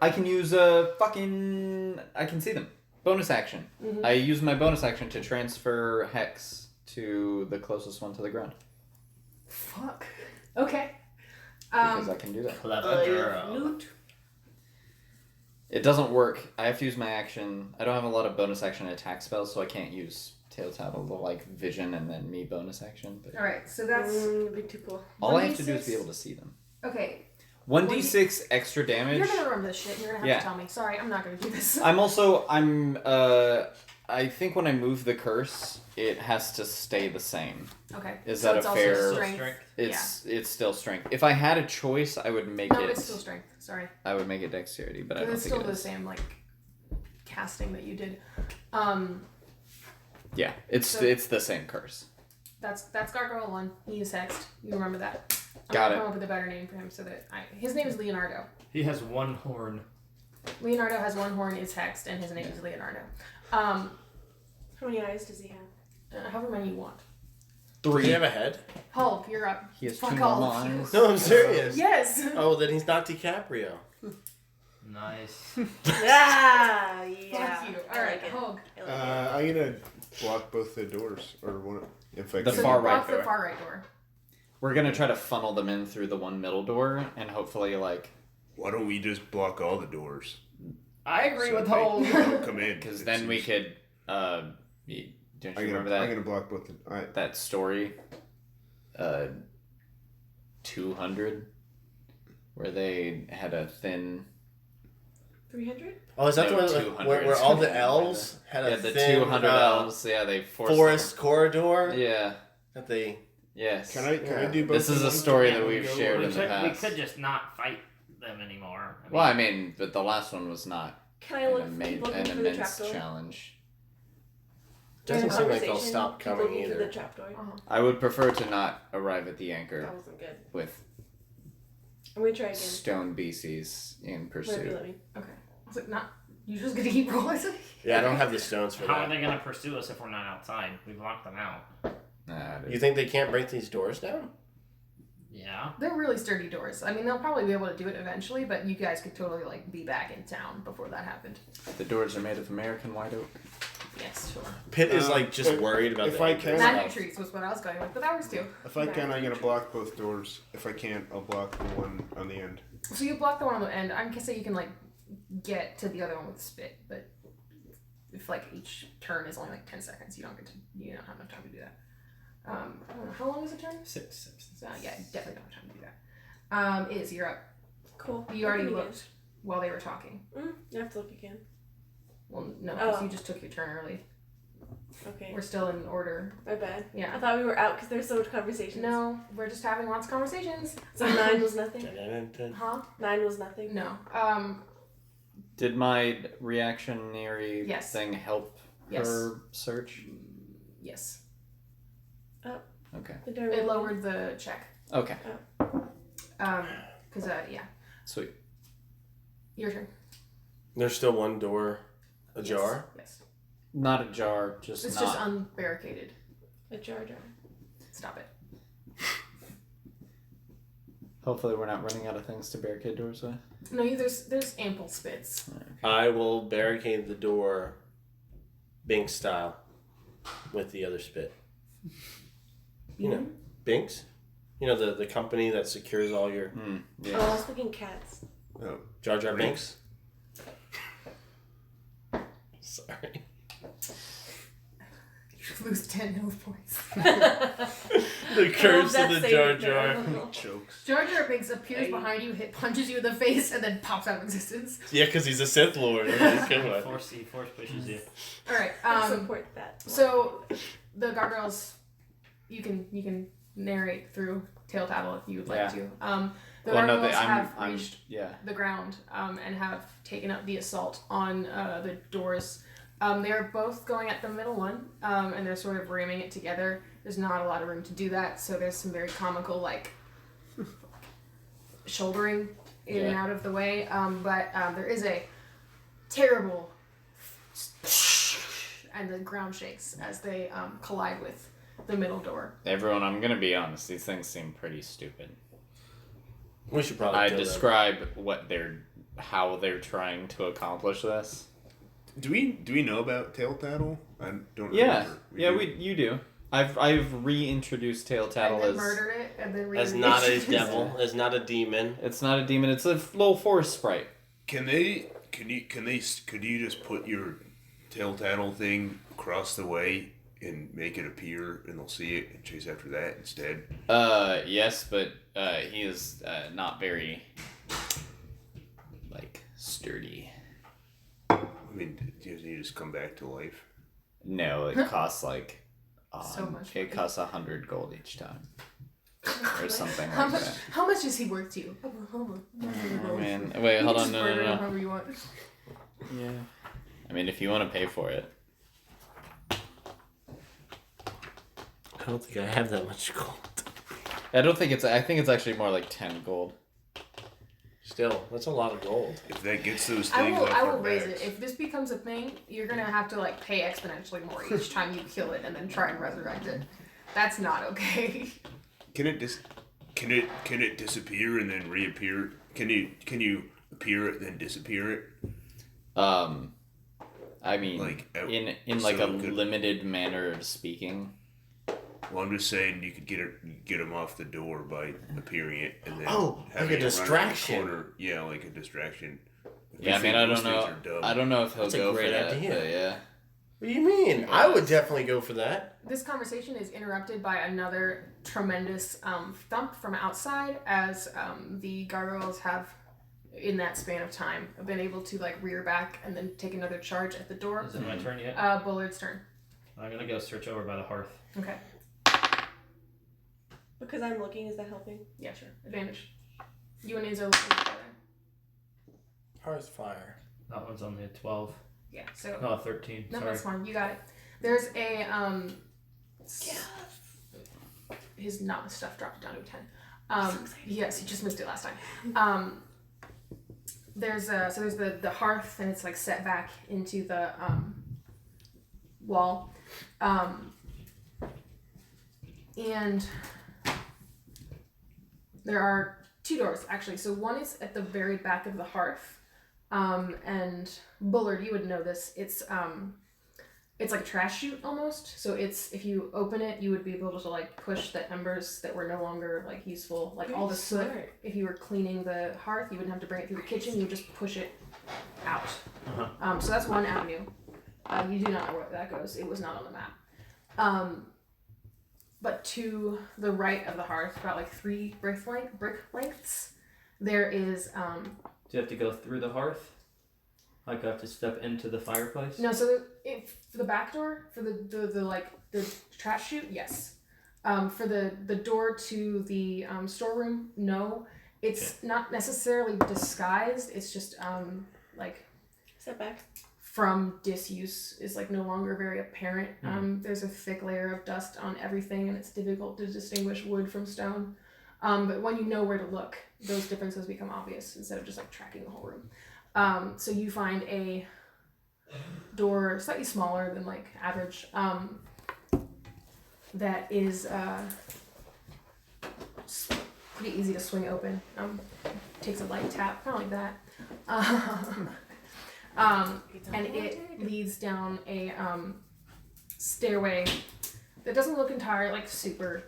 Speaker 3: I can use a fucking. I can see them. Bonus action.
Speaker 1: Mhm.
Speaker 3: I use my bonus action to transfer Hex to the closest one to the ground.
Speaker 1: Fuck. Okay.
Speaker 3: Because I can do that.
Speaker 4: Clever girl.
Speaker 2: Loot.
Speaker 3: It doesn't work. I have to use my action. I don't have a lot of bonus action attack spells, so I can't use tail tattle the like vision and then me bonus action. But
Speaker 1: All right, so that's
Speaker 2: It'd be too cool.
Speaker 3: all I have to do
Speaker 1: 1d6.
Speaker 3: is be able to see them.
Speaker 1: okay.
Speaker 3: 1d6 extra
Speaker 1: You're
Speaker 3: damage.
Speaker 1: gonna remember this shit. You're gonna have
Speaker 3: Yeah.
Speaker 1: to tell me. Sorry, I'm not gonna do this.
Speaker 3: I think when I move the curse, it has to stay the same.
Speaker 1: Okay.
Speaker 3: Is
Speaker 1: so
Speaker 3: that
Speaker 1: it's
Speaker 3: a
Speaker 1: also
Speaker 3: fair-
Speaker 1: strength?
Speaker 3: It's still strength. If I had a choice, I would make
Speaker 1: No,
Speaker 3: it.
Speaker 1: it's still strength. Sorry.
Speaker 3: I would make it dexterity, but I
Speaker 1: But
Speaker 3: don't
Speaker 1: it's
Speaker 3: think
Speaker 1: still
Speaker 3: it
Speaker 1: the
Speaker 3: is.
Speaker 1: same like casting that you did.
Speaker 3: Yeah, it's
Speaker 1: So-
Speaker 3: it's the same curse.
Speaker 1: That's Gargoyle 1. He is hexed. You remember that. I'm
Speaker 3: Got
Speaker 1: gonna
Speaker 3: it.
Speaker 1: come up with a better name for him so that his name is Leonardo.
Speaker 4: He has one horn.
Speaker 1: Leonardo has one horn, is hexed, and his name is Leonardo.
Speaker 2: How many eyes does he have?
Speaker 1: However many you want.
Speaker 5: Do you
Speaker 3: 3.
Speaker 5: have a head?
Speaker 1: Hulk, you're up.
Speaker 3: He has
Speaker 1: Fuck
Speaker 3: 2
Speaker 1: all
Speaker 3: normal
Speaker 1: of you.
Speaker 3: eyes.
Speaker 5: No, I'm serious.
Speaker 1: Yes.
Speaker 5: Oh, then he's not DiCaprio.
Speaker 4: Nice.
Speaker 2: Yeah.
Speaker 1: Fuck you. All right, Hulk.
Speaker 6: I'm gonna block both the doors, or one if I
Speaker 3: The
Speaker 6: can.
Speaker 1: So
Speaker 3: far
Speaker 1: you
Speaker 3: right
Speaker 1: block the
Speaker 3: door.
Speaker 1: far right door.
Speaker 3: We're gonna try to funnel them in through the one middle door, and hopefully, like,
Speaker 6: Why don't we just block all the doors?
Speaker 4: I agree
Speaker 6: So
Speaker 4: with
Speaker 6: they
Speaker 4: Hole.
Speaker 6: don't come in.
Speaker 3: because
Speaker 6: It
Speaker 3: then we
Speaker 6: seems-
Speaker 3: could. Don't you
Speaker 6: I'm
Speaker 3: remember
Speaker 6: gonna,
Speaker 3: that
Speaker 6: I'm gonna block both.
Speaker 3: that story? 200, where they had a thin.
Speaker 2: 300?
Speaker 5: Oh, is that
Speaker 3: No,
Speaker 5: the one
Speaker 3: 200.
Speaker 5: where all the elves had a
Speaker 3: Yeah, the
Speaker 5: thin
Speaker 3: 200 elves. Yeah, they forced
Speaker 5: forest corridor
Speaker 3: them. Yeah.
Speaker 5: that they?
Speaker 3: Yes.
Speaker 6: Can I do both?
Speaker 3: This is
Speaker 6: in
Speaker 3: a
Speaker 6: one
Speaker 3: story
Speaker 6: go?
Speaker 3: that we've
Speaker 6: Go
Speaker 3: shared
Speaker 6: or-
Speaker 3: in the
Speaker 4: We
Speaker 3: past.
Speaker 4: could just not fight them anymore.
Speaker 3: Well, I mean, but the last one was not
Speaker 2: Can I look
Speaker 3: an,
Speaker 2: keep looking
Speaker 3: an
Speaker 2: through the
Speaker 3: immense
Speaker 2: trapdoor?
Speaker 3: challenge.
Speaker 5: Doesn't
Speaker 2: During
Speaker 5: seem like they'll
Speaker 2: conversation,
Speaker 5: stop
Speaker 2: keep
Speaker 5: coming
Speaker 2: looking through
Speaker 5: either.
Speaker 2: the trapdoor.
Speaker 3: I would prefer to not arrive at the anchor
Speaker 2: That wasn't good.
Speaker 3: with
Speaker 2: I'm gonna try again.
Speaker 3: stone beasties in
Speaker 2: Whatever you
Speaker 3: pursuit.
Speaker 2: let me.
Speaker 1: Okay. I was like, not. You're just gonna keep rolling.
Speaker 5: Yeah, I don't have the stones for
Speaker 4: How are
Speaker 5: that.
Speaker 4: they gonna pursue us if we're not outside? We've locked them out.
Speaker 3: Nah,
Speaker 5: You think they can't break these doors down?
Speaker 4: Yeah.
Speaker 1: They're really sturdy doors. I mean, they'll probably be able to do it eventually, but you guys could totally like be back in town before that happened.
Speaker 3: the doors are made of American white oak.
Speaker 1: Yes, sure.
Speaker 5: Pitt is like just
Speaker 6: if-
Speaker 5: worried about
Speaker 6: if
Speaker 5: the
Speaker 6: I
Speaker 5: anchors.
Speaker 6: can-
Speaker 1: Magic trees was what I was going with, but that works too.
Speaker 6: If I can, I'm gonna block both doors. If I can't, I'll block the one on the end.
Speaker 1: So you block the one on the end. I can say you can like get to the other one with spit, but if like each turn is only like 10 seconds, you don't have enough time to do that. I don't know, how long is a turn?
Speaker 4: 6.
Speaker 1: So, yeah, definitely don't have time to do that. Is you're up.
Speaker 2: Cool.
Speaker 1: You already
Speaker 2: Looking
Speaker 1: looked while they were talking.
Speaker 2: again. You have to look again.
Speaker 1: Well, no, 'cause
Speaker 2: Oh.
Speaker 1: you just took your turn early.
Speaker 2: Okay.
Speaker 1: We're still in order.
Speaker 2: My bad.
Speaker 1: Yeah.
Speaker 2: I thought we were out because there's so much conversation.
Speaker 1: No, we're just having lots of conversations.
Speaker 2: So 9 was nothing?
Speaker 5: Dun-dun-dun-dun.
Speaker 1: Huh?
Speaker 2: 9 was nothing?
Speaker 1: No.
Speaker 3: Did my reactionary
Speaker 1: Yes.
Speaker 3: thing help
Speaker 1: Yes.
Speaker 3: her search?
Speaker 1: Yes.
Speaker 3: Okay.
Speaker 2: The door
Speaker 1: It
Speaker 2: opened.
Speaker 1: lowered the check.
Speaker 3: Okay.
Speaker 1: Cause yeah.
Speaker 3: Sweet.
Speaker 1: Your turn.
Speaker 5: There's still one door ajar.
Speaker 1: Yes.
Speaker 3: Not ajar, just
Speaker 1: It's
Speaker 3: not.
Speaker 1: just unbarricaded.
Speaker 2: A jar jar.
Speaker 1: Stop it.
Speaker 3: Hopefully, we're not running out of things to barricade doors with.
Speaker 1: No, there's ample spits.
Speaker 5: I will barricade the door, Binks style, with the other spit. You know, Binks. You know the company that secures all your
Speaker 3: Yeah.
Speaker 2: Oh, I was thinking cats.
Speaker 6: Oh,
Speaker 5: Jar Jar Binks. Sorry.
Speaker 1: You lose 10 health points.
Speaker 5: The curse of the Jar Jar.
Speaker 6: chokes.
Speaker 1: Jar Jar Binks appears behind you, punches you in the face, and then pops out of existence.
Speaker 5: Yeah, because he's a Sith Lord. That's a good one.
Speaker 4: Force pushes you.
Speaker 1: All right.
Speaker 2: I support that.
Speaker 1: So the gargoyles, you can narrate through tail tattle if you would like
Speaker 3: Yeah.
Speaker 1: to. The
Speaker 3: Well, no,
Speaker 1: gargoyles have
Speaker 3: I'm.
Speaker 1: reached
Speaker 3: Yeah.
Speaker 1: the ground and have taken up the assault on the doors. They're both going at the middle one, and they're sort of ramming it together. There's not a lot of room to do that, so there's some very comical like shouldering in and out of the way. But there is a terrible, and the ground shakes as they collide with the middle door.
Speaker 3: Everyone, I'm gonna be honest. These things seem pretty stupid.
Speaker 5: We should probably.
Speaker 3: I
Speaker 5: kill them.
Speaker 3: describe how they're trying to accomplish this.
Speaker 6: Do we know about tail tattle? I don't
Speaker 3: Yeah,
Speaker 6: remember.
Speaker 3: you do. I've reintroduced tail tattle
Speaker 1: And then
Speaker 3: as
Speaker 1: murdered it, and then
Speaker 5: As not a
Speaker 1: reintroduced it.
Speaker 5: devil, as not a demon.
Speaker 3: it's not a demon. It's a little forest sprite.
Speaker 6: Could you just put your tail tattle thing across the way and make it appear, and they'll see it and chase after that instead?
Speaker 3: Yes, but he is not very like sturdy.
Speaker 6: I mean, doesn't he just come back to life?
Speaker 3: No, it costs like
Speaker 1: So much
Speaker 3: It
Speaker 1: money.
Speaker 3: costs 100 gold each time, or something
Speaker 1: How
Speaker 3: like
Speaker 1: much?
Speaker 3: that.
Speaker 1: How much is he worth to you?
Speaker 3: Oh man, wait,
Speaker 1: You
Speaker 3: hold
Speaker 1: can
Speaker 3: on,
Speaker 1: just
Speaker 3: no,
Speaker 1: murder him
Speaker 3: no.
Speaker 1: however you want.
Speaker 3: Yeah. I mean, if you want to pay for it.
Speaker 5: I don't think I have that much gold.
Speaker 3: I don't think it's. I think it's actually more like 10 gold.
Speaker 5: Still, that's a lot of gold.
Speaker 6: If that gets those
Speaker 1: I
Speaker 6: things
Speaker 1: will.
Speaker 6: off
Speaker 1: I
Speaker 6: our
Speaker 1: will raise
Speaker 6: backs.
Speaker 1: it. If this becomes a thing, you're gonna have to like pay exponentially more each time you kill it and then try and resurrect it. That's not okay.
Speaker 6: Can it can it disappear and then reappear? Can you appear it then disappear it?
Speaker 3: I mean,
Speaker 6: Like,
Speaker 3: in like
Speaker 6: so
Speaker 3: a
Speaker 6: it could-
Speaker 3: limited manner of speaking.
Speaker 6: Well, I'm just saying you could get him off the door by appearing it and then
Speaker 5: Oh, like
Speaker 6: having
Speaker 5: a
Speaker 6: it run around the
Speaker 5: distraction.
Speaker 6: corner. Yeah, like a distraction. If
Speaker 3: Yeah, I
Speaker 6: you
Speaker 3: mean,
Speaker 6: think
Speaker 3: I
Speaker 6: those
Speaker 3: don't
Speaker 6: things
Speaker 3: know.
Speaker 6: are dumb.
Speaker 3: I don't know if he'll
Speaker 5: That's a
Speaker 3: go
Speaker 5: great
Speaker 3: for that.
Speaker 5: idea.
Speaker 3: But yeah.
Speaker 5: What do you mean? I would definitely go for that.
Speaker 1: This conversation is interrupted by another tremendous thump from outside as the gargoyles have, in that span of time, been able to like rear back and then take another charge at the door.
Speaker 4: Is it my turn yet?
Speaker 1: Bullard's turn.
Speaker 4: I'm gonna go search over by the hearth.
Speaker 1: Okay.
Speaker 2: Because I'm looking, is that helping?
Speaker 1: Yeah, sure. Advantage. You and Aza are looking together.
Speaker 5: Hearth fire.
Speaker 4: That one's only a 12.
Speaker 1: Yeah. So.
Speaker 4: No, a 13.
Speaker 1: No,
Speaker 4: Sorry.
Speaker 1: that's fine. You got it. There's a his stuff dropped down to a 10. Yes, he just missed it last time. There's the hearth and it's like set back into the wall, and there are two doors actually. So one is at the very back of the hearth, and Bullard, you would know this. It's like a trash chute almost. So it's, if you open it, you would be able to like push the embers that were no longer like useful, like all the soot. If you were cleaning the hearth, you wouldn't have to bring it through the kitchen. You would just push it out.
Speaker 4: Uh-huh.
Speaker 1: So that's one avenue. You do not know where that goes. It was not on the map. But to the right of the hearth, about like 3 brick lengths, there is
Speaker 4: Do you have to go through the hearth? Like I have to step into the fireplace?
Speaker 1: no. So for the back door, for the trash chute, yes. For the door to the storeroom, no. It's not necessarily disguised. It's just like
Speaker 2: Step back.
Speaker 1: from disuse is like no longer very apparent. There's a thick layer of dust on everything, and it's difficult to distinguish wood from stone. But when you know where to look, those differences become obvious instead of just like tracking the whole room. So you find a door slightly smaller than like average, that is pretty easy to swing open. Takes a light tap, kind of like that. And it leads down a stairway that doesn't look entirely like super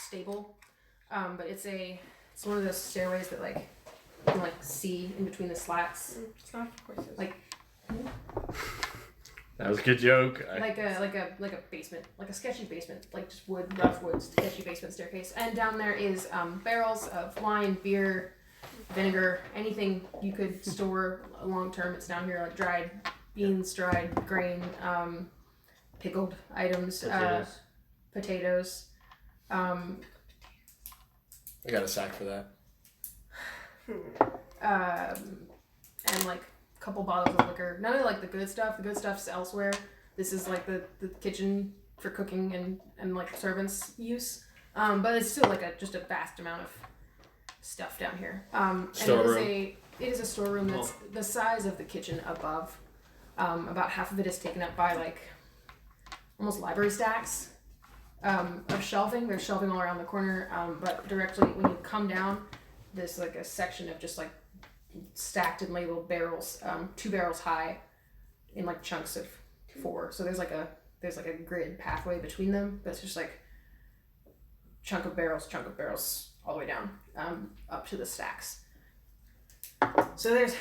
Speaker 1: stable, but it's one of those stairways that like you can like see in between the slats,
Speaker 2: It's not for horses.
Speaker 1: like
Speaker 5: That was a good joke.
Speaker 1: like a basement, like a sketchy basement, like just rough wood, sketchy basement staircase. And down there is barrels of wine, beer, vinegar, anything you could store long term. It's down here, like dried beans, dried grain, pickled items, potatoes.
Speaker 5: I got a sack for that.
Speaker 1: And like a couple bottles of liquor. None of like the good stuff. The good stuff's elsewhere. This is like the kitchen for cooking and like servants' use. But it's still like just a vast amount of stuff down here. And it is a storeroom that's the size of the kitchen above. About half of it is taken up by like almost library stacks of shelving. There's shelving all around the corner, but directly when you come down, there's like a section of just like stacked and labeled barrels, 2 barrels high, in like chunks of 4. So there's like a grid pathway between them, but it's just like chunk of barrels all the way down, up to the stacks. So there's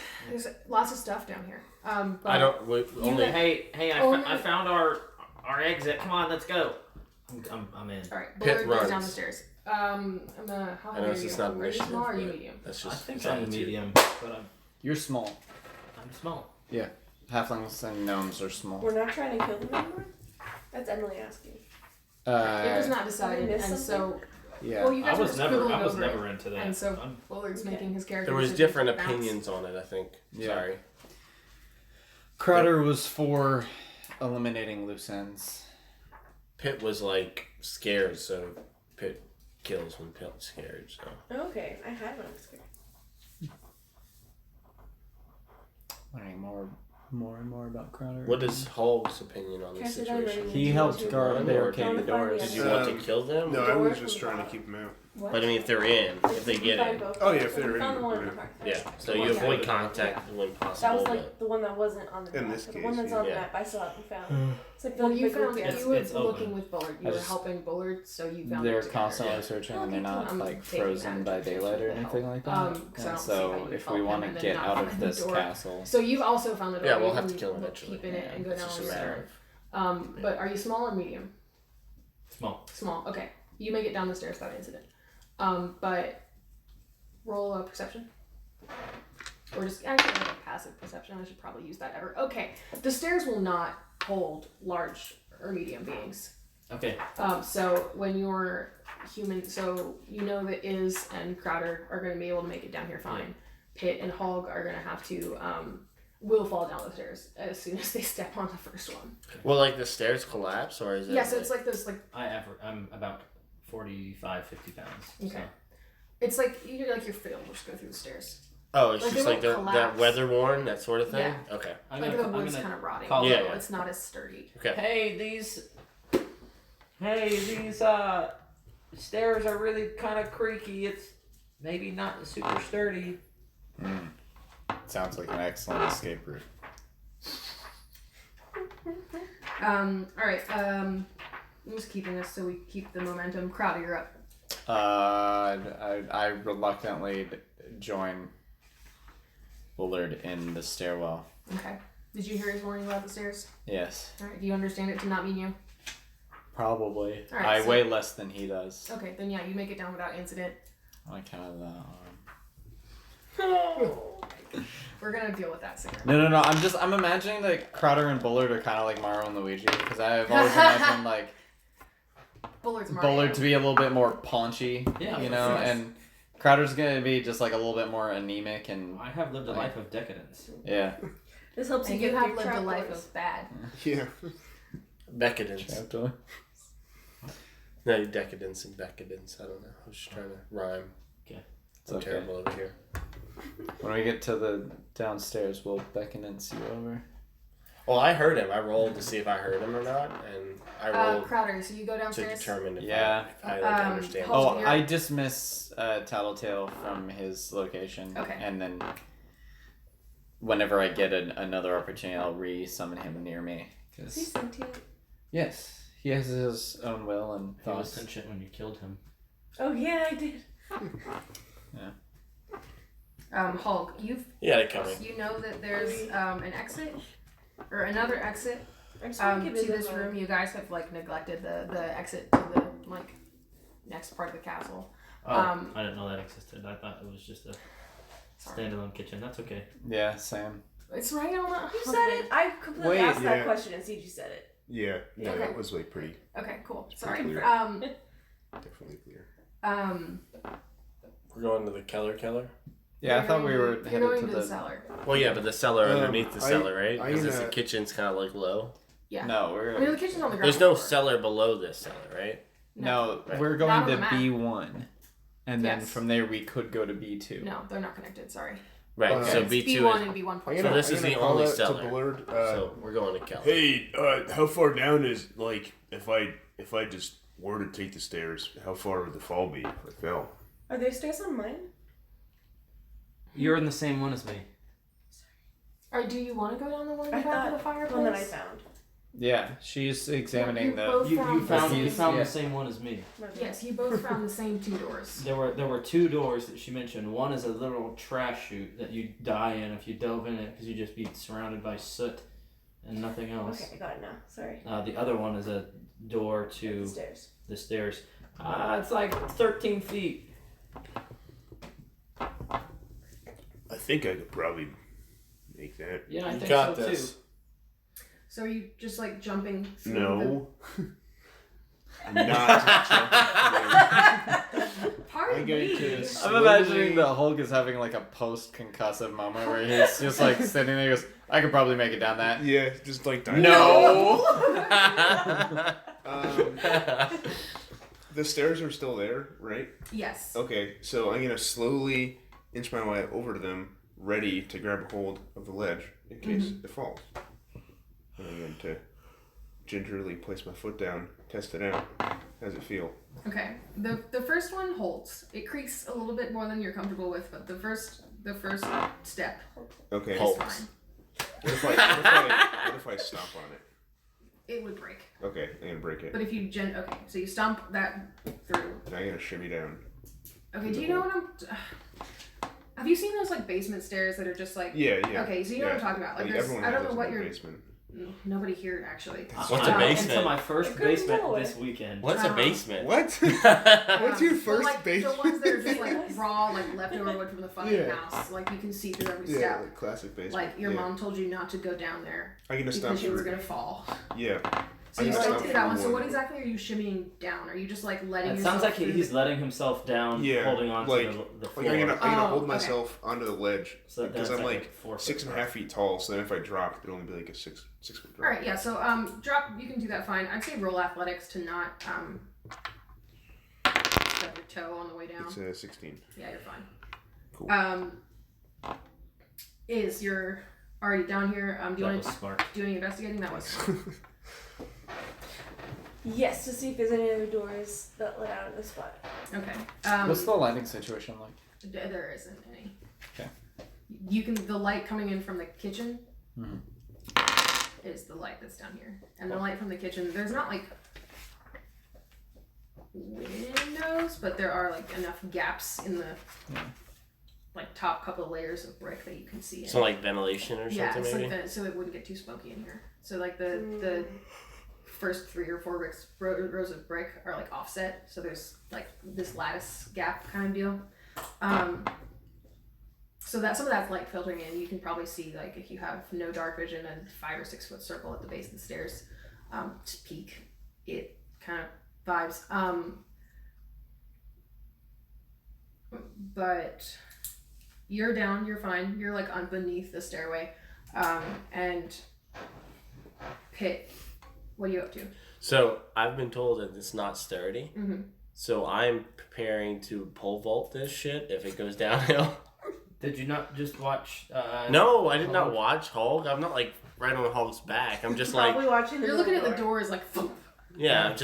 Speaker 1: lots of stuff down here. But
Speaker 5: I don't. Wait, only.
Speaker 4: Hey! I found our exit. Come on, let's go. I'm in.
Speaker 1: All right,
Speaker 5: Pit
Speaker 1: Bullard goes
Speaker 5: runs.
Speaker 1: down the stairs. How
Speaker 5: I
Speaker 1: high
Speaker 5: know
Speaker 1: are
Speaker 5: this
Speaker 1: you?
Speaker 5: is not
Speaker 1: Are you
Speaker 5: initiative,
Speaker 1: small or are you
Speaker 5: but
Speaker 1: medium?
Speaker 5: That's
Speaker 4: I
Speaker 5: just.
Speaker 4: think
Speaker 5: it's
Speaker 4: I'm
Speaker 5: attitude.
Speaker 4: medium, but
Speaker 3: You're small.
Speaker 4: I'm small.
Speaker 3: Halflings and gnomes are small.
Speaker 2: We're not trying to kill them anymore? That's Emily asking.
Speaker 1: It was not decided,
Speaker 2: miss
Speaker 1: and so
Speaker 3: Yeah.
Speaker 1: well, you guys
Speaker 7: I was
Speaker 1: were
Speaker 7: never
Speaker 1: scribbling over it,
Speaker 7: into that.
Speaker 1: and so
Speaker 7: I'm-
Speaker 1: Bullard's
Speaker 2: Okay.
Speaker 1: making his character.
Speaker 5: There was
Speaker 1: decisions
Speaker 5: different
Speaker 1: with bounce.
Speaker 5: opinions on it. I think.
Speaker 3: Yeah.
Speaker 5: Sorry.
Speaker 3: Crowder was for eliminating loose ends.
Speaker 5: Pit was like scared, so Pit kills when Pit's scared. So.
Speaker 2: Okay, I had one. I'm scared.
Speaker 3: Learning more and more about Crowder.
Speaker 5: What is Hulk's opinion on
Speaker 2: Can I
Speaker 5: this
Speaker 2: say that I'm
Speaker 5: situation?
Speaker 2: ready?
Speaker 3: He helped guard
Speaker 5: Run,
Speaker 3: barricade
Speaker 2: or-
Speaker 3: the doors.
Speaker 5: Did you want to kill them?
Speaker 6: No, I
Speaker 2: Door
Speaker 6: was just
Speaker 2: from
Speaker 6: trying to
Speaker 2: the
Speaker 6: keep them out.
Speaker 1: What?
Speaker 5: But I mean, if they're in, if they get in,
Speaker 6: Oh, yeah, if they're
Speaker 2: We found
Speaker 6: in,
Speaker 2: the one in
Speaker 6: yeah.
Speaker 2: the park.
Speaker 5: yeah. So
Speaker 1: Yeah.
Speaker 5: you avoid contact when
Speaker 2: That
Speaker 5: possible.
Speaker 2: was like the one that wasn't on the
Speaker 6: In
Speaker 2: map.
Speaker 6: this
Speaker 2: but
Speaker 6: case,
Speaker 2: the one that's
Speaker 6: yeah.
Speaker 2: on the
Speaker 5: Yeah.
Speaker 2: map, I still haven't found. So I feel
Speaker 1: Well,
Speaker 2: like
Speaker 1: you
Speaker 2: if we
Speaker 1: found
Speaker 2: go
Speaker 1: it.
Speaker 2: get
Speaker 1: You were
Speaker 7: it's open.
Speaker 1: looking with Bullard. You
Speaker 3: I
Speaker 1: were
Speaker 3: just-
Speaker 1: helping Bullard, so you found
Speaker 3: They're
Speaker 1: it together.
Speaker 3: constantly searching and they're not
Speaker 1: I'm
Speaker 3: like
Speaker 1: taking
Speaker 3: frozen
Speaker 1: advantage
Speaker 3: by
Speaker 1: of
Speaker 3: daylight or
Speaker 1: the help.
Speaker 3: anything like that.
Speaker 1: 'cause I
Speaker 3: And
Speaker 1: don't see how
Speaker 3: so
Speaker 1: you
Speaker 3: if
Speaker 1: help
Speaker 3: we
Speaker 1: him
Speaker 3: want
Speaker 1: and
Speaker 3: to
Speaker 1: then
Speaker 3: get
Speaker 1: not
Speaker 3: out
Speaker 1: find
Speaker 3: of
Speaker 1: the
Speaker 3: this
Speaker 1: door.
Speaker 3: castle,
Speaker 1: So you've also found the door.
Speaker 5: Yeah, we'll
Speaker 1: You
Speaker 5: have to
Speaker 1: can
Speaker 5: kill him
Speaker 1: look,
Speaker 5: eventually.
Speaker 1: keep in it and go
Speaker 5: It's
Speaker 1: down
Speaker 5: just
Speaker 1: the
Speaker 5: a matter
Speaker 1: stairs.
Speaker 5: of.
Speaker 1: But are you small or medium?
Speaker 7: Small.
Speaker 1: Small. Okay. You make it down the stairs without incident. But roll a perception. Or just actually like a passive perception. I should probably use that ever. Okay. The stairs will not hold large or medium beings.
Speaker 4: Okay.
Speaker 1: So when you're human, so you know that Iz and Crowder are going to be able to make it down here fine. Pit and Hog are going to have to will fall down the stairs as soon as they step on the first one.
Speaker 5: Well, like the stairs collapse, or is it?
Speaker 1: Yeah, so it's like this, like
Speaker 4: I'm about 45, 50 pounds.
Speaker 1: okay, it's like your fiddle will just go through the stairs.
Speaker 5: Oh, it's
Speaker 1: like,
Speaker 5: just
Speaker 1: they
Speaker 5: like
Speaker 1: won't
Speaker 5: that
Speaker 1: collapse.
Speaker 5: weather worn, that sort of thing.
Speaker 1: Yeah.
Speaker 5: Okay.
Speaker 4: I'm
Speaker 1: Like
Speaker 4: gonna,
Speaker 1: the
Speaker 4: I'm
Speaker 1: wood's
Speaker 4: gonna
Speaker 1: kind of rotting.
Speaker 4: call
Speaker 1: a
Speaker 5: it.
Speaker 1: little.
Speaker 5: Yeah, yeah.
Speaker 1: It's not as sturdy.
Speaker 5: Okay.
Speaker 4: Hey, these stairs are really kind of creaky. It's maybe not super sturdy.
Speaker 3: sounds like an excellent escape route.
Speaker 1: All right. I'm just keeping this so we keep the momentum. Crowder, you're up.
Speaker 3: I reluctantly join Bullard in the stairwell.
Speaker 1: Okay. Did you hear his warning about the stairs?
Speaker 3: Yes,
Speaker 1: All right. Do you understand it to not mean you?
Speaker 3: probably.
Speaker 1: All right,
Speaker 3: I
Speaker 1: so-
Speaker 3: weigh less than he does.
Speaker 1: Okay. Then yeah, you make it down without incident.
Speaker 3: I count of that arm.
Speaker 1: We're gonna deal with that soon.
Speaker 3: No. I'm imagining that Crowder and Bullard are kind of like Mario and Luigi because I've always imagined like
Speaker 1: Bullard's Mario.
Speaker 3: Bullard to be a little bit more paunchy,
Speaker 4: Yeah,
Speaker 3: you know,
Speaker 1: yes.
Speaker 3: and Crowder's gonna be just like a little bit more anemic and
Speaker 4: I have lived a life of decadence.
Speaker 3: yeah.
Speaker 2: This helps
Speaker 1: And
Speaker 2: you
Speaker 1: you
Speaker 2: get
Speaker 1: have
Speaker 2: through
Speaker 1: lived a
Speaker 2: trap
Speaker 1: life
Speaker 2: doors.
Speaker 1: of bad.
Speaker 6: Yeah.
Speaker 5: Decadence. No, decadence and decadence. I don't know. I was just trying to rhyme.
Speaker 3: It's
Speaker 5: I'm
Speaker 3: okay.
Speaker 5: terrible over here.
Speaker 3: When we get to the downstairs, we'll beckon and see you over.
Speaker 5: Well, I heard him. I rolled to see if I heard him or not, and I rolled
Speaker 1: Crowder, so you go
Speaker 5: to
Speaker 1: downstairs.
Speaker 5: determine if
Speaker 3: Yeah.
Speaker 5: I understand.
Speaker 1: Hold
Speaker 3: Oh,
Speaker 1: here.
Speaker 3: I dismiss Tattletale from his location.
Speaker 1: Okay.
Speaker 3: And then whenever I get another opportunity, I'll re-summon him near me.
Speaker 2: Is he
Speaker 3: 'Cause-
Speaker 2: sentient?
Speaker 3: yes, he has his own will and
Speaker 4: He was
Speaker 3: thoughts.
Speaker 4: sentient when you killed him.
Speaker 2: Oh yeah, I did.
Speaker 1: Hulk, you
Speaker 5: coming.
Speaker 1: know that there's an exit or another exit
Speaker 2: I'm just trying
Speaker 1: to
Speaker 2: to give
Speaker 1: this
Speaker 2: it a-
Speaker 1: room. You guys have like neglected the exit to the like next part of the castle.
Speaker 4: Oh,
Speaker 1: Um,
Speaker 4: I didn't know that existed. I thought it was just a standalone kitchen. That's okay.
Speaker 3: Yeah, Sam.
Speaker 1: It's right on the.
Speaker 2: You said it. I completely
Speaker 3: Wait,
Speaker 2: asked that
Speaker 6: yeah.
Speaker 2: question and CG said it.
Speaker 6: Yeah. Yeah.
Speaker 1: Okay.
Speaker 6: That was like pretty
Speaker 1: Okay, cool.
Speaker 6: pretty
Speaker 1: Sorry.
Speaker 6: clear. Definitely clear.
Speaker 5: We're going to the Keller.
Speaker 3: Yeah, I thought we were
Speaker 1: You're
Speaker 3: headed
Speaker 1: going
Speaker 3: to
Speaker 1: to the
Speaker 3: the.
Speaker 1: cellar.
Speaker 5: Well, yeah, but the cellar underneath the
Speaker 6: I-
Speaker 5: cellar, right?
Speaker 6: I,
Speaker 5: Because the
Speaker 6: uh,
Speaker 5: kitchen's kind of like low.
Speaker 1: Yeah.
Speaker 3: No,
Speaker 1: I
Speaker 3: we're
Speaker 1: mean, the kitchen's on the ground.
Speaker 5: There's no
Speaker 1: floor.
Speaker 5: cellar below this cellar, right?
Speaker 3: no,
Speaker 5: Right.
Speaker 3: we're
Speaker 1: Not
Speaker 3: going
Speaker 1: on
Speaker 3: to
Speaker 1: the map.
Speaker 3: B1, and then
Speaker 1: Yes.
Speaker 3: from there we could go to B2.
Speaker 1: No, they're not connected. Sorry.
Speaker 5: Right. So
Speaker 1: It's
Speaker 5: B2
Speaker 1: B1
Speaker 5: is.
Speaker 1: and B1.
Speaker 6: I'm
Speaker 5: So
Speaker 6: gonna,
Speaker 5: this
Speaker 6: I'm
Speaker 5: is
Speaker 6: gonna
Speaker 5: the
Speaker 6: call
Speaker 5: only
Speaker 6: out to
Speaker 5: cellar.
Speaker 6: Bullard,
Speaker 5: So we're going to Keller.
Speaker 6: hey, how far down is like if I just were to take the stairs, how far would the fall be if I fell?
Speaker 2: Are there stairs on mine?
Speaker 4: You're in the same one as me.
Speaker 1: Or do you want to go down the one
Speaker 2: I
Speaker 1: in back of
Speaker 2: thought
Speaker 1: the fireplace?
Speaker 2: the one that I found.
Speaker 3: Yeah, she's examining
Speaker 1: You
Speaker 3: the.
Speaker 1: both
Speaker 4: You
Speaker 1: found
Speaker 4: found
Speaker 3: Yeah.
Speaker 4: the same one as me.
Speaker 2: My bad.
Speaker 1: Yes, you both found the same 2 doors.
Speaker 4: There were 2 doors that she mentioned. One is a literal trash chute that you die in if you dove in it because you'd just be surrounded by soot and nothing else.
Speaker 2: Okay, I got it now. Sorry.
Speaker 4: The other one is a door
Speaker 2: The
Speaker 4: to
Speaker 2: stairs.
Speaker 4: the stairs. It's like 13 feet.
Speaker 6: I think I could probably make that.
Speaker 4: Yeah, I
Speaker 3: You
Speaker 4: think
Speaker 3: got
Speaker 4: so
Speaker 3: this.
Speaker 4: too.
Speaker 1: So are you just like jumping through
Speaker 6: No. I'm not jumping.
Speaker 1: Pardon
Speaker 6: I'm going
Speaker 1: me.
Speaker 6: to
Speaker 3: I'm
Speaker 6: slowly-
Speaker 3: imagining that Hulk is having like a post-concussive moment where he's just like sitting there. He goes, "I could probably make it down that."
Speaker 6: Yeah, just like die.
Speaker 3: No.
Speaker 6: The stairs are still there, right?
Speaker 1: Yes.
Speaker 6: Okay, so I'm gonna slowly inch my way over to them, ready to grab a hold of the ledge in case it falls. And I'm going to gingerly place my foot down, test it out. How does it feel?
Speaker 1: Okay. The first one holds. It creaks a little bit more than you're comfortable with, but the first step
Speaker 6: Okay.
Speaker 1: is
Speaker 5: Holds.
Speaker 1: fine.
Speaker 6: What if I stomp on it?
Speaker 1: It would break.
Speaker 6: Okay, I'm gonna break it.
Speaker 1: But if you okay, so you stomp that through.
Speaker 6: And I'm gonna shimmy down.
Speaker 1: Okay, do you know what I'm have you seen those like basement stairs that are just like
Speaker 6: Yeah.
Speaker 1: Okay, so you know what I'm talking about. Like there's
Speaker 6: everyone
Speaker 1: I don't
Speaker 6: has
Speaker 1: know
Speaker 6: those
Speaker 1: what
Speaker 6: in
Speaker 1: your
Speaker 6: their basement.
Speaker 1: nobody here actually.
Speaker 5: What's a
Speaker 4: I went
Speaker 5: basement?
Speaker 4: into my first
Speaker 2: It goes
Speaker 4: basement
Speaker 2: nowhere.
Speaker 4: this weekend.
Speaker 5: What's a
Speaker 1: Uh-huh.
Speaker 5: basement?
Speaker 6: What? What's your
Speaker 1: So,
Speaker 6: first
Speaker 1: like,
Speaker 6: basement?
Speaker 1: The ones that are just like raw, like leftover wood from the fucking
Speaker 6: Yeah.
Speaker 1: house. Like you can see through every
Speaker 6: Yeah,
Speaker 1: step.
Speaker 6: like classic basement.
Speaker 1: Like your
Speaker 6: yeah.
Speaker 1: mom told you not to go down there
Speaker 6: I'm gonna stomp
Speaker 1: because you were
Speaker 6: through.
Speaker 1: gonna fall.
Speaker 6: Yeah.
Speaker 1: So
Speaker 6: I'm
Speaker 1: you
Speaker 6: gonna
Speaker 1: went
Speaker 6: stomp
Speaker 1: through that one.
Speaker 6: through
Speaker 1: So
Speaker 6: one.
Speaker 1: what exactly are you shimmying down? Are you just like letting
Speaker 4: It
Speaker 1: yourself
Speaker 4: sounds like
Speaker 1: through
Speaker 4: he's letting himself down,
Speaker 6: Yeah,
Speaker 4: holding on
Speaker 6: like-
Speaker 4: to the
Speaker 6: Like
Speaker 4: floor.
Speaker 6: I'm gonna
Speaker 1: Oh,
Speaker 6: hold
Speaker 1: okay.
Speaker 6: myself onto the ledge
Speaker 4: So that
Speaker 6: because
Speaker 4: that's
Speaker 6: I'm
Speaker 4: like
Speaker 6: like
Speaker 4: a 4 foot
Speaker 6: 6.5
Speaker 4: drop.
Speaker 6: feet tall. So then if I drop, it'll only be like a six foot
Speaker 1: All
Speaker 6: drop.
Speaker 1: right, yeah. So drop. You can do that fine. I'd say roll athletics to not stub your toe on the way down.
Speaker 6: It's 16.
Speaker 1: Yeah, you're fine.
Speaker 6: Cool.
Speaker 1: Is you're already down here? Do you
Speaker 4: That
Speaker 1: want
Speaker 4: was
Speaker 1: to
Speaker 4: smart.
Speaker 1: do any investigating? That was.
Speaker 2: Yes, to see if there's any other doors that let out of this spot.
Speaker 1: Okay.
Speaker 3: What's the landing situation like?
Speaker 1: There isn't any.
Speaker 3: Okay.
Speaker 1: You can the light coming in from the kitchen
Speaker 3: Mhm.
Speaker 1: is the light that's down here, and the light from the kitchen. There's not like windows, but there are like enough gaps in the like top couple of layers of brick that you can see in.
Speaker 5: So like ventilation or
Speaker 1: Yeah,
Speaker 5: something
Speaker 1: it's
Speaker 5: maybe?
Speaker 1: like so it wouldn't get too smoky in here. So like the first 3 or 4 rows of brick are like offset, so there's like this lattice gap kind of deal. So that some of that's light filtering in. You can probably see like if you have no dark vision, a 5 or 6 foot circle at the base of the stairs to peek. It kind of vibes. But you're down. You're fine. You're like on beneath the stairway, and Pit. What are you up to?
Speaker 5: So I've been told that it's not sturdy.
Speaker 1: Mm-hmm.
Speaker 5: So I'm preparing to pole vault this shit if it goes downhill.
Speaker 4: Did you not just watch?
Speaker 5: No, I did not
Speaker 4: Hulk?
Speaker 5: watch Hulk. I'm not like right on Hulk's back. I'm just like,
Speaker 2: Probably watching the
Speaker 1: You're looking at the
Speaker 2: door.
Speaker 1: doors like. Thump.
Speaker 5: yeah,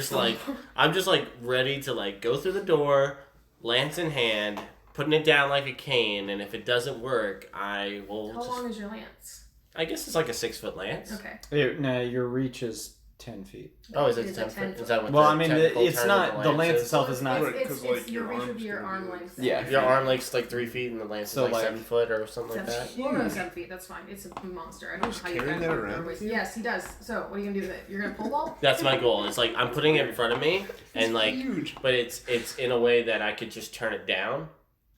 Speaker 5: I'm just like ready to like go through the door, lance in hand, putting it down like a cane, and if it doesn't work, I will.
Speaker 1: How
Speaker 5: just,
Speaker 1: long is your lance?
Speaker 5: I guess it's like a 6 foot lance.
Speaker 1: Okay.
Speaker 3: No, your reach is 10 feet.
Speaker 5: Oh, is it
Speaker 1: It's
Speaker 5: 10
Speaker 1: a
Speaker 5: foot?
Speaker 1: 10
Speaker 5: Is that what
Speaker 3: Well,
Speaker 5: the
Speaker 3: I mean,
Speaker 5: technical
Speaker 3: it's
Speaker 5: term
Speaker 3: not
Speaker 5: of
Speaker 3: the lance
Speaker 5: is?
Speaker 3: itself is not.
Speaker 6: Right,
Speaker 1: It's
Speaker 6: 'cause, like,
Speaker 1: your
Speaker 6: your
Speaker 1: reach of
Speaker 6: arm's
Speaker 1: your
Speaker 6: gonna
Speaker 1: arm
Speaker 6: be, like,
Speaker 1: length.
Speaker 3: Yeah.
Speaker 5: Your arm length's like 3 feet, and the lance
Speaker 3: So,
Speaker 5: is like
Speaker 3: like-
Speaker 5: 7 foot or something like that.
Speaker 1: Well, no, 7 feet. That's fine. It's a monster. I don't know
Speaker 6: Just
Speaker 1: how you
Speaker 6: carrying
Speaker 1: got
Speaker 6: that
Speaker 1: it
Speaker 6: around with you?
Speaker 1: Yes, he does. So, what are you gonna do with it? You're gonna pole vault?
Speaker 5: That's my goal. It's like I'm putting it in front of me, and like,
Speaker 6: Huge.
Speaker 5: but it's in a way that I could just turn it down,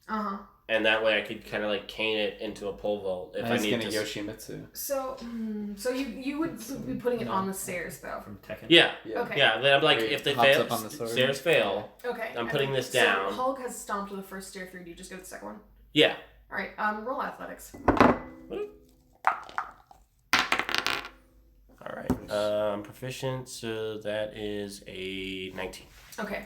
Speaker 1: Uh huh.
Speaker 5: and that way I could kind of like cane it into a pole vault if I
Speaker 3: He's
Speaker 5: need
Speaker 3: gonna
Speaker 5: to.
Speaker 3: Yoshimitsu.
Speaker 1: So, so you would be putting it on the stairs though.
Speaker 4: From Tekken.
Speaker 5: Yeah,
Speaker 1: Okay.
Speaker 5: yeah. Then I'm like,
Speaker 3: Where he
Speaker 5: if they
Speaker 3: hops
Speaker 5: fail,
Speaker 3: up on the sword.
Speaker 5: stairs fail.
Speaker 1: Okay.
Speaker 5: I'm
Speaker 1: and
Speaker 5: putting
Speaker 1: then-
Speaker 5: this down.
Speaker 1: So Hulk has stomped to the first stair through. Do you just go to the second one?
Speaker 5: Yeah.
Speaker 1: All right. Roll athletics.
Speaker 5: All right. I'm proficient, so that is a 19.
Speaker 1: Okay.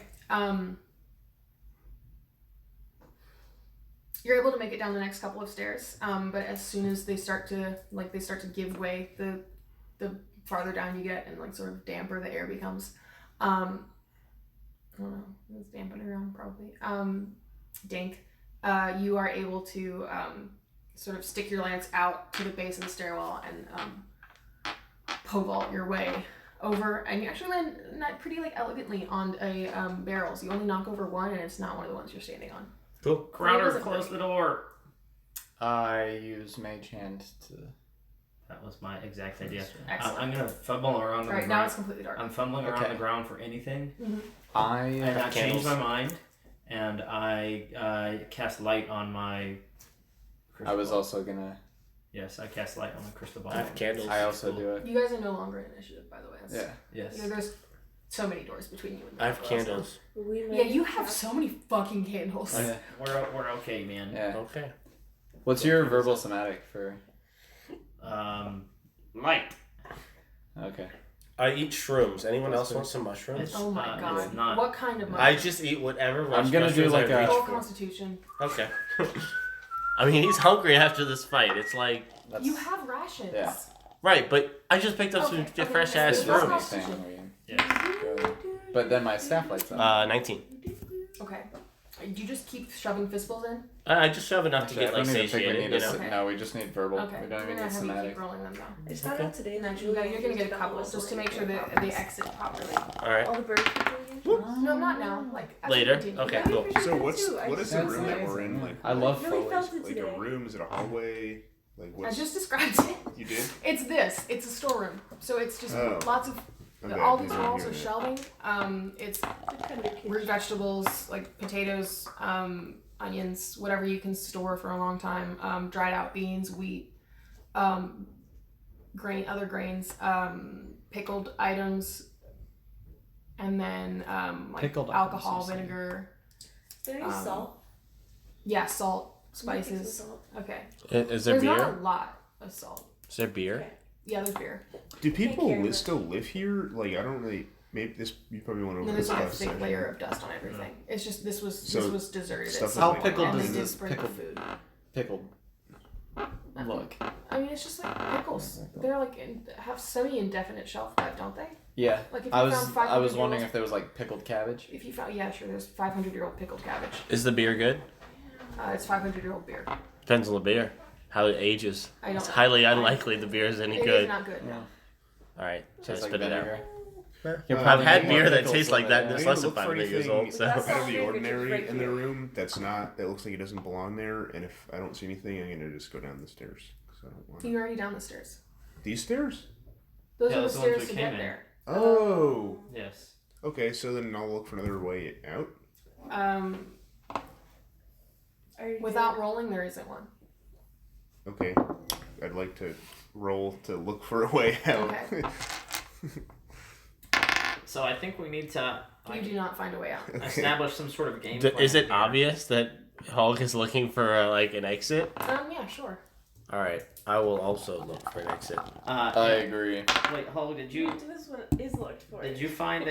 Speaker 1: You're able to make it down the next couple of stairs. But as soon as they start to give way, the farther down you get, and like sort of damper the air becomes. I don't know. It's dampened around probably. Dank. You are able to sort of stick your lance out to the base of the stairwell and pole vault your way over, and you actually land not pretty like elegantly on a barrel. So you only knock over one, and it's not one of the ones you're standing on.
Speaker 5: Cool.
Speaker 4: Crowder,
Speaker 1: What was
Speaker 4: close
Speaker 1: it,
Speaker 4: the door.
Speaker 3: I use Mage Hand to.
Speaker 4: That was my exact idea.
Speaker 1: Excellent.
Speaker 4: I'm gonna fumble around on the
Speaker 1: All right,
Speaker 4: ground.
Speaker 1: now it's completely dark.
Speaker 4: I'm fumbling around
Speaker 3: Okay.
Speaker 4: the ground for anything, and
Speaker 3: I
Speaker 4: I change
Speaker 5: candles.
Speaker 4: my mind, and I cast light on my. Crystal
Speaker 3: I was
Speaker 4: ball.
Speaker 3: also gonna.
Speaker 4: Yes, I cast light on my crystal ball.
Speaker 5: I have candles.
Speaker 3: I also do it.
Speaker 1: You guys are no longer in initiative, by the way. That's,
Speaker 3: Yeah.
Speaker 4: Yes.
Speaker 1: There's so many doors between you and me.
Speaker 5: I have candles.
Speaker 1: Yeah, you have so many fucking candles.
Speaker 3: Yeah.
Speaker 4: We're okay, man.
Speaker 3: Yeah.
Speaker 5: Okay.
Speaker 3: What's your verbal somatic for?
Speaker 4: Light.
Speaker 3: Okay.
Speaker 5: I eat shrooms. Anyone else want some mushrooms?
Speaker 4: It's,
Speaker 1: Oh my
Speaker 4: it's
Speaker 1: god.
Speaker 4: not.
Speaker 1: What kind of
Speaker 5: I
Speaker 1: mushroom?
Speaker 5: just eat whatever.
Speaker 3: I'm gonna do
Speaker 5: mushrooms
Speaker 3: like
Speaker 5: I
Speaker 3: a-
Speaker 5: reach
Speaker 1: Roll
Speaker 5: for.
Speaker 1: Constitution.
Speaker 5: Okay. I mean, he's hungry after this fight. It's like
Speaker 3: That's
Speaker 1: You have rations.
Speaker 3: Yeah.
Speaker 5: right, but I just picked up some
Speaker 1: Okay,
Speaker 5: fresh
Speaker 1: okay,
Speaker 5: ass
Speaker 1: so
Speaker 3: that's
Speaker 1: room.
Speaker 3: the
Speaker 5: shrooms.
Speaker 3: thing where you
Speaker 4: Yes.
Speaker 3: go- But then my staff lights up.
Speaker 5: 19.
Speaker 1: Okay. Do you just keep shoving fistfuls in?
Speaker 5: I just shove enough
Speaker 3: Actually,
Speaker 5: to
Speaker 3: I
Speaker 5: get
Speaker 3: don't
Speaker 5: like
Speaker 3: even think we
Speaker 5: satiated,
Speaker 3: need
Speaker 5: you
Speaker 3: a
Speaker 5: know.
Speaker 1: Okay.
Speaker 3: No, we just need verbal.
Speaker 1: Okay.
Speaker 3: We
Speaker 1: I'm
Speaker 3: don't
Speaker 1: gonna
Speaker 3: even need
Speaker 1: have you
Speaker 3: somatic.
Speaker 1: keep rolling them though.
Speaker 2: I just found out today
Speaker 1: And
Speaker 2: that
Speaker 1: then you're gonna get a couple
Speaker 2: double
Speaker 1: just to make sure
Speaker 2: whistling
Speaker 1: that they exit properly.
Speaker 5: All right.
Speaker 2: all the birds people use.
Speaker 1: No, not now. Like as we
Speaker 5: Later?
Speaker 1: continue.
Speaker 5: Okay,
Speaker 1: Yeah.
Speaker 5: cool.
Speaker 6: So what is
Speaker 3: That's
Speaker 6: the room that we're
Speaker 3: amazing.
Speaker 6: in? Like,
Speaker 3: I love
Speaker 2: really
Speaker 3: Foley's.
Speaker 2: felt it
Speaker 6: like
Speaker 2: today.
Speaker 6: a room? Is it a hallway? Like
Speaker 1: I
Speaker 6: what's
Speaker 1: just described it.
Speaker 6: you did?
Speaker 1: It's this. It's a storeroom. So it's just
Speaker 6: Oh.
Speaker 1: lots of
Speaker 6: Okay,
Speaker 1: all
Speaker 6: I
Speaker 1: these
Speaker 6: didn't
Speaker 1: walls
Speaker 6: hear
Speaker 1: are
Speaker 6: that.
Speaker 1: shelving. It's
Speaker 2: Kind of
Speaker 1: root vegetables like potatoes, onions, whatever you can store for a long time. Dried out beans, wheat, other grains, pickled items, and then like
Speaker 3: Pickled
Speaker 1: alcohol,
Speaker 3: items, you say.
Speaker 1: vinegar.
Speaker 2: There
Speaker 1: Um,
Speaker 2: is salt.
Speaker 1: Yeah, salt,
Speaker 2: I'm gonna take some
Speaker 1: spices.
Speaker 2: salt.
Speaker 1: Okay.
Speaker 5: Is there
Speaker 1: There's
Speaker 5: beer?
Speaker 1: not a lot of salt.
Speaker 5: Is there beer?
Speaker 1: Yeah, there's beer.
Speaker 6: Do people
Speaker 2: care, but-
Speaker 6: still live here? Like I don't really. Maybe this you probably want to
Speaker 1: And
Speaker 6: over
Speaker 1: then there's
Speaker 6: this
Speaker 1: like a
Speaker 6: last
Speaker 1: thick
Speaker 6: section.
Speaker 1: layer of dust on everything. It's just this was
Speaker 6: So,
Speaker 1: deserted.
Speaker 6: stuff
Speaker 1: at
Speaker 6: is
Speaker 1: some
Speaker 3: How
Speaker 1: point,
Speaker 3: pickled
Speaker 1: and
Speaker 3: does
Speaker 1: they did
Speaker 3: this
Speaker 1: sprinkle
Speaker 3: pickled-
Speaker 1: food.
Speaker 3: Pickled. Look.
Speaker 1: I mean, it's just like pickles. They're like have semi-indefinite shelf life, don't they?
Speaker 3: Yeah.
Speaker 1: Like if you
Speaker 3: I was
Speaker 1: found 500
Speaker 3: I was wondering
Speaker 1: year
Speaker 3: if there was like pickled cabbage.
Speaker 1: if you found sure there's 500-year-old pickled cabbage.
Speaker 5: Is the beer good?
Speaker 1: It's 500-year-old beer.
Speaker 5: Depends on the beer. How it ages.
Speaker 1: I don't.
Speaker 5: It's highly unlikely the beer is any
Speaker 1: It is
Speaker 5: good.
Speaker 1: not good. No.
Speaker 5: All right, so
Speaker 3: Tastes like
Speaker 5: spit it out.
Speaker 3: vinegar.
Speaker 5: I've had
Speaker 6: more
Speaker 5: beer that
Speaker 3: pickles
Speaker 5: tastes
Speaker 3: than
Speaker 5: like that.
Speaker 3: that.
Speaker 5: That's
Speaker 6: I
Speaker 5: less
Speaker 6: need to
Speaker 5: than
Speaker 6: look for
Speaker 5: 500 years
Speaker 6: anything
Speaker 5: old. So
Speaker 2: That's
Speaker 6: out
Speaker 2: all
Speaker 6: of the
Speaker 2: beverages
Speaker 6: ordinary
Speaker 2: right
Speaker 6: in the
Speaker 2: here.
Speaker 6: room that looks like it doesn't belong there. And if I don't see anything, I'm gonna just go down the stairs. 'Cause I don't want
Speaker 1: You're already down the stairs.
Speaker 6: these stairs.
Speaker 1: Those
Speaker 4: Yeah,
Speaker 1: are the
Speaker 4: that's the ones
Speaker 1: stairs
Speaker 4: we
Speaker 1: to
Speaker 4: came
Speaker 1: get
Speaker 4: in.
Speaker 1: there.
Speaker 6: Oh.
Speaker 4: Yes.
Speaker 6: Okay, so then I'll look for another way out.
Speaker 1: Without rolling, there isn't one.
Speaker 6: Okay, I'd like to roll to look for a way out.
Speaker 1: Okay.
Speaker 4: So I think we need to
Speaker 1: You do not find a way out.
Speaker 4: establish some sort of game.
Speaker 5: D-
Speaker 4: plan
Speaker 5: is it
Speaker 4: here.
Speaker 5: obvious that Hulk is looking for like an exit?
Speaker 1: Yeah, sure.
Speaker 5: All right, I will also look for an exit.
Speaker 3: I agree.
Speaker 4: Wait, Hulk, did you
Speaker 2: This one is looked for.
Speaker 4: did you find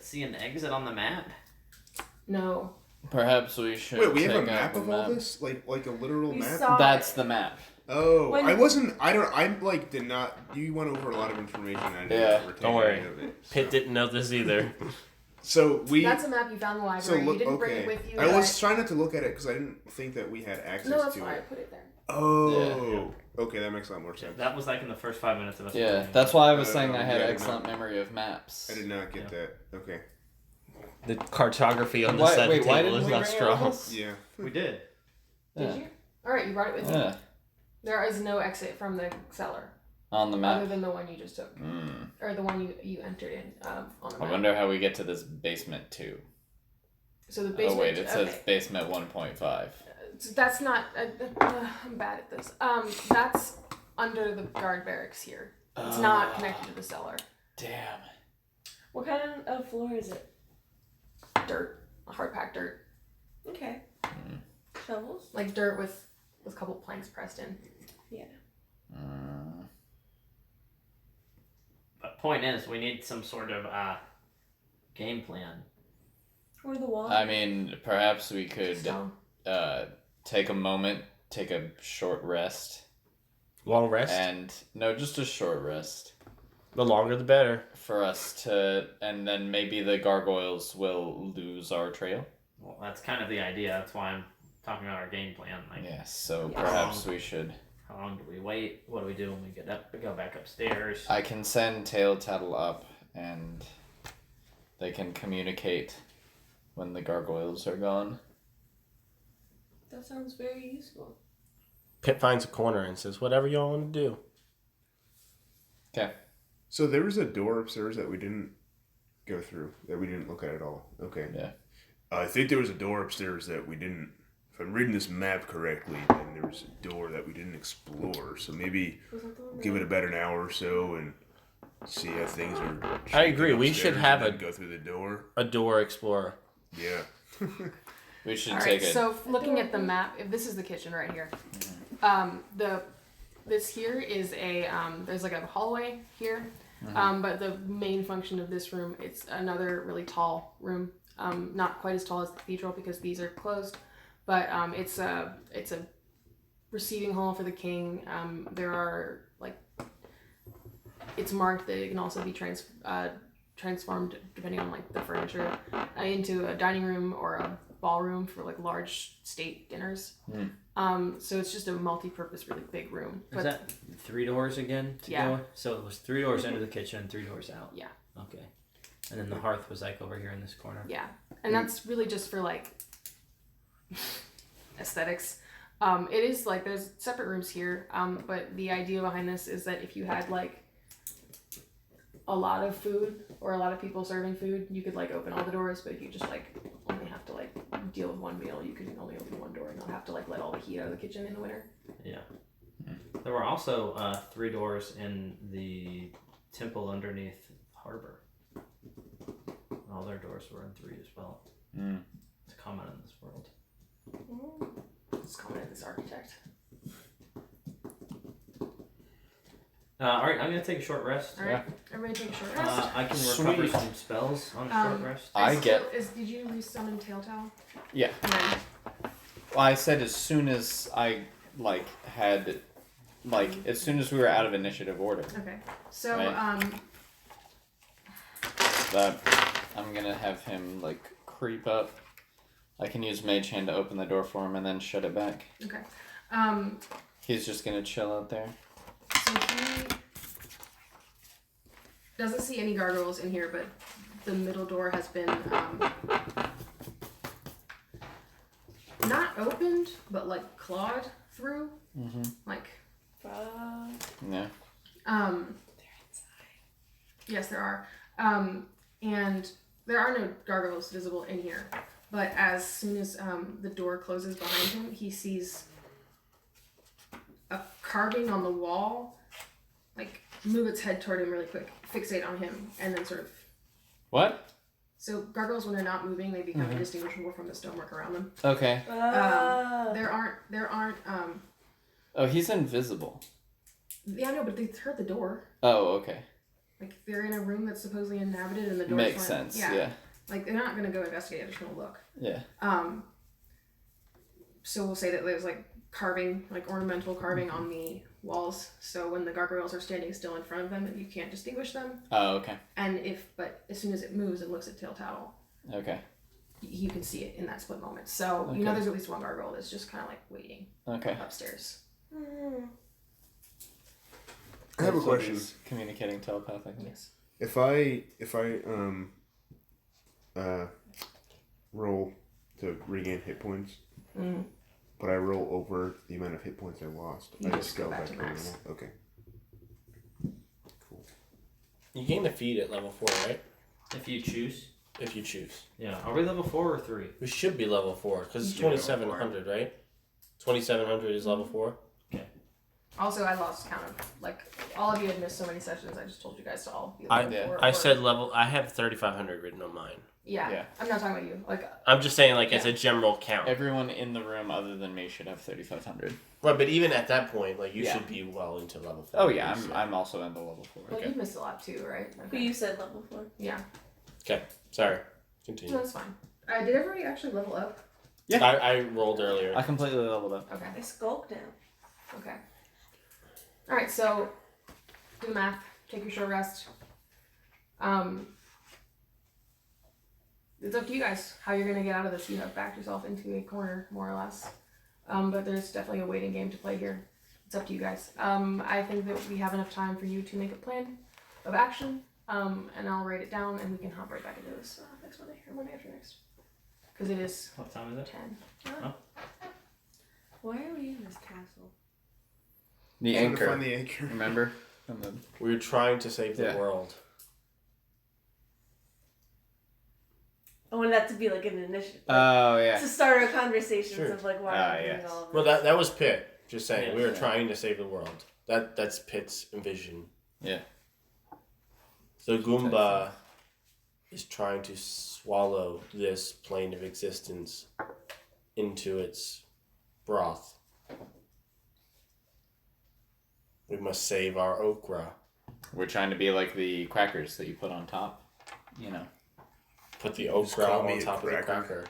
Speaker 4: see an exit on the map?
Speaker 1: No.
Speaker 3: Perhaps we should.
Speaker 6: Wait, we have a
Speaker 3: take out
Speaker 6: map
Speaker 3: the
Speaker 6: of all this, like a literal
Speaker 2: We
Speaker 6: map.
Speaker 2: saw
Speaker 3: That's the map.
Speaker 6: Oh,
Speaker 2: When-
Speaker 6: I wasn't. I don't. I like did not. You went over a lot of information. I didn't
Speaker 3: Yeah.
Speaker 6: retain
Speaker 5: Don't worry.
Speaker 6: any of it. So,
Speaker 5: Pitt didn't know this either.
Speaker 6: so we.
Speaker 1: That's a map you found in the library.
Speaker 6: So look.
Speaker 1: You didn't bring
Speaker 6: Okay.
Speaker 1: it with you.
Speaker 6: I was
Speaker 1: but-
Speaker 6: trying not to look at it because I didn't think that we had access
Speaker 1: No, that's
Speaker 6: to
Speaker 1: fine. I
Speaker 6: it.
Speaker 1: put it there.
Speaker 6: Oh. Okay, that makes a lot more sense.
Speaker 4: That was like in the first 5 minutes of us.
Speaker 3: Yeah,
Speaker 4: playing.
Speaker 3: that's why I was saying I had
Speaker 6: Yeah, I did
Speaker 3: excellent memory of maps.
Speaker 6: I did not get
Speaker 4: Yeah.
Speaker 6: that. Okay.
Speaker 5: The cartography on the
Speaker 3: Why-
Speaker 5: side
Speaker 3: wait,
Speaker 5: of the
Speaker 3: why
Speaker 5: table
Speaker 3: didn't
Speaker 5: is
Speaker 3: we
Speaker 5: not
Speaker 3: bring it
Speaker 5: strong.
Speaker 3: with us?
Speaker 6: Yeah.
Speaker 4: We did.
Speaker 1: Did
Speaker 3: Yeah.
Speaker 1: you? All right, you brought it with you.
Speaker 3: Yeah.
Speaker 1: There is no exit from the cellar
Speaker 3: On the
Speaker 1: other
Speaker 3: map.
Speaker 1: than the one you just took,
Speaker 3: Mm.
Speaker 1: or the one you entered in on the
Speaker 3: I
Speaker 1: map.
Speaker 3: wonder how we get to this basement 2.
Speaker 1: So the basement.
Speaker 3: Oh wait, it says
Speaker 1: okay.
Speaker 3: basement 1.5.
Speaker 1: So that's not. I'm bad at this. That's under the guard barracks here. It's not connected to the cellar.
Speaker 3: Damn.
Speaker 2: What kind of floor is it?
Speaker 1: Dirt, hard packed dirt,
Speaker 2: Okay. Shovels.
Speaker 1: like dirt with a couple planks pressed in.
Speaker 3: Mm.
Speaker 4: But point is, we need some sort of game plan.
Speaker 2: Or the wall.
Speaker 3: I mean, perhaps we could
Speaker 1: Stone.
Speaker 3: take a moment, take a short rest,
Speaker 5: Long rest.
Speaker 3: and no, just a short rest
Speaker 5: The longer the better.
Speaker 3: for us to, and then maybe the gargoyles will lose our trail.
Speaker 4: Well, that's kind of the idea. That's why I'm talking about our game plan. Like,
Speaker 3: Yes, so
Speaker 2: Yeah.
Speaker 3: perhaps we should.
Speaker 4: How long do we wait? What do we do when we get up? We go back upstairs.
Speaker 3: I can send Tail Tattle up, and they can communicate when the gargoyles are gone.
Speaker 2: That sounds very useful.
Speaker 5: Pip finds a corner and says, "Whatever y'all want to do."
Speaker 3: Okay.
Speaker 6: So there was a door upstairs that we didn't go through, that we didn't look at all. Okay.
Speaker 3: Yeah.
Speaker 6: I think there was a door upstairs that we didn't. If I'm reading this map correctly, then there was a door that we didn't explore. So maybe
Speaker 2: Was that the one
Speaker 6: give it about an hour or so and see how things are.
Speaker 5: I agree.
Speaker 6: shaping
Speaker 5: We
Speaker 6: upstairs
Speaker 5: should have
Speaker 6: and then go through the door.
Speaker 5: A door explorer.
Speaker 6: Yeah.
Speaker 3: We should
Speaker 1: All right,
Speaker 3: take it.
Speaker 1: so looking at the map, if this is the kitchen right here, this here is a there's like a hallway here, but the main function of this room, it's another really tall room, not quite as tall as the cathedral because these are closed, but it's a receiving hall for the king. There are like, it's marked that it can also be transformed depending on like the furniture into a dining room or a ballroom for like large state dinners. So it's just a multi-purpose, really big room.
Speaker 4: Is that 3 doors again to
Speaker 1: Yeah.
Speaker 4: go? So it was 3 doors into the kitchen and 3 doors out.
Speaker 1: Yeah.
Speaker 4: Okay. And then the hearth was like over here in this corner.
Speaker 1: Yeah, and that's really just for like aesthetics. It is like there's separate rooms here, but the idea behind this is that if you had like a lot of food or a lot of people serving food, you could like open all the doors, but if you just like only have to like deal with one meal, you can only open one door and not have to like let all the heat out of the kitchen in the winter.
Speaker 4: Yeah. There were also 3 doors in the temple underneath the harbor. All their doors were in 3 as well. It's common in this world.
Speaker 1: It's common in this architect.
Speaker 4: Alright, I'm going to take a short rest.
Speaker 1: All right, everybody take a short rest.
Speaker 4: I can recover
Speaker 3: Sweet.
Speaker 4: some spells on a short rest.
Speaker 1: Did you resummon Tailtown?
Speaker 3: Yeah.
Speaker 1: Yeah.
Speaker 3: Well, I said as soon as I had as soon as we were out of initiative order.
Speaker 1: Okay. So
Speaker 3: Right. That I'm gonna have him like creep up. I can use Mage Hand to open the door for him and then shut it back.
Speaker 1: okay.
Speaker 3: He's just gonna chill out there.
Speaker 1: So he doesn't see any gargoyles in here, but the middle door has been not opened, but like clawed through.
Speaker 3: Mm-hmm.
Speaker 1: Like,
Speaker 3: Yeah.
Speaker 2: They're inside.
Speaker 1: yes, there are. And there are no gargoyles visible in here. But as soon as the door closes behind him, he sees a carving on the wall, like move its head toward him really quick, fixate on him, and then sort of.
Speaker 3: What?
Speaker 1: So gargoyles, when they're not moving, they become indistinguishable from the stonework around them.
Speaker 3: Okay.
Speaker 1: There aren't.
Speaker 3: Oh, he's invisible.
Speaker 1: Yeah, no, but they heard the door.
Speaker 3: Oh, okay.
Speaker 1: Like they're in a room that's supposedly inhabited, and the door.
Speaker 3: Makes sense. Yeah.
Speaker 1: Like they're not gonna go investigate; they're just gonna look.
Speaker 3: Yeah.
Speaker 1: So we'll say that there's like carving, like ornamental carving on the walls. So when the gargoyles are standing still in front of them, you can't distinguish them.
Speaker 3: Oh, okay.
Speaker 1: But as soon as it moves and looks at Tail Tattle,
Speaker 3: Okay.
Speaker 1: you can see it in that split moment. So you
Speaker 3: Okay.
Speaker 1: know there's at least one gargoyle that's just kind of like waiting
Speaker 3: Okay.
Speaker 1: upstairs.
Speaker 6: I have a
Speaker 3: So
Speaker 6: question.
Speaker 3: he's communicating telepathically.
Speaker 1: Yes.
Speaker 6: If I roll to regain hit points, but I roll over the amount of hit points I lost,
Speaker 1: You
Speaker 6: I
Speaker 1: just go back to
Speaker 6: to
Speaker 1: max.
Speaker 6: normal. Okay. Cool.
Speaker 5: You gain a feat at level 4, right?
Speaker 4: If you choose.
Speaker 5: If you choose.
Speaker 4: Yeah. Are we level 4 or 3?
Speaker 5: We should be level 4 because it's
Speaker 3: You should be
Speaker 5: 2,700, right? 2,700 is level 4.
Speaker 1: Also, I lost count of like all of you had missed so many sessions. I just told you guys to all be
Speaker 5: I-
Speaker 1: level
Speaker 3: Yeah.
Speaker 1: 4
Speaker 5: I
Speaker 1: or-
Speaker 5: said level. I have 3,500 written on mine.
Speaker 1: Yeah.
Speaker 3: Yeah.
Speaker 1: I'm not talking about you. Like
Speaker 5: I'm just saying, like as a general count.
Speaker 3: Everyone in the room other than me should have 3,500.
Speaker 5: Right, but even at that point, like you
Speaker 3: Yeah.
Speaker 5: should be well into level 4.
Speaker 3: Oh yeah, I'm also into level 4.
Speaker 1: well, you've missed a lot too, right?
Speaker 2: But you said level 4.
Speaker 1: Yeah.
Speaker 5: Okay, sorry.
Speaker 1: No,
Speaker 5: Continue.
Speaker 1: that's fine. Did everybody actually level up?
Speaker 3: Yeah.
Speaker 5: I rolled earlier.
Speaker 3: I completely leveled up.
Speaker 1: Okay.
Speaker 2: I skulk now.
Speaker 1: Okay. All right. So do the math. Take your short rest. It's up to you guys how you're gonna get out of this. You have backed yourself into a corner, more or less. But there's definitely a waiting game to play here. It's up to you guys. I think that we have enough time for you to make a plan of action, and I'll write it down, and we can hop right back into this next Monday or Monday after next. Because it is
Speaker 4: What time is it?
Speaker 1: 10.
Speaker 2: Why are we in this castle?
Speaker 3: The
Speaker 6: Trying to
Speaker 3: anchor.
Speaker 6: find the anchor.
Speaker 3: Remember? From the...
Speaker 5: We're trying to save the
Speaker 3: Yeah.
Speaker 5: world.
Speaker 2: I wanted that to be like an initiative.
Speaker 3: Oh, yeah.
Speaker 2: To start a conversation
Speaker 5: Sure.
Speaker 2: of like why
Speaker 3: Ah,
Speaker 2: I'm doing
Speaker 3: yes.
Speaker 2: all of this.
Speaker 5: Well, that was Pitt. Just saying,
Speaker 4: Yeah.
Speaker 5: we were
Speaker 3: Yeah.
Speaker 5: trying to save the world. That's Pitt's vision.
Speaker 3: Yeah.
Speaker 5: So Goomba is trying to swallow this plane of existence into its broth. We must save our okra.
Speaker 3: We're trying to be like the crackers that you put on top. You know.
Speaker 5: Put the
Speaker 6: Just
Speaker 5: okra
Speaker 6: call me
Speaker 5: on
Speaker 6: a
Speaker 5: top of the
Speaker 6: cracker.
Speaker 5: cracker.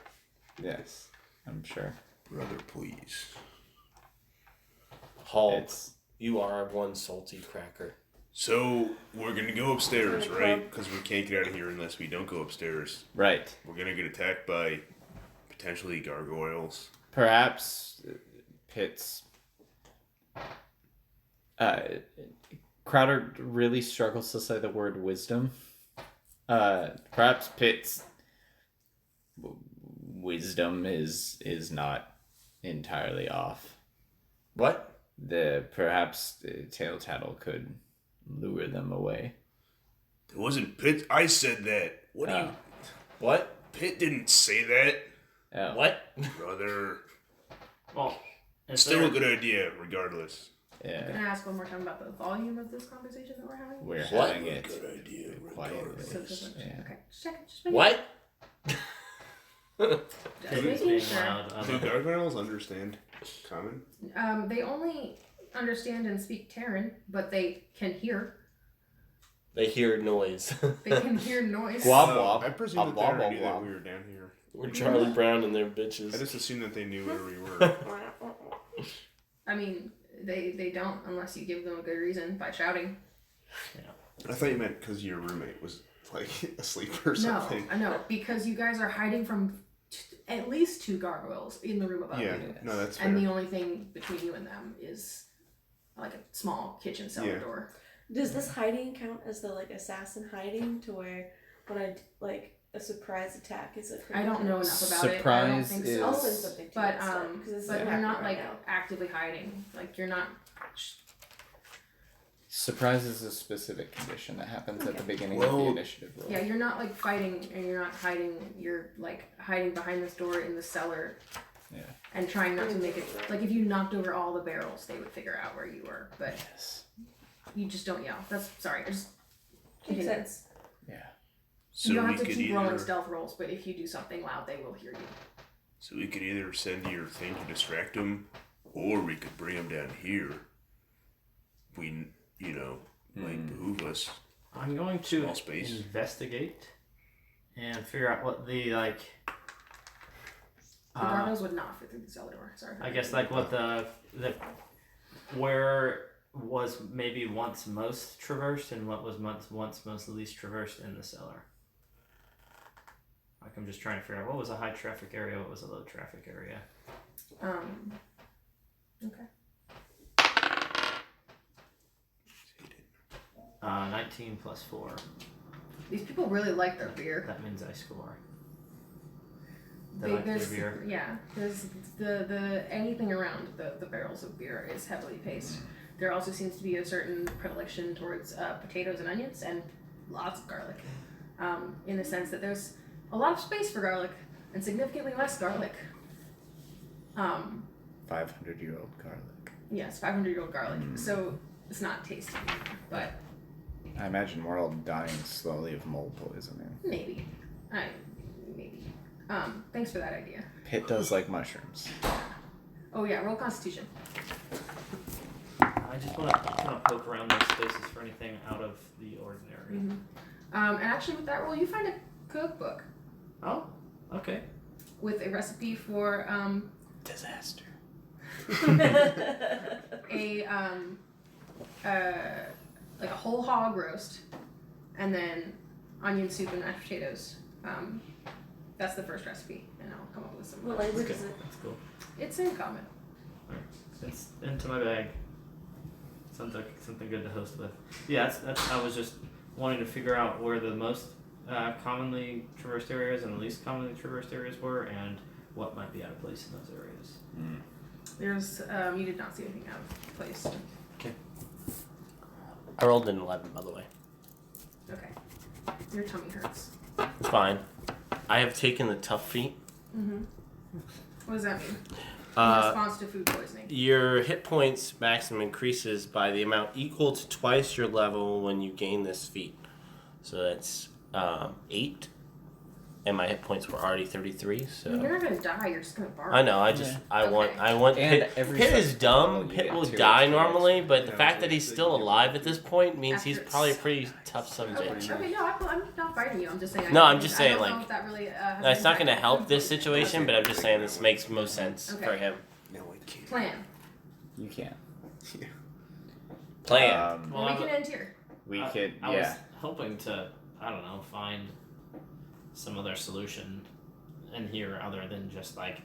Speaker 3: Yes. I'm sure.
Speaker 6: Brother, please.
Speaker 5: Hulk,
Speaker 3: It's...
Speaker 5: you are one salty cracker.
Speaker 6: So, we're gonna go upstairs,
Speaker 2: Gonna
Speaker 6: right?
Speaker 2: club.
Speaker 6: Because we can't get out of here unless we don't go upstairs.
Speaker 3: Right.
Speaker 6: We're gonna get attacked by potentially gargoyles.
Speaker 3: Perhaps Pitt's... Crowder really struggles to say the word wisdom. Perhaps Pitt's wisdom is not entirely off.
Speaker 5: What?
Speaker 3: Perhaps Tail Tattle could lure them away.
Speaker 6: It wasn't Pitt. I said that. What do you...
Speaker 5: What?
Speaker 6: Pitt didn't say that,
Speaker 3: Oh.
Speaker 5: What?
Speaker 6: brother.
Speaker 4: Well, is
Speaker 6: Still
Speaker 4: there-
Speaker 6: a good idea, regardless.
Speaker 3: Yeah.
Speaker 1: Can I ask one more time about the volume of this conversation that we're having?
Speaker 3: We're
Speaker 5: What?
Speaker 3: having it
Speaker 6: Good idea,
Speaker 3: quietly.
Speaker 6: regardless.
Speaker 1: So just
Speaker 3: Yeah.
Speaker 1: okay, just checking. Just making
Speaker 5: What?
Speaker 1: Just
Speaker 4: It's
Speaker 1: making
Speaker 4: being
Speaker 1: sure.
Speaker 4: loud. I
Speaker 6: Do
Speaker 4: love it.
Speaker 6: gargoyles understand common?
Speaker 1: They only understand and speak Terran, but they can hear.
Speaker 5: They hear noise.
Speaker 1: They can hear noise.
Speaker 3: Guap wop.
Speaker 6: I presume that they
Speaker 3: Wop,
Speaker 6: already knew
Speaker 3: wop,
Speaker 6: that
Speaker 3: wop.
Speaker 6: we were down here.
Speaker 5: We're Charlie Brown and their
Speaker 6: I
Speaker 5: bitches.
Speaker 6: just assumed that they knew where we were.
Speaker 1: I mean, they don't unless you give them a good reason by shouting.
Speaker 6: I thought you meant because your roommate was like asleep or
Speaker 1: No,
Speaker 6: something.
Speaker 1: I know, because you guys are hiding from at least 2 gargoyles in the room above
Speaker 6: Yeah,
Speaker 1: you.
Speaker 6: no, that's fair.
Speaker 1: And the only thing between you and them is like a small kitchen cellar
Speaker 6: Yeah.
Speaker 1: door.
Speaker 2: Does this hiding count as the like assassin hiding to where when I like a surprise attack is a
Speaker 1: I don't know enough about it. I don't
Speaker 3: Surprise
Speaker 1: think
Speaker 3: is-
Speaker 1: so.
Speaker 2: I'll send something to
Speaker 1: But
Speaker 2: you instead, 'cause this is
Speaker 1: but you're
Speaker 2: happening
Speaker 1: not
Speaker 2: right
Speaker 1: like
Speaker 2: now.
Speaker 1: actively hiding. Like you're not.
Speaker 3: Surprise is a specific condition that happens at the beginning of the
Speaker 6: Well-
Speaker 3: initiative roll.
Speaker 1: Yeah, you're not like fighting, and you're not hiding. You're like hiding behind this door in the cellar.
Speaker 3: Yeah.
Speaker 1: And trying not to make it like if you knocked over all the barrels, they would figure out where you were. But
Speaker 3: Yes.
Speaker 1: you just don't yell. That's sorry. I just
Speaker 2: Makes
Speaker 1: continue.
Speaker 2: sense.
Speaker 3: Yeah.
Speaker 6: So
Speaker 1: You don't
Speaker 6: we
Speaker 1: have to
Speaker 6: could
Speaker 1: keep rolling
Speaker 6: either,
Speaker 1: stealth rolls, but if you do something loud, they will hear you.
Speaker 6: so we could either send your thing to distract them, or we could bring them down here. We, might behoove us.
Speaker 4: I'm going to
Speaker 6: Small space.
Speaker 4: investigate and figure out what the like.
Speaker 1: The gargoyles would not fit through the cellar door. Sorry.
Speaker 4: I guess like what the where was maybe once most traversed and what was once most least traversed in the cellar. Like I'm just trying to figure out what was a high traffic area, what was a low traffic area.
Speaker 1: Okay.
Speaker 4: 19 plus 4.
Speaker 1: These people really like their beer.
Speaker 4: That means I score. They like their
Speaker 1: There's
Speaker 4: beer.
Speaker 1: yeah. There's the anything around the barrels of beer is heavily paced. There also seems to be a certain predilection towards potatoes and onions and lots of garlic. In the sense that there's a lot of space for garlic and significantly less garlic.
Speaker 3: 500-year-old garlic.
Speaker 1: Yes, 500-year-old garlic. So it's not tasty, but
Speaker 3: I imagine we're all dying slowly of mold poisoning.
Speaker 1: maybe. Maybe. Thanks for that idea.
Speaker 3: Pitt does like mushrooms.
Speaker 1: Oh yeah, roll Constitution.
Speaker 4: I just want to kind of poke around those spaces for anything out of the ordinary.
Speaker 1: And actually, with that roll, you find a cookbook
Speaker 4: Oh, okay.
Speaker 1: with a recipe for
Speaker 3: Disaster.
Speaker 1: like a whole hog roast, and then onion soup and mashed potatoes. That's the first recipe, and I'll come up with some.
Speaker 2: What language
Speaker 4: Okay,
Speaker 2: is it?
Speaker 4: that's cool.
Speaker 1: It's in common.
Speaker 4: It's into my bag. Sounds like something good to host with. Yeah, that's. I was just wanting to figure out where the most commonly traversed areas and the least commonly traversed areas were, and what might be out of place in those areas.
Speaker 1: There's you did not see anything out of place.
Speaker 5: I rolled an 11, by the way.
Speaker 1: Okay. Your tummy hurts.
Speaker 5: It's fine. I have taken the tough feat.
Speaker 1: What does that mean? In response to food poisoning.
Speaker 5: Your hit points maximum increases by the amount equal to twice your level when you gain this feat. So that's 8. And my hit points were already 33, so...
Speaker 1: You're not gonna die, you're just gonna barf.
Speaker 5: I know, I want
Speaker 3: And
Speaker 5: Pit,
Speaker 3: every
Speaker 5: Pit is
Speaker 3: second
Speaker 5: dumb,
Speaker 3: level you
Speaker 5: Pit
Speaker 3: get
Speaker 5: will
Speaker 3: 2
Speaker 5: die
Speaker 3: XP.
Speaker 5: normally, but the
Speaker 6: Yeah,
Speaker 5: fact that
Speaker 6: so
Speaker 5: he's
Speaker 6: it's
Speaker 5: still
Speaker 6: like-
Speaker 5: alive at this point means
Speaker 1: After
Speaker 5: he's
Speaker 1: it's-
Speaker 5: probably a pretty tough
Speaker 1: Okay,
Speaker 5: subject.
Speaker 1: okay, no, I'm not fighting you. I'm just saying.
Speaker 5: No, I'm just saying,
Speaker 1: I don't know
Speaker 5: like,
Speaker 1: if that really, has
Speaker 5: That's
Speaker 1: an
Speaker 5: not going to
Speaker 1: impact on
Speaker 5: help
Speaker 1: food
Speaker 5: this
Speaker 1: poisoning.
Speaker 5: situation, but I'm just saying this makes most sense
Speaker 1: Okay.
Speaker 5: for him.
Speaker 6: No, I can't.
Speaker 1: Plan.
Speaker 3: You can't.
Speaker 5: Plan.
Speaker 1: Well, we can end here.
Speaker 3: We
Speaker 4: I-
Speaker 3: could,
Speaker 4: I
Speaker 3: yeah.
Speaker 4: was hoping to, I don't know, find some other solution in here other than just like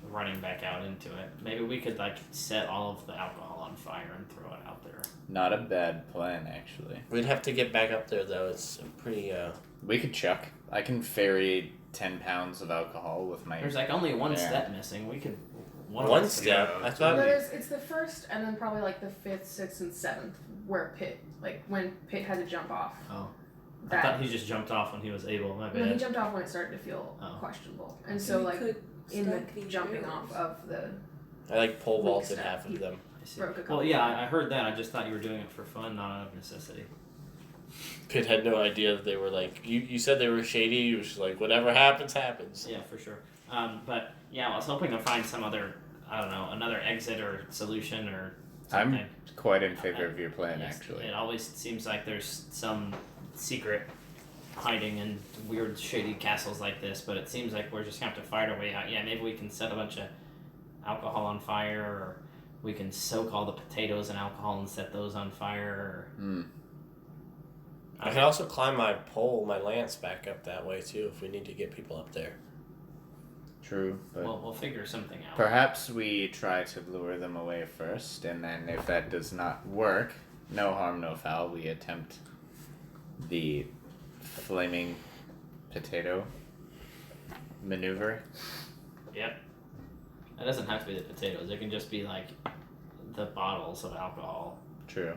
Speaker 4: running back out into it. Maybe we could like set all of the alcohol on fire and throw it out there.
Speaker 3: Not a bad plan, actually.
Speaker 5: We'd have to get back up there, though. It's pretty,
Speaker 3: We could chuck. I can ferry 10 pounds of alcohol with my...
Speaker 4: There's like only one
Speaker 3: Yeah.
Speaker 4: step missing. We could
Speaker 5: one
Speaker 4: of
Speaker 5: step.
Speaker 6: Yeah.
Speaker 5: I
Speaker 1: But
Speaker 5: thought...
Speaker 1: it's the first, and then probably like the 5th, 6th, and 7th, where Pitt, like when Pitt had to jump off.
Speaker 4: Oh. I
Speaker 1: That
Speaker 4: thought he just jumped off when he was able. My
Speaker 1: no, he
Speaker 4: bad.
Speaker 1: jumped off when it started to feel
Speaker 4: Oh.
Speaker 1: questionable, and so like in the jumping off of the
Speaker 5: I like pole
Speaker 1: Weak
Speaker 5: vaulted
Speaker 1: step.
Speaker 5: half of them.
Speaker 4: I see.
Speaker 1: broke a couple.
Speaker 4: Well, yeah, I heard that. I just thought you were doing it for fun, not out of necessity.
Speaker 5: Pit had no idea that they were like... You said they were shady. You was just like, whatever happens, happens.
Speaker 4: Yeah, for sure. But yeah, I was hoping to find some other, I don't know, another exit or solution or something.
Speaker 3: I'm quite in favor of your plan,
Speaker 4: Yes,
Speaker 3: actually.
Speaker 4: It always seems like there's some secret hiding in weird, shady castles like this, but it seems like we're just gonna have to fight our way out. Yeah, maybe we can set a bunch of alcohol on fire, or we can soak all the potatoes in alcohol and set those on fire. Or...
Speaker 5: I can also climb my pole, my lance back up that way, too, if we need to get people up there.
Speaker 3: True, but
Speaker 4: We'll figure something out.
Speaker 3: perhaps we try to lure them away first, and then if that does not work, no harm, no foul, we attempt the flaming potato maneuver.
Speaker 4: Yep. It doesn't have to be the potatoes. It can just be like the bottles of alcohol.
Speaker 3: True.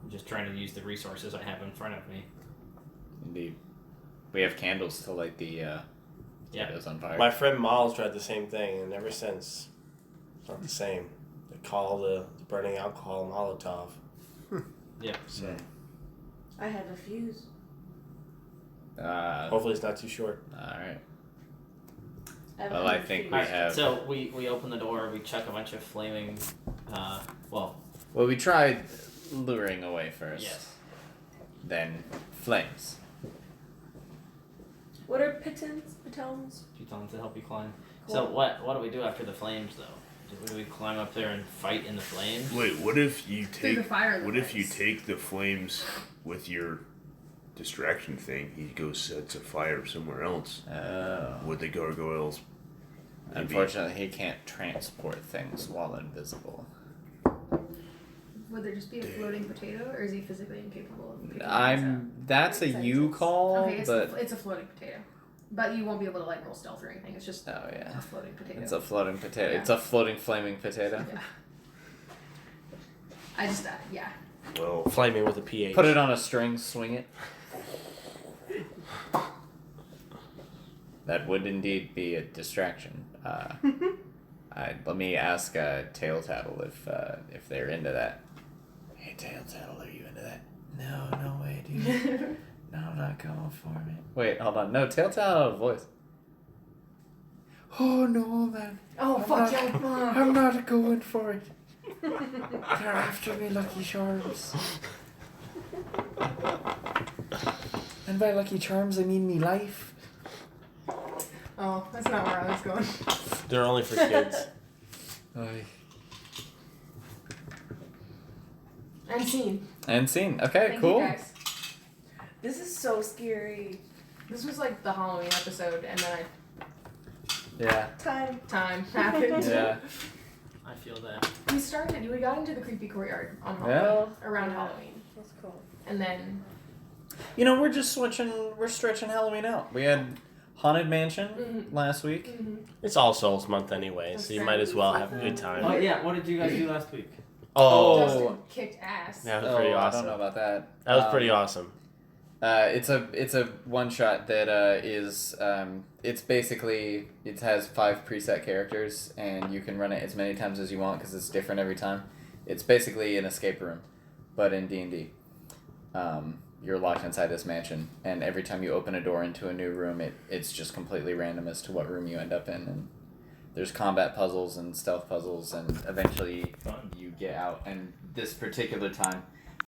Speaker 4: I'm just trying to use the resources I have in front of me.
Speaker 3: Indeed. We have candles to light the potatoes on fire.
Speaker 5: My friend Miles tried the same thing, and ever since, it's not the same. They call the burning alcohol Molotov.
Speaker 4: Yep.
Speaker 5: So
Speaker 2: I have a fuse.
Speaker 5: hopefully it's not too short.
Speaker 3: Alright.
Speaker 2: Well,
Speaker 3: Well, I think we have...
Speaker 4: So we open the door, we chuck a bunch of flaming,
Speaker 3: Well, we tried luring away first.
Speaker 4: yes.
Speaker 3: Then flames.
Speaker 2: What are pitons? Pitons?
Speaker 4: You tell them to help you climb.
Speaker 2: Cool.
Speaker 4: So what do we do after the flames though? Do we climb up there and fight in the flames?
Speaker 6: Wait, what if you
Speaker 1: through the
Speaker 6: take?
Speaker 1: fire. and the
Speaker 6: What if you
Speaker 1: flames.
Speaker 6: take the flames with your distraction thing? He goes sets a fire somewhere else.
Speaker 3: Oh.
Speaker 6: Would the gargoyles? maybe-
Speaker 3: Unfortunately, he can't transport things while invisible.
Speaker 1: Would there just be a floating potato, or is he physically incapable of picking things
Speaker 3: That's a you call,
Speaker 1: up? Okay,
Speaker 3: but
Speaker 1: it's a floating potato, but you won't be able to like roll stealth or anything. It's just
Speaker 3: oh yeah,
Speaker 1: a floating potato.
Speaker 3: it's a floating potato.
Speaker 1: Yeah.
Speaker 3: It's a floating flaming potato.
Speaker 1: Yeah. I just yeah.
Speaker 6: Well,
Speaker 5: Flaming with a pH.
Speaker 3: Put it on a string, swing it. That would indeed be a distraction. Let me ask Tail Tattle if they're into that. Hey, Tail Tattle, are you into that? No way, dude. No, I'm not going for it. Wait, hold on. No, Tail Tattle had a voice. Oh no, man.
Speaker 1: Oh
Speaker 3: I'm
Speaker 1: fuck
Speaker 3: not-
Speaker 1: yeah!
Speaker 3: I'm not going for it. They're after me, Lucky Charms. And by Lucky Charms, I mean me life.
Speaker 1: Oh, that's not where I was going.
Speaker 5: They're only for kids.
Speaker 3: Aye.
Speaker 1: And scene.
Speaker 3: And scene. Okay,
Speaker 1: Thank
Speaker 3: cool.
Speaker 1: you guys.
Speaker 2: This is so scary.
Speaker 1: This was like the Halloween episode, and then
Speaker 3: Yeah.
Speaker 2: Time.
Speaker 1: time happened.
Speaker 3: Yeah.
Speaker 4: I feel that.
Speaker 1: We got into the creepy courtyard on
Speaker 3: Yeah.
Speaker 1: Halloween, around
Speaker 2: Yeah.
Speaker 1: Halloween,
Speaker 2: That's cool.
Speaker 1: and then
Speaker 3: You know, we're stretching Halloween out. We had Haunted Mansion last week.
Speaker 5: It's All Souls Month anyway, so you might as well have a good time.
Speaker 4: Oh yeah, what did you guys do last week?
Speaker 5: Oh,
Speaker 1: Justin kicked ass.
Speaker 5: that was pretty
Speaker 3: I
Speaker 5: awesome.
Speaker 3: don't know about that.
Speaker 5: That was pretty awesome.
Speaker 3: It's a one shot that is it's basically it has 5 preset characters and you can run it as many times as you want because it's different every time. It's basically an escape room, but in D&D. You're locked inside this mansion, and every time you open a door into a new room, it's just completely random as to what room you end up in, and there's combat puzzles and stealth puzzles, and eventually
Speaker 4: Fun.
Speaker 3: you get out. And this particular time,